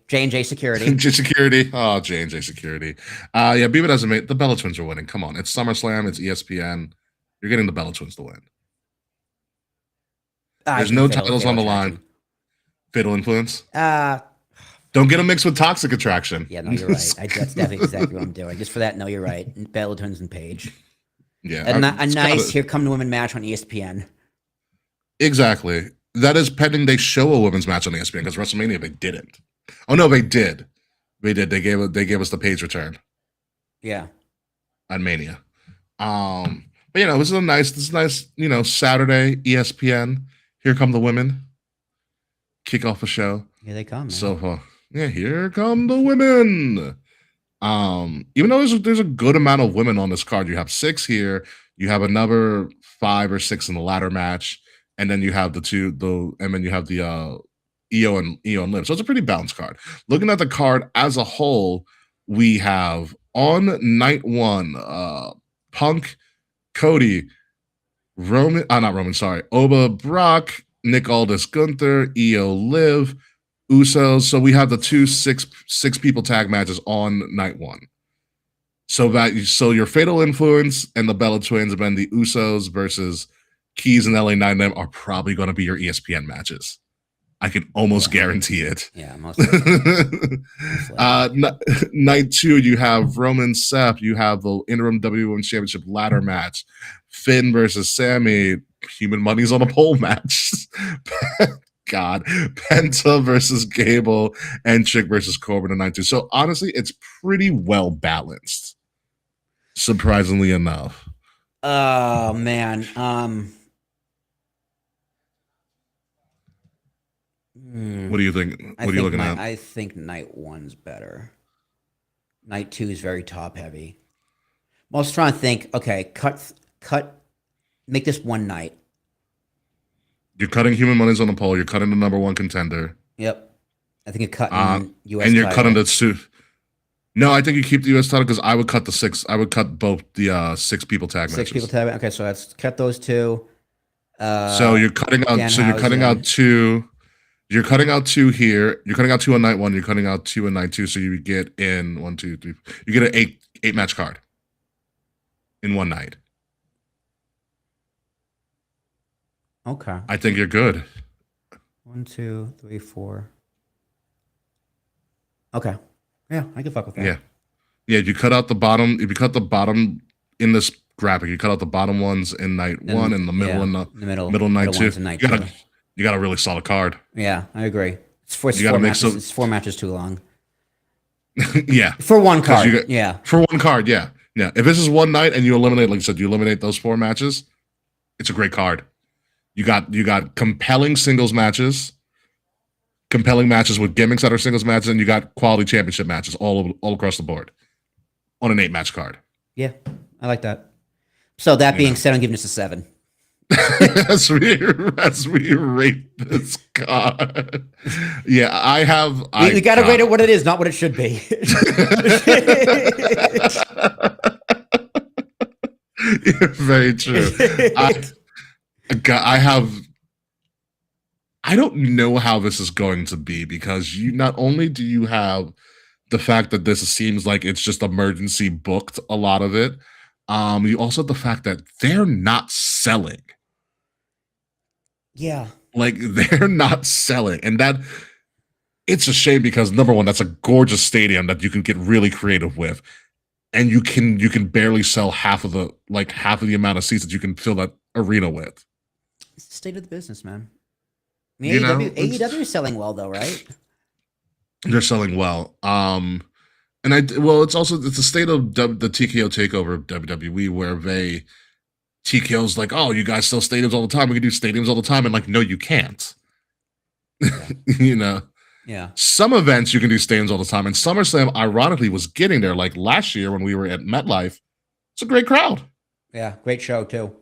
Security. J Security. Oh, J&J Security. Yeah, Beaver doesn't make the Bella Twins are winning. Come on. It's SummerSlam, it's ESPN. You're getting the Bella Twins to win. There's no titles on the line. Fatal Influence. Don't get them mixed with Toxic Attraction. Yeah, no, you're right. That's definitely exactly what I'm doing. Just for that, no, you're right. Bella Twins and Paige. Yeah. A it's nice kinda- Here Come the Women match on ESPN. Exactly. That is pending they show a women's match on ESPN because WrestleMania they didn't. Oh no, they did. They did. They gave us the Paige return Yeah. on Mania. But this is nice, Saturday, ESPN. Here come the women. Kick off a show. Here they come, man. So here come the women. Even though there's a good amount of women on this card, you have 6 here. You have another 5 or 6 in the ladder match, and then you have the Io and Liv. So it's a pretty balanced card. Looking at the card as a whole, we have on night 1, Punk, Cody, Oba, Brock, Nick Aldis, Gunther, Io, Liv, Usos. So we have the 2 six people tag matches on night 1. So your Fatal Influence and the Bella Twins, and then the Usos versus Keys and LA Knight are probably going to be your ESPN matches. I can almost guarantee it. Yeah, most likely. Night 2, you have Roman Seth. You have the interim WWE Women's Championship ladder match. Finn versus Sammy. Human Money's on a pole match. God. Penta versus Gable. And Chick versus Corbin on night 2. So honestly, it's pretty well balanced. Surprisingly enough. Oh man. What do you think? What are you looking at? I think night 1's better. Night 2 is very top heavy. I was trying to think. Okay, cut. Make this one night. You're cutting Human Money's on the pole. You're cutting the number 1 contender. Yep. I think you're cutting U.S. And you're title. cutting the suit. No, I think you keep the U.S. title because I would cut the 6. I would cut both the 6 people tag matches. 6 people tag. Okay, so let's cut those 2. So you're cutting out. So you're cutting out 2. You're cutting out 2 here. You're cutting out 2 on night 1. You're cutting out 2 on night 2. So you get in 1, 2, 3. You get an 8 match card in one night. Okay. I think you're good. 1, 2, 3, 4. Okay. Yeah, I can fuck with that. Yeah. Yeah, you cut out the bottom. If you cut the bottom in this graphic, you cut out the bottom ones in night 1 and the middle and the middle night 2. ones in night You 2. got a really solid card. Yeah, I agree. It's 4 matches. It's 4 matches too long. Yeah. For one card. You got- yeah. For one card, yeah. Yeah. If this is one night and you eliminate, like I said, you eliminate those 4 matches, It's a great card. You got compelling singles matches, compelling matches with gimmicks that are singles matches, and you got quality championship matches all across the board on an 8-match card. Yeah, I like that. So that being said, I'm giving this a 7. That's where you rate this card. Yeah, I have. We got to rate it what it is, not what it should be. Very true. I have. I don't know how this is going to be because you not only do you have the fact that this seems like it's just emergency booked a lot of it, you also have the fact that they're not selling. Yeah. Like they're not selling. And that it's a shame because number one, that's a gorgeous stadium that you can get really creative with. And you can barely sell half of the amount of seats that you can fill that arena with. It's the state of the business, man. I mean, AEW is selling well though, right? They're selling well. It's also the state of the TKO takeover of WWE where TKO's like, oh, you guys sell stadiums all the time. We can do stadiums all the time. And like, no, you can't. Yeah. Yeah. Some events you can do stadiums all the time. And SummerSlam, ironically, was getting there. Like last year when we were at MetLife, it's a great crowd. Yeah, great show too.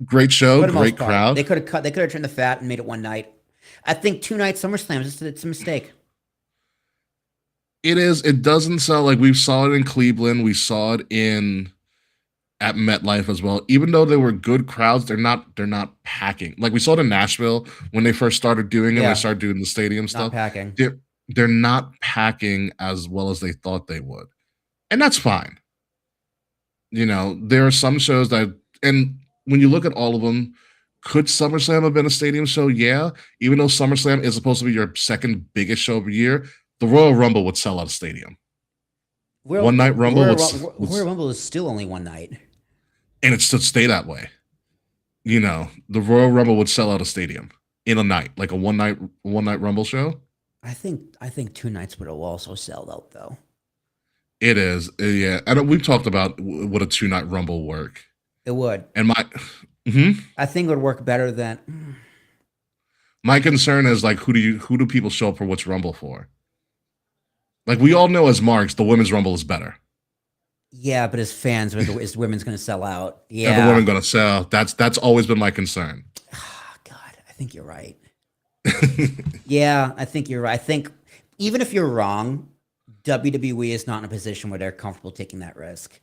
Great show, great crowd. They could have trimmed the fat and made it one night. I think 2 nights SummerSlam, it's a mistake. It is. It doesn't sound like we saw it in Cleveland. We saw it at MetLife as well. Even though they were good crowds, they're not packing. Like we saw it in Nashville when they first started doing it. Yeah. They started doing the stadium stuff. Packing. They're not packing as well as they thought they would, and that's fine. There are some shows and when you look at all of them, could SummerSlam have been a stadium show? Yeah. Even though SummerSlam is supposed to be your second biggest show of the year, the Royal Rumble would sell out a stadium. One night Rumble. Royal Rumble is still only one night. And it should stay that way. The Royal Rumble would sell out a stadium in a night, like a one night Rumble show. I think 2 nights would also sell out though. It is, yeah. And we've talked about would a 2-night Rumble work. It would. And I think it would work better than. My concern is like who do people show up for which Rumble for? Like we all know as marks, the women's Rumble is better. Yeah, but as fans, is women's going to sell out? Yeah, the women going to sell. That's always been my concern. Oh, God, I think you're right. Yeah, I think you're right. I think even if you're wrong, WWE is not in a position where they're comfortable taking that risk.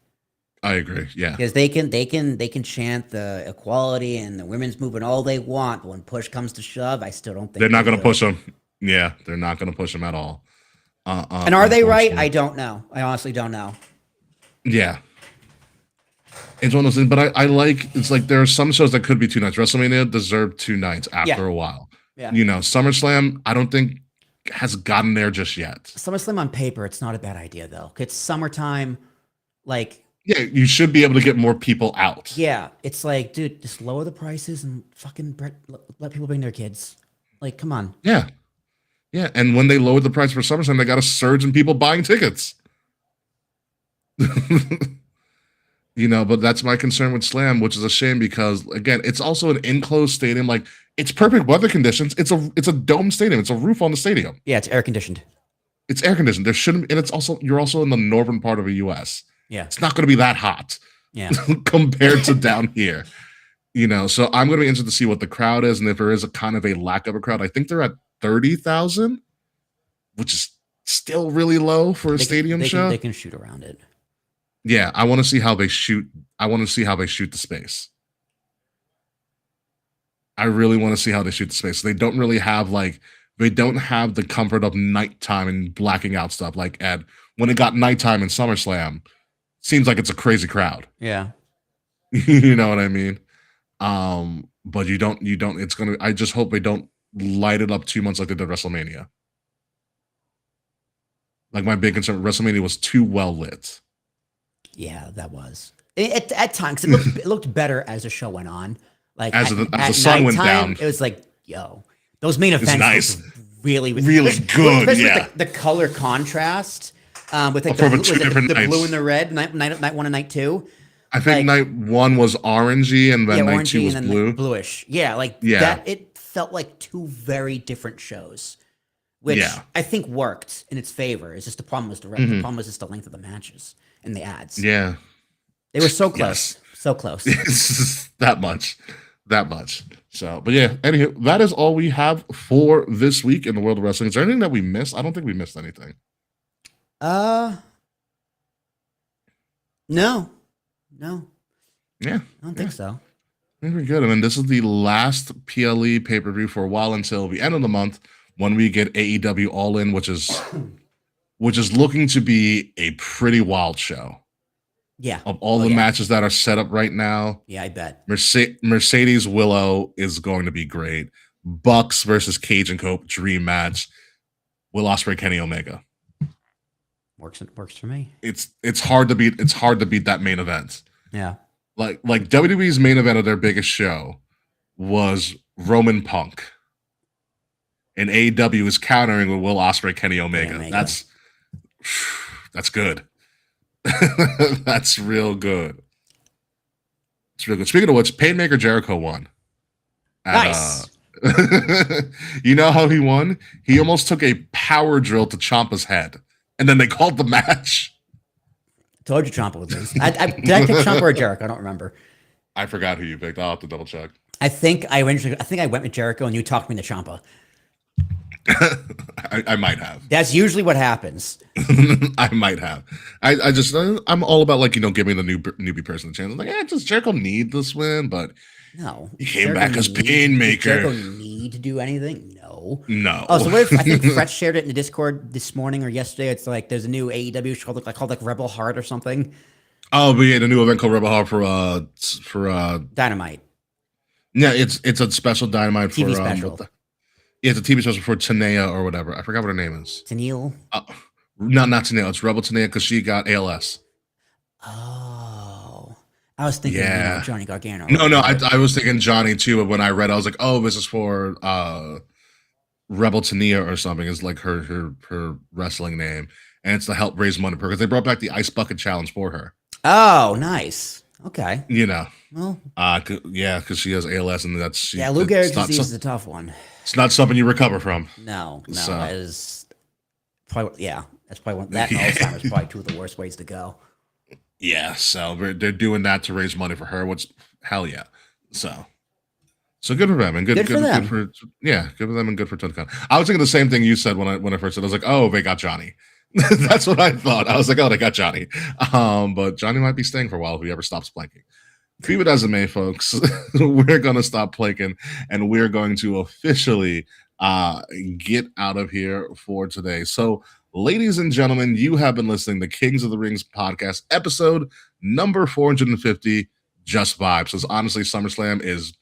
I agree. Yeah, because they can chant the equality and the women's movement all they want, but when push comes to shove, I still don't think they're not going to push them. Yeah, they're not going to push them at all. And are they right? I don't know. I honestly don't know. Yeah, it's one of those things. But it's like there are some shows that could be 2 nights. WrestleMania deserved 2 nights after a while. Yeah, SummerSlam, I don't think has gotten there just yet. SummerSlam on paper, it's not a bad idea though. It's summertime, like. Yeah, you should be able to get more people out. Yeah, it's like, dude, just lower the prices and fucking let people bring their kids. Like, come on. Yeah. Yeah, and when they lowered the price for SummerSlam, they got a surge in people buying tickets. But that's my concern with Slam, which is a shame because, again, it's also an enclosed stadium. Like, it's perfect weather conditions. It's a dome stadium. It's a roof on the stadium. Yeah, it's air conditioned. It's air conditioned. There shouldn't, and you're also in the northern part of the U.S. Yeah. It's not going to be that hot. Yeah. Compared to down here. So I'm going to be interested to see what the crowd is and if there is a kind of a lack of a crowd. I think they're at 30,000, which is still really low for a stadium show. They can shoot around it. Yeah, I want to see how they shoot. I want to see how they shoot the space. I really want to see how they shoot the space. They don't really have the comfort of nighttime and blacking out stuff. Like when it got nighttime in SummerSlam, seems like it's a crazy crowd. Yeah. You know what I mean? But I just hope they don't light it up too much like they did WrestleMania. Like my big concern, WrestleMania was too well lit. Yeah, that was. At times, it looked better as the show went on. Like as the sun went down, it was like, yo, those main events nice. really good. Especially with the color contrast with the blue and the red, night 1 and night 2. I think Like, night one was orangey, and then yeah, night two orangey was and then blue. bluish. Yeah, like Yeah. that. It felt like two very different shows, which Yeah. I think worked in its favor. It's just the problem was the problem was just the length of the matches and the ads. Yeah. They were so Yes. close, so close. It's that much. That much. So, but yeah, anywho, that is all we have for this week in the world of wrestling. Is there anything that we missed? I don't think we missed anything. No, Yeah. I don't think so. I think we're good. And then this is the last PLE pay-per-view for a while until the end of the month when we get AEW All In, which is looking to be a pretty wild show. Yeah, Of all the matches that are set up right now, yeah, I bet. Mercedes Willow is going to be great. Bucks versus Cage and Cope dream match. Will Ospreay, Kenny Omega. Works for me. It's hard to beat. It's hard to beat that main event. Yeah. Like WWE's main event of their biggest show was Roman Punk, and AEW is countering with Will Ospreay, Kenny Omega. That's good. That's real good. It's real good. Speaking of which, Painmaker Jericho won. Nice. You know how he won? He almost took a power drill to Ciampa's head, and then they called the match. Told you Ciampa would lose. Did I pick Ciampa or Jericho? I don't remember. I forgot who you picked. I'll have to double check. I think I went with Jericho, and you talked me to Ciampa. I might have. That's usually what happens. I might have. I'm all about giving the newbie person a chance. I'm like, does Jericho need this win? But No. he came back as Does Painmaker. Jericho need to do anything? No. No. Oh, so I think Fred shared it in the Discord this morning or yesterday. It's like there's a new AEW show called Rebel Heart or something. Oh, but yeah, the new event called Rebel Heart for Dynamite. Yeah, it's a special Dynamite TV for special. It's a TV special for Tanea or whatever. I forgot what her name is. Tennille. Not Tanea. It's Rebel Tanea because she got ALS. Oh. I was thinking Johnny Gargano. No, I was thinking Johnny too, but when I read, I was like, oh, this is for Rebel Tania or something. Is like her wrestling name, and it's to help raise money because they brought back the Ice Bucket Challenge for her. Oh, nice. Okay. Well, because she has ALS, and that's Lou Gehrig's disease is a tough one. It's not something you recover from. No, So. that is probably that's probably one. That and Alzheimer's probably two of the worst ways to go. Yeah, so they're doing that to raise money for her. Hell yeah. So good for them and good for them. Good for them and good for Tony Khan. I was thinking the same thing you said when I first said. I was like, oh, they got Johnny. That's what I thought. I was like, oh, they got Johnny. But Johnny might be staying for a while if he ever stops planking. Be it as it may, folks. We're gonna stop planking and we're going to officially get out of here for today. So, ladies and gentlemen, you have been listening to Kings of the Rings podcast, episode number 450, Just Vibes. Because honestly, SummerSlam is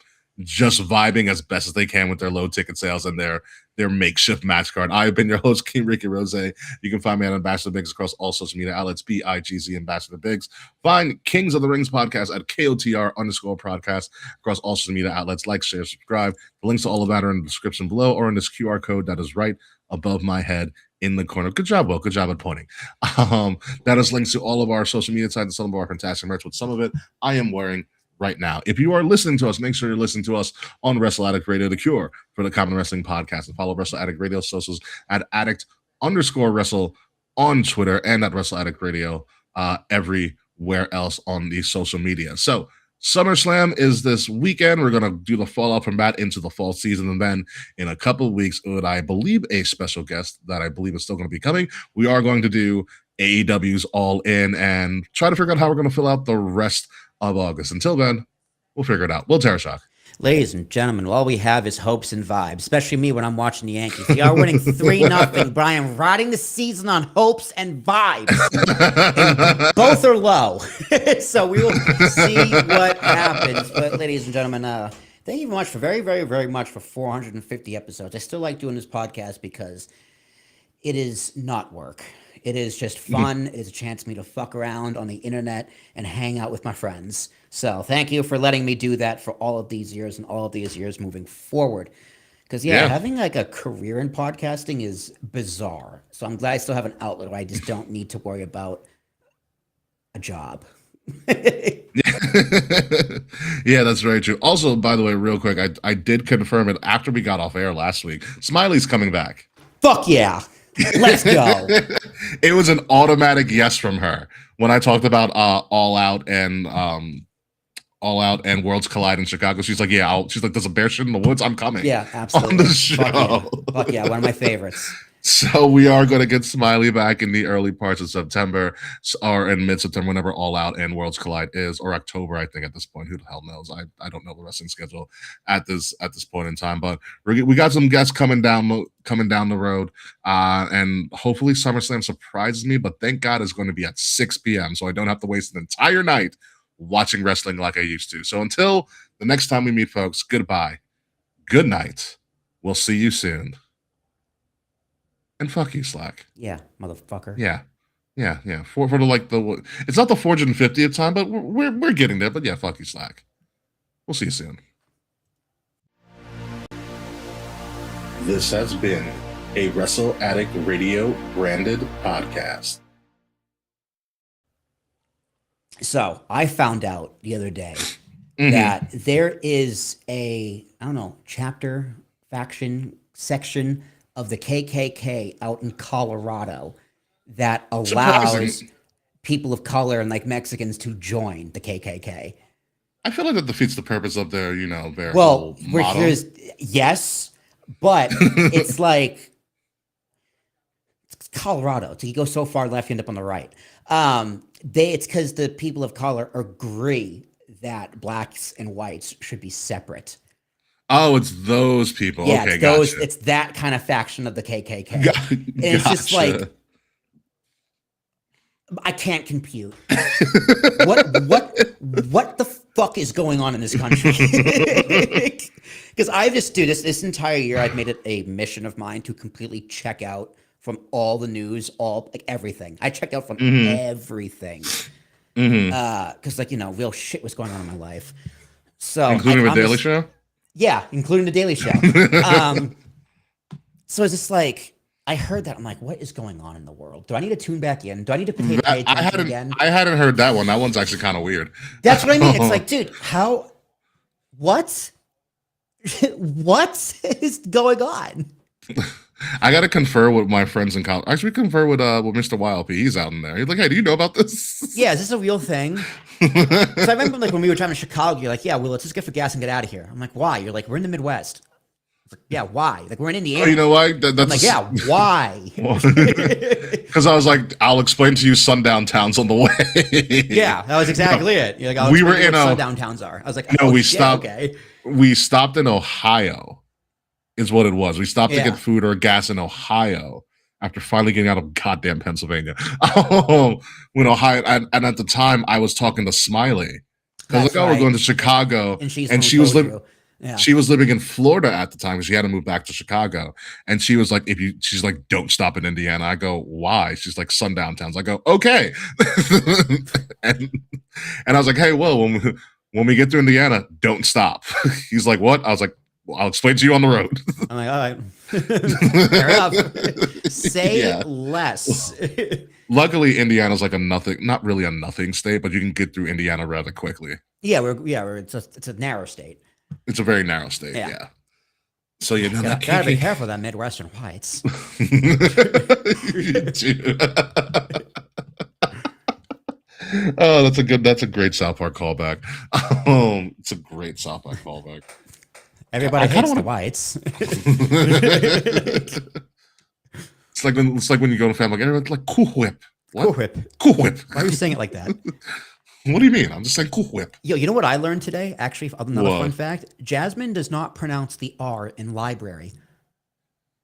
just vibing as best as they can with their low ticket sales and their makeshift match card. I've been your host, King Ricky Rose. You can find me at Ambassador Biggs across all social media outlets, BIGZ Ambassador Biggs. Find Kings of the Rings podcast at KOTR_podcast across all social media outlets. Like, share, subscribe. The links to all of that are in the description below or in this QR code that is right above my head in the corner. Good job, Will. Good job at pointing. That is links to all of our social media sites and some of our fantastic merch. With some of it, I am wearing right now. If you are listening to us, make sure you're listening to us on Wrestle Addict Radio, the cure for the Common Wrestling Podcast, and follow Wrestle Addict Radio socials at addict_wrestle on Twitter and at Wrestle Addict Radio everywhere else on the social media. So SummerSlam is this weekend. We're going to do the fallout from that into the fall season. And then in a couple of weeks, with I believe a special guest that I believe is still going to be coming, we are going to do AEW's All In and try to figure out how we're going to fill out the rest of August. Until then, we'll figure it out. Will Tarashak. Ladies and gentlemen, all we have is hopes and vibes, especially me when I'm watching the Yankees. They are winning 3-0, but I am riding the season on hopes and vibes. And both are low. So we will see what happens. But ladies and gentlemen, thank you very much for very, very, very much for 450 episodes. I still like doing this podcast because it is not work. It is just fun. It is a chance for me to fuck around on the internet and hang out with my friends. So thank you for letting me do that for all of these years and all of these years moving forward. Because, having like a career in podcasting is bizarre. So I'm glad I still have an outlet where I just don't need to worry about a job. Yeah, that's very true. Also, by the way, real quick, I did confirm it after we got off air last week. Smiley's coming back. Fuck yeah. Let's go. It was an automatic yes from her when I talked about All Out and Worlds Collide in Chicago. She's like, yeah, she's like, there's a bear shit in the woods. I'm coming. Yeah, absolutely. On the show. Fuck yeah. One of my favorites. So we are going to get Smiley back in the early parts of September or in mid-September, whenever All Out and Worlds Collide is, or October, I think, at this point. Who the hell knows? I don't know the wrestling schedule at this point in time. But we got some guests coming down the road, and hopefully SummerSlam surprises me. But thank God it's going to be at 6 p.m. so I don't have to waste an entire night watching wrestling like I used to. So until the next time we meet, folks, goodbye, good night. We'll see you soon. And fuck you, Slack. Yeah, motherfucker. Yeah. For the it's not the 450th time, but we're getting there. But yeah, fuck you, Slack. We'll see you soon. This has been a Wrestle Addict Radio branded podcast. So I found out the other day that there is a, I don't know, chapter, faction, section of the KKK out in Colorado that allows people of color and like Mexicans to join the KKK. I feel like that defeats the purpose of their, their well, motto. Yes, but it's like it's Colorado. So you go so far left, you end up on the right. It's because the people of color agree that blacks and whites should be separate. Oh, it's those people. Yeah, okay, it's those. gotcha. It's that kind of faction of the KKK. And it's just like I can't compute what the fuck is going on in this country. Because I've just this entire year I've made it a mission of mine to completely check out from all the news, everything. I checked out from everything. Because real shit was going on in my life. So including the Daily Show? Yeah, including the Daily Show. So it's just like I heard that. I'm like, what is going on in the world? Do I need to tune back in? Do I need to pay attention again? I hadn't heard that one. That one's actually kind of weird. That's what I mean. It's like, dude, what? What is going on? I got to confer with my friends in college. Actually, confer with Mr. YLP. He's out in there. He's like, hey, do you know about this? Yeah, is this a real thing? So I remember when we were driving to Chicago, you're like, yeah, well, let's just get for gas and get out of here. I'm like, why? You're like, we're in the Midwest. Like, yeah, why? Like, we're in Indiana. Oh, you know why? I'm like, yeah, why? Because I was like, I'll explain to you sundown towns on the way. Yeah, that was exactly it. You're like, we were in sundown towns are. I was like, we stopped. Okay. We stopped in Ohio, is what it was. We stopped to get food or gas in Ohio after finally getting out of goddamn Pennsylvania. When Ohio, and at the time I was talking to Smiley. I was like, we're going to Chicago, and she was living. Yeah. She was living in Florida at the time because she had to move back to Chicago. And she was like, she's like, don't stop in Indiana. I go, why? She's like, sundown towns. I go, okay. and I was like, hey, well, when we get to Indiana, don't stop. He's like, what? I was like, well, I'll explain to you on the road. I'm like, all right. Fair enough. Say less. Luckily, Indiana's like not really a nothing state, but you can get through Indiana rather quickly. Yeah, it's a narrow state. It's a very narrow state, yeah. So gotta be careful with that Midwestern whites. Oh, that's a great South Park callback. It's a great South Park callback. Everybody hates the whites. It's like when you go to family, everyone's like Cool Whip. What? Cool Whip. Cool Whip. Why are you saying it like that? What do you mean? I'm just saying Cool Whip. Yo, you know what I learned today? Actually, another fun fact. Jasmine does not pronounce the R in library.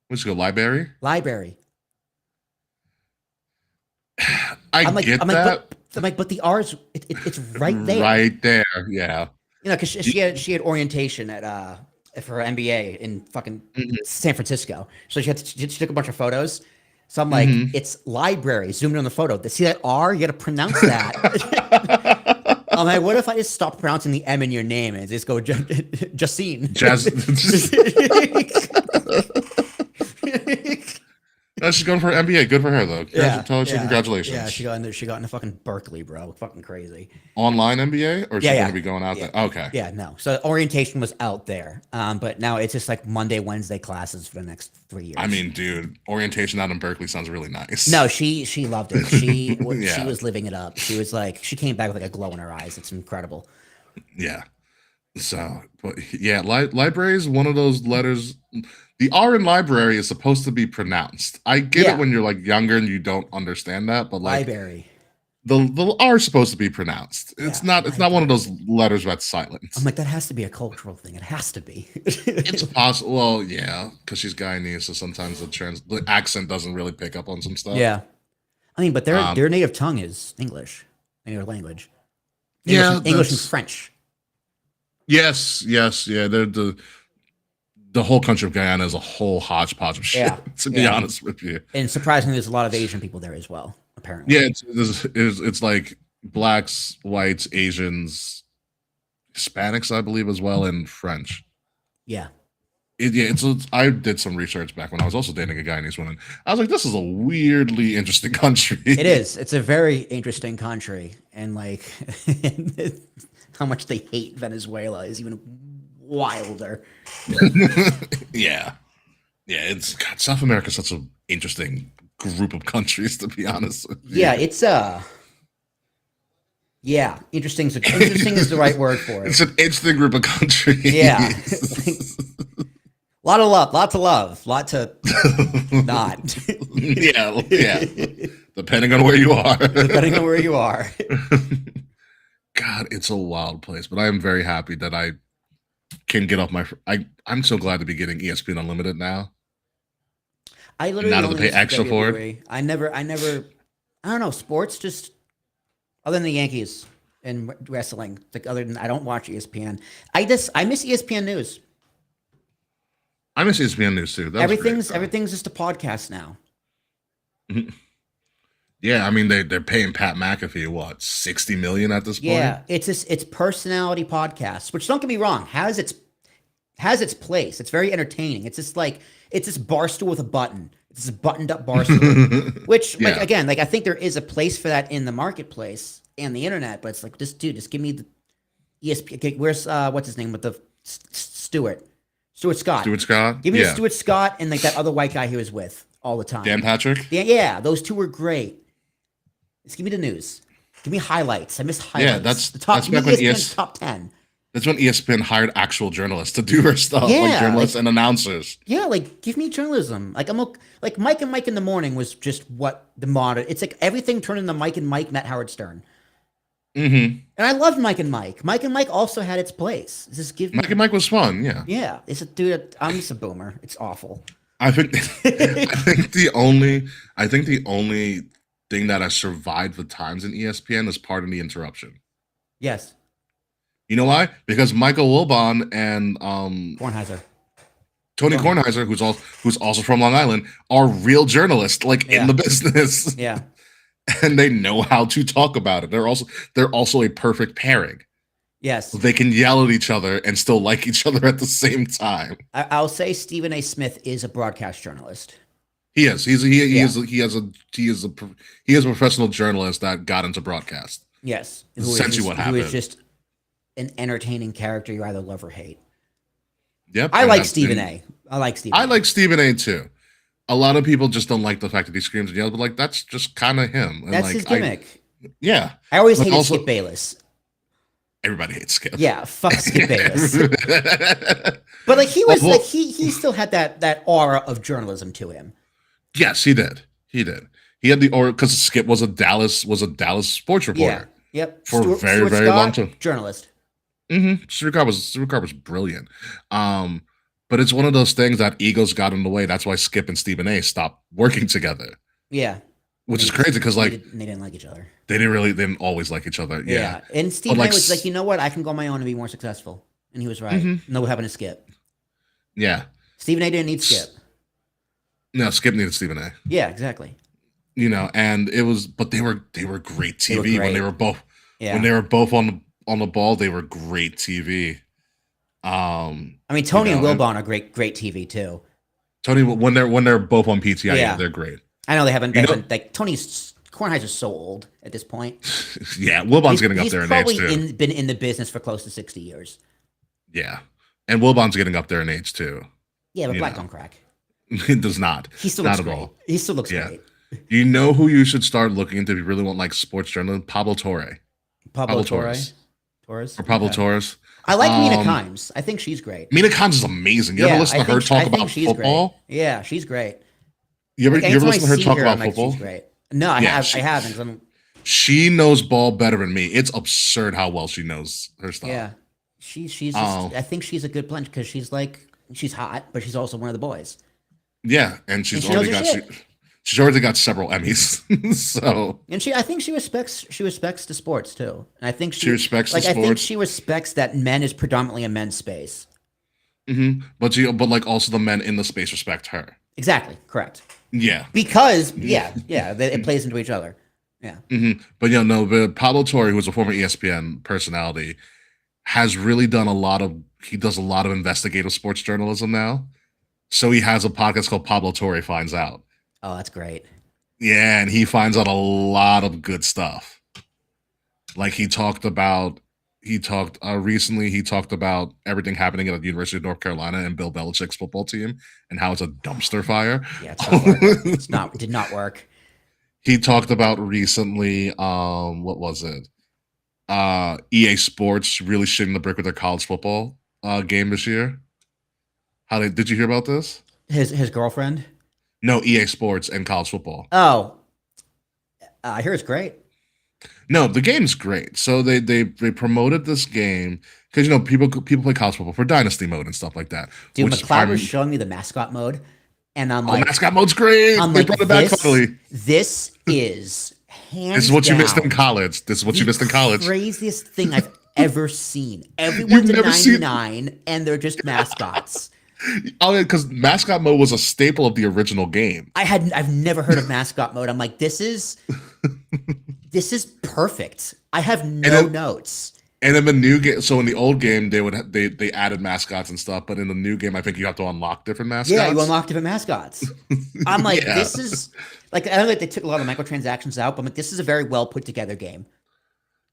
Let's go library. Library. I'm get that. But the R's it's right there. Right there, yeah. Because she had orientation at for her MBA in fucking San Francisco. So she took a bunch of photos. So I'm like, it's library. Zoom in on the photo. See that R? You got to pronounce that. I'm like, what if I just stop pronouncing the M in your name and just go Justine? She's going for her MBA. Good for her though. Tell her congratulations. Yeah, she got into fucking Berkeley, bro. Fucking crazy. Online MBA, or is she Yeah, going yeah. to be going out Yeah. there? Okay. Yeah, no. So orientation was out there, but now it's just like Monday, Wednesday classes for the next 3 years. I mean, dude, orientation out in Berkeley sounds really nice. no, she loved it. She Yeah. was living it up. She was like, she came back with like a glow in her eyes. It's incredible. Yeah. So, but yeah, library is one of those letters. The R in library is supposed to be pronounced. I get Yeah. it when you're like younger and you don't understand that, but like Library. the R is supposed to be pronounced. It's Yeah, not one of those letters that's silent. I'm like, that has to be a cultural thing. It has to be. It's possible. Well, yeah, because she's Guyanese, so sometimes the accent doesn't really pick up on some stuff. yeah. I mean, but their native tongue is English, native language. Yeah, English and that's- French. Yes, yeah. They're the whole country of Guyana is a whole hodgepodge of shit. Yeah, To be yeah. honest with you. And surprisingly, there's a lot of Asian people there as well, apparently. Yeah, it's like blacks, whites, Asians, Hispanics, I believe, as well, and French. Yeah. I did some research back when I was also dating a Guyanese woman. I was like, this is a weirdly interesting country. It is. It's a very interesting country. And like how much they hate Venezuela is even wilder. Yeah. It's God, South America is such an interesting group of countries, to be honest with you. Yeah, it's yeah, interesting is the right word for it. It's an interesting group of countries. Yeah. Lot of love, lots of love, lot to not. yeah. Depending on where you are. Depending on where you are. God, it's a wild place, but I am very happy that I can get off my. I'm so glad to be getting ESPN Unlimited now. I literally Not to only pay use extra for it? WWE. I never I don't know, sports just other than the Yankees and wrestling. Like other than I don't watch ESPN. I miss ESPN News. I miss ESPN News too. That was great. Everything's just a podcast now. Yeah, I mean they're paying Pat McAfee what 60 million at this point. Yeah, it's personality podcasts, which don't get me wrong, has its place. It's very entertaining. It's just like it's this bar stool with a button. It's this buttoned up bar stool, which like Yeah. again, like I think there is a place for that in the marketplace and the internet, but it's like just give me the ESPN. Okay, where's what's his name with the Stuart Scott. Stuart Scott. Give me Yeah. the Stuart Scott and like that other white guy he was with all the time. Dan Patrick. Yeah, those two were great. Just give me the news. Give me highlights. I miss highlights. Yeah, that's the top. that's Give me back when ESPN's top 10. That's when ESPN hired actual journalists to do their stuff, Yeah, like journalists like- and announcers. Yeah, like give me journalism. Like like Mike and Mike in the morning was just what the modern. It's like everything turned into Mike and Mike met Howard Stern. Mm-hmm. And I loved Mike and Mike. Mike and Mike also had its place. Just give me. Mike and Mike was fun. Yeah. Yeah, it's a dude. I'm just a boomer. It's awful. I think the only thing that has survived the times in ESPN is Pardon the Interruption. Yes, You know why? Because Michael Wilbon and Kornheiser. Tony Kornheiser, who's also from Long Island, are real journalists, like Yeah. in the business, Yeah, and they know how to talk about it. They're also a perfect pairing. yes. They can yell at each other and still like each other at the same time. I'll say Stephen A. Smith is a broadcast journalist. He is. He Yeah. is a professional journalist that got into broadcast. Yes, Essentially what Who happened. is just an entertaining character you either love or hate. Yep. I and like that's Stephen been- A. I like Stephen. I A. like Stephen A. too. A lot of people just don't like the fact that he screams and yells, but like that's just kind of him. And That's like, his gimmick. Yeah. I always But hated also- Skip Bayless. Everybody hates Skip. Yeah, fuck Skip Bayless. But like he was Well- like he still had that aura of journalism to him. Yes, he did. He had the aura because Skip was a Dallas sports Yeah. reporter. Yep. For a very, Stuart very long time. Journalist. Stuart Carr was brilliant. But it's one of those things that egos got in the way. That's why Skip and Stephen A. stopped working together, Yeah. which is crazy because like They didn't like each other. they didn't always like each other. Yeah. And Stephen like A was s- like, you know what? I can go on my own and be more successful. And he was right. Mm-hmm. No, what happened to Skip? Yeah. Stephen A didn't need Skip. No, Skip needed Stephen A. Yeah, exactly. You know, and it was, but they were great TV They were when great. they were both Yeah. when they were both on the ball. They were great TV. I mean, Tony you and know, and- Wilbon are great TV too. Tony, when they're both on PTI, Yeah. they're great. I know they haven't. You know- Like Tony's Kornheiser's so old at this point. Yeah, Wilbon's getting up there in age He's too. probably been in the business for close to 60 years. Yeah, and Wilbon's getting up there in age too. Yeah, but You black know. don't crack. It does not. He still not looks at great. all. He still looks Yeah. great. You know who you should start looking into if you really want like sports journalism? Pablo Torre. Pablo Torres. Torres. Or Pablo Okay. Torres. I like Mina Um, Kimes. I think she's great. Mina Kimes is amazing. You ever listen to her talk about football? Great. Yeah, she's great. You ever Anytime listen to I her see talk her, about I'm like, football? she's great. No, I Yeah, haven't. 'Cause I'm- She knows ball better than me. It's absurd how well she knows her stuff. yeah, she's just. Oh. I think she's a good blend because she's hot, but she's also one of the boys. Yeah, and she's And she knows already her got shit. she's already got several Emmys. So And I think she respects the sports too. And I think She respects the I think sports. she respects that men is predominantly a men's space. but like also the men in the space respect her. Exactly, correct. Yeah. Because it plays into each other. Yeah. But but Pablo Torre, who was a former ESPN personality, has really done he does a lot of investigative sports journalism now. So he has a podcast called Pablo Torre Finds Out. Oh, that's great. Yeah, and he finds out a lot of good stuff. Like recently he talked about everything happening at the University of North Carolina and Bill Belichick's football team and how it's a dumpster fire. Yeah, it's not working. It did not work. He talked about recently, what was it? EA Sports really shitting the brick with their college football game this year. Did you hear about this? His girlfriend? No, EA Sports and college football. Oh. I hear it's great. No, the game's great. So they promoted this game because people play college football for dynasty mode and stuff like that. Dude, which is McLeod was showing me the mascot mode, and I'm oh, like, mascot mode's great. I'm They like, brought it back finally. this is hands This is what you missed in down college. This is what you missed in college. Craziest thing I've ever seen. Everyone's a never seen- 99, and they're just mascots. Oh, because mascot mode was a staple of the original game. I've never heard of mascot mode. I'm like, this is perfect. I have no notes. And in the new game, so in the old game, they added mascots and stuff, but in the new game, I think you have to unlock different mascots. Yeah, you unlock different mascots. I'm like, Yeah. this is like, I know that they took a lot of microtransactions out, but I'm like, this is a very well put together game.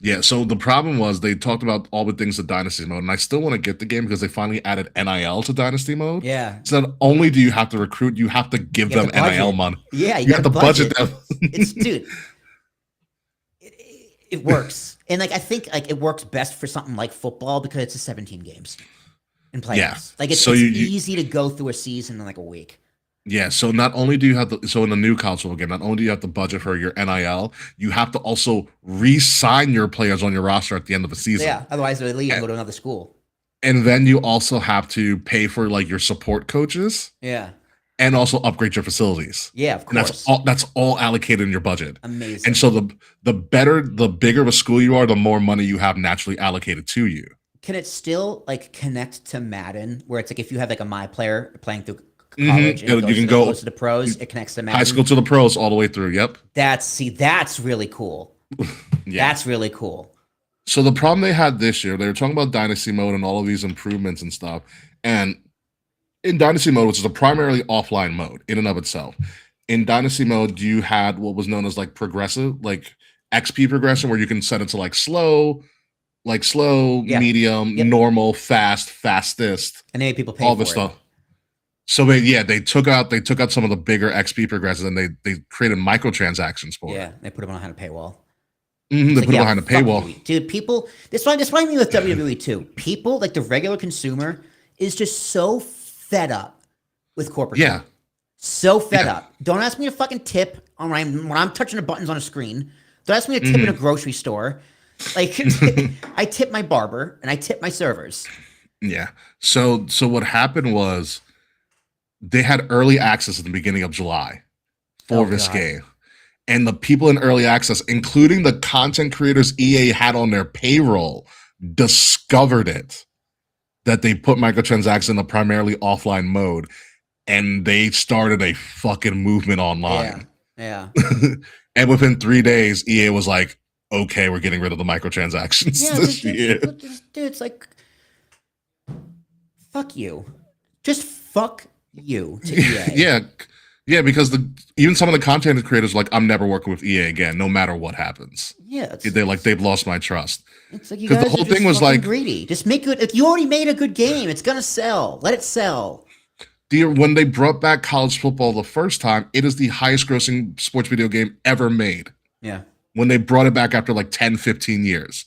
Yeah, so the problem was they talked about all the things to Dynasty mode, and I still want to get the game because they finally added NIL to Dynasty mode. Yeah. So not only do you have to recruit, you have to give You them have to budget. NIL money. Yeah, You have to budget them. It's dude. It works, and like I think like it works best for something like football because it's a 17 games and playoffs. Yeah. Like it's, So it's you- easy to go through a season in like a week. Yeah, so not only do you have to, so in the new console game, not only do you have to budget for your NIL, you have to also re-sign your players on your roster at the end of the season. Yeah, otherwise they leave and go to another school. And then you also have to pay for like your support coaches Yeah, and also upgrade your facilities. yeah, of And course. that's all allocated in your budget. Amazing. And so the bigger of a school you are, the more money you have naturally allocated to you. Can it still like connect to Madden, where it's like if you have like a my player playing through college and Yeah, it goes, you can to the, go- goes to the pros, it connects to Madden. High school to the pros all the way through. Yep. That's really cool. Yeah. That's really cool. So the problem they had this year, they were talking about Dynasty mode and all of these improvements and stuff. And in Dynasty mode, which is a primarily offline mode in and of itself, in Dynasty mode, you had what was known as like progressive, like XP progression, where you can set it to like slow, Yeah. medium, Yep. normal, fastest, And they make people pay all for this it. stuff. So they took out some of the bigger XP progressions and they created microtransactions for it. Yeah, they put them behind a paywall. They It's put like, it behind a fuck paywall. you, dude. People, that's why I mean with WWE too. People like the regular consumer is just so fed up with corporate. Yeah. So fed Yeah. up. Don't ask me to fucking tip when I'm touching the buttons on a screen. Don't ask me to tip in a grocery store. Like I tip my barber and I tip my servers. Yeah. So what happened was they had early access at the beginning of July for Oh, this God. game. And the people in early access, including the content creators EA had on their payroll, discovered it. That they put microtransactions in a primarily offline mode. And they started a fucking movement online. Yeah. And within 3 days, EA was like, okay, we're getting rid of the microtransactions Yeah, this year. dude, it's like, fuck you. Just fuck you to EA. Yeah, yeah, because even some of the content creators are like, I'm never working with EA again, no matter what happens. Yeah, They've lost my trust. it's like you Because guys the whole are just thing was fucking like, greedy. Just make it. You already made a good game. It's gonna sell. Let it sell. when they brought back college football the first time, it is the highest grossing sports video game ever made. Yeah. When they brought it back after like 10, 15 years,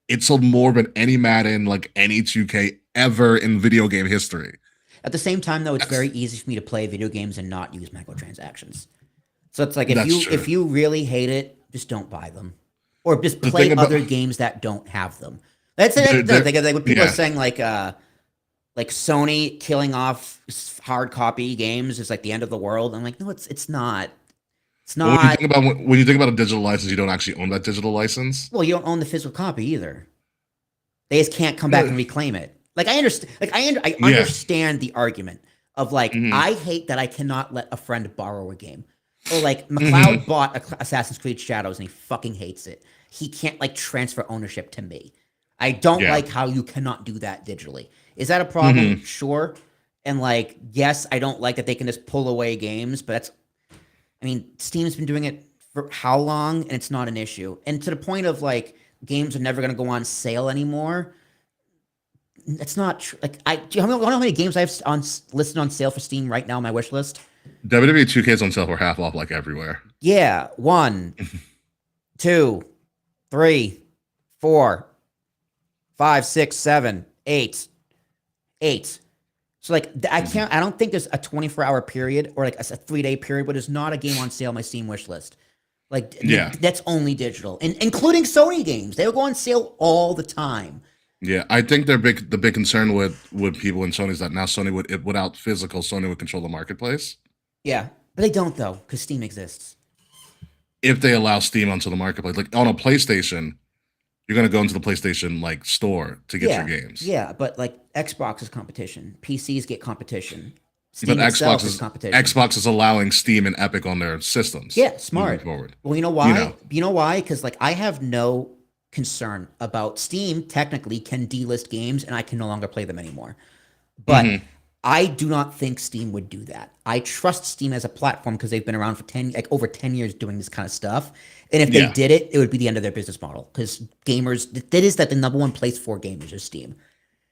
it sold more than any Madden, like any 2K ever in video game history. At the same time, though, it's That's- very easy for me to play video games and not use microtransactions. So it's like That's true. if you really hate it, just don't buy them, or just The play thing about- other games that don't have them. That's it. They're- Like when people are yeah. saying like Sony killing off hard copy games is like the end of the world. I'm like, no, it's not. It's But when you not. think about when you think about a digital license, you don't actually own that digital license. Well, you don't own the physical copy either. They just can't come back and reclaim it. Like I understand. Like I understand the argument of like I hate that I cannot let a friend borrow a game. Or like McLeod bought Assassin's Creed Shadows and he fucking hates it. He can't like transfer ownership to me. I don't like how you cannot do that digitally. Is that a problem? Sure. And like, yes, I don't like that they can just pull away games, but that's, I mean, Steam's been doing it for how long and it's not an issue. And to the point of like, games are never going to go on sale anymore. It's not true. Like, do you know how many games I have listed on sale for Steam right now on my wish list? WWE 2K's on sale for half off like everywhere. Yeah. 1, 2, 3, 4, 5, 6, 7, 8. 8. So like I don't think there's a 24-hour period or like a 3-day period where there's not a game on sale on my Steam wish list. Like that's only digital. And including Sony games. They will go on sale all the time. Yeah, I think the big concern with people in Sony is that now Sony without physical, Sony would control the marketplace. Yeah. But they don't though, because Steam exists. If they allow Steam onto the marketplace. Like on a PlayStation, you're gonna go into the PlayStation like store to get your games. Yeah, but like Xbox is competition. PCs get competition. Steam But itself is competition. Xbox is allowing Steam and Epic on their systems. Yeah, smart. moving forward. Well, you know why? You know why? Because like I have no concern about Steam. Technically, can delist games, and I can no longer play them anymore. But I do not think Steam would do that. I trust Steam as a platform because they've been around for over 10 years doing this kind of stuff. And if they did it, it would be the end of their business model because gamers. That is that the number one place for gamers is Steam.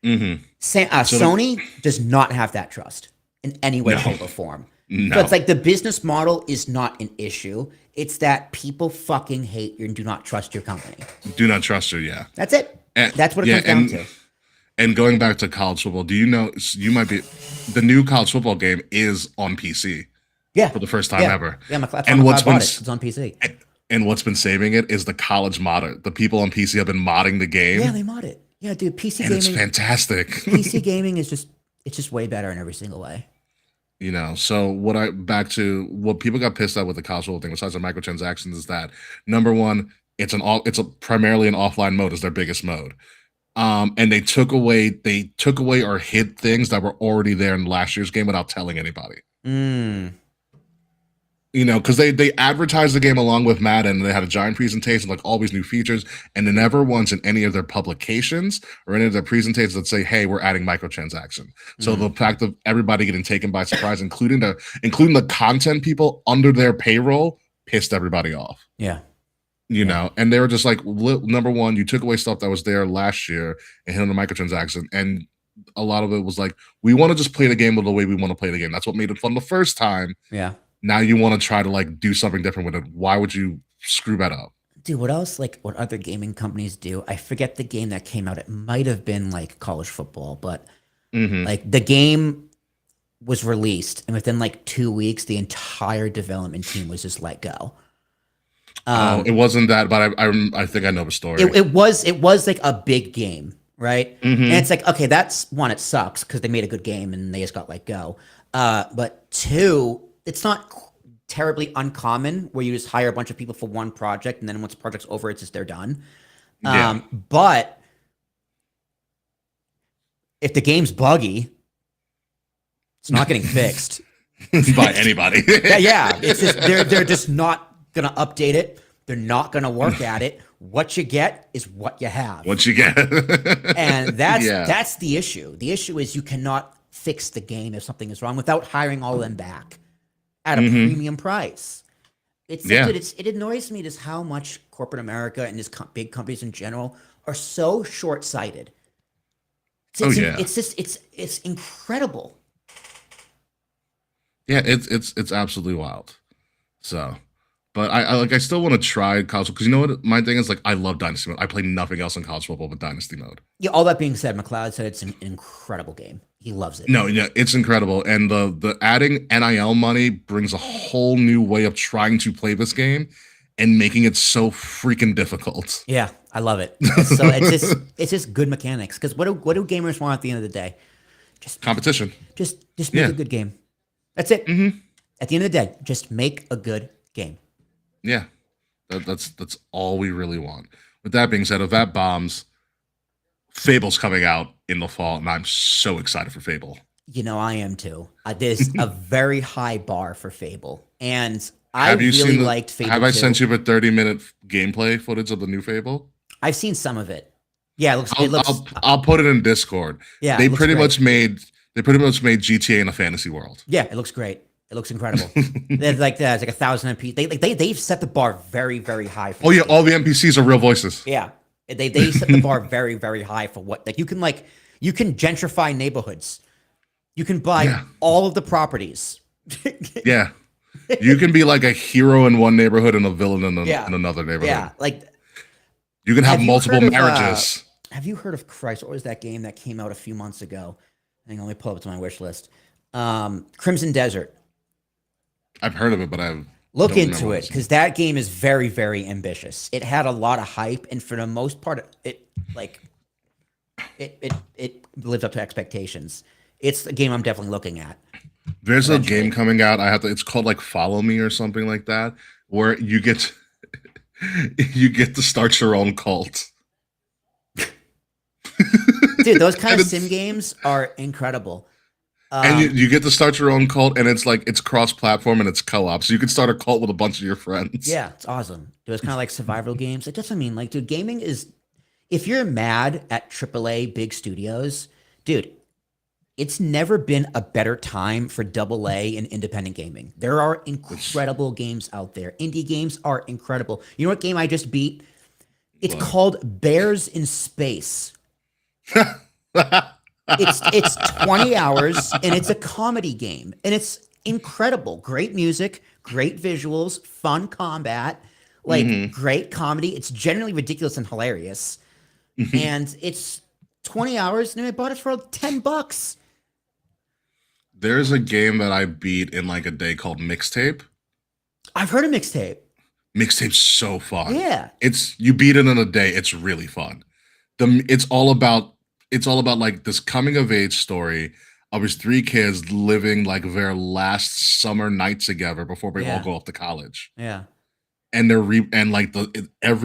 Sony does not have that trust in any way, shape, or form. No. So it's like the business model is not an issue. It's that people fucking hate you and do not trust your company. Do not trust her. Yeah, That's it. That's what it comes down to. And going back to college football, do you know you might be the new college football game is on PC? Yeah, for the first time ever. Yeah, and what's been it's on PC. And what's been saving it is the college modder. The people on PC have been modding the game. Yeah, they mod it. Yeah, dude, PC and gaming. It's fantastic. PC gaming is just way better in every single way. You know, so back to what people got pissed at with the college football thing, besides the microtransactions, is that number one, it's primarily an offline mode is their biggest mode. And they took away or hid things that were already there in last year's game without telling anybody. You know, because they advertised the game along with Madden, and they had a giant presentation, like all these new features, and they never once in any of their publications or any of their presentations that say, "Hey, we're adding microtransaction." So the fact of everybody getting taken by surprise, including the content people under their payroll, pissed everybody off. Yeah. You know, and they were just like, number one, you took away stuff that was there last year and hit on the microtransaction, and a lot of it was like, we want to just play the game the way we want to play the game. That's what made it fun the first time. Yeah. Now you want to try to like do something different with it. Why would you screw that up? Dude, what else, like what other gaming companies do? I forget the game that came out. It might have been like college football, but like the game was released and within like 2 weeks, the entire development team was just let go. It wasn't that, but I think I know the story. It was like a big game, right? And it's like, okay, that's one, it sucks because they made a good game and they just got let go. But two, it's not terribly uncommon where you just hire a bunch of people for one project and then once the project's over, it's just they're done. But if the game's buggy, it's not getting fixed by anybody. yeah. It's just they're just not gonna update it. They're not gonna work at it. What you get is what you have. What you get. And that's the issue. The issue is you cannot fix the game if something is wrong without hiring all of them back at a Mhm. premium price. Yeah. Dude, it annoys me just how much corporate America and just big companies in general are so short sighted. Oh yeah. It's incredible. Yeah, it's absolutely wild. So, but I still want to try college because you know what my thing is, like I love Dynasty mode. I play nothing else in college football but Dynasty mode. Yeah. All that being said, McLeod said it's an incredible game. He loves it. No, yeah, it's incredible, and the adding NIL money brings a whole new way of trying to play this game and making it so freaking difficult. Yeah, I love it. So it's just good mechanics. Because what do gamers want at the end of the day? Competition. Just make Yeah. a good game. That's it. Mm-hmm. At the end of the day, just make a good game. Yeah, that's all we really want. With that being said, if that bombs, Fable's coming out in the fall, and I'm so excited for Fable. You know, I am too. There's a very high bar for Fable, and I Have you really seen liked Fable. Have I 2. sent you the 30-minute gameplay footage of the new Fable? I've seen some of it. Yeah, it looks. I'll put it in Discord. Yeah, they it looks pretty great. much made GTA in a fantasy world. Yeah, it looks great. It looks incredible. There's like 1,000 NPCs. They've set the bar very, very high. For Oh yeah, this all the NPCs are real voices. Yeah, they set the bar very, very high for what you can gentrify neighborhoods. You can buy all of the properties. Yeah, you can be like a hero in one neighborhood and a villain in another neighborhood. Yeah, like you can have you multiple heard of, marriages. Have you heard of Christ? What was that game that came out a few months ago? Hang on, let me pull up to my wish list. Crimson Desert. I've heard of it, but I've Look don't into remember it because that game is very, very ambitious. It had a lot of hype, and for the most part, it lived up to expectations. It's a game I'm definitely looking at. There's eventually. a game coming out. It's called like Follow Me or something like that, where you get you get to start your own cult. Dude, those kind And of it's- sim games are incredible. And you get to start your own cult, and it's cross-platform and it's co-op, so you can start a cult with a bunch of your friends. Yeah, it's awesome. Dude, it's kind of like survival games. It doesn't mean like, dude, gaming is. If you're mad at AAA big studios, dude, it's never been a better time for AA and independent gaming. There are incredible games out there. Indie games are incredible. You know what game I just beat? It's called Bears in Space. It's 20 hours and it's a comedy game and it's incredible. Great music, great visuals, fun combat, like great comedy. It's generally ridiculous and hilarious. And it's 20 hours and I bought it for $10. There's a game that I beat in like a day called Mixtape. I've heard of Mixtape. Mixtape's so fun. Yeah. You beat it in a day. It's really fun. It's all about like this coming of age story of his three kids living like their last summer night together before they all go off to college. Yeah. And every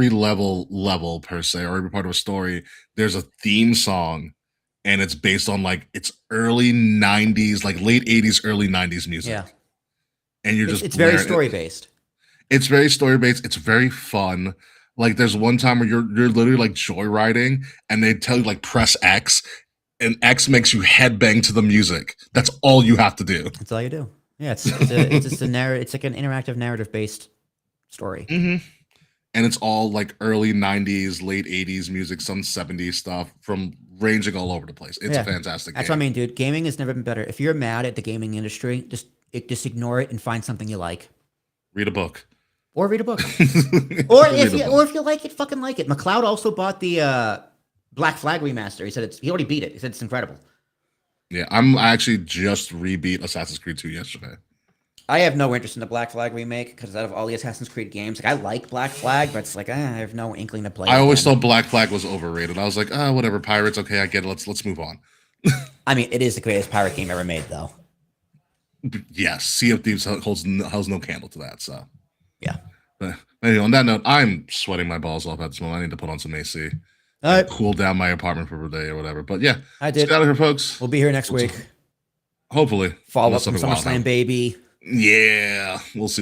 level per se, or every part of a story, there's a theme song, and it's based on like it's early 90s, like late 80s, early 90s music. Yeah. And It's very story based. It's very story based. It's very fun. Like there's one time where you're literally like joyriding, and they tell you like press X, and X makes you headbang to the music. That's all you have to do. That's all you do. Yeah, it's just a narrative. It's like an interactive narrative based story. Mm-hmm. And it's all like early 90s, late 80s music, some 70s stuff from ranging all over the place. It's a fantastic That's game. what I mean, dude. Gaming has never been better. If you're mad at the gaming industry, just ignore it and find something you like. Read a book. Or read a book. or if you like it, fucking like it. McLeod also bought the Black Flag remaster. He said he already beat it. He said it's incredible. Yeah, I actually just rebeat Assassin's Creed 2 yesterday. I have no interest in the Black Flag remake because out of all the Assassin's Creed games, like I like Black Flag, but it's like I have no inkling to play. I always again. thought Black Flag was overrated. I was like, whatever, pirates, okay, I get it. Let's move on. I mean, it is the greatest pirate game ever made, though. Yes, Sea of Thieves holds no candle to that. So Yeah. but anyway, on that note, I'm sweating my balls off at this moment. I need to put on some AC. All right. Cool down my apartment for a day or whatever. But yeah, I let's did. get out of here, folks. We'll be here next week. Hopefully. Follow up Unless from something wild SummerSlam, happens. baby. Yeah, we'll see what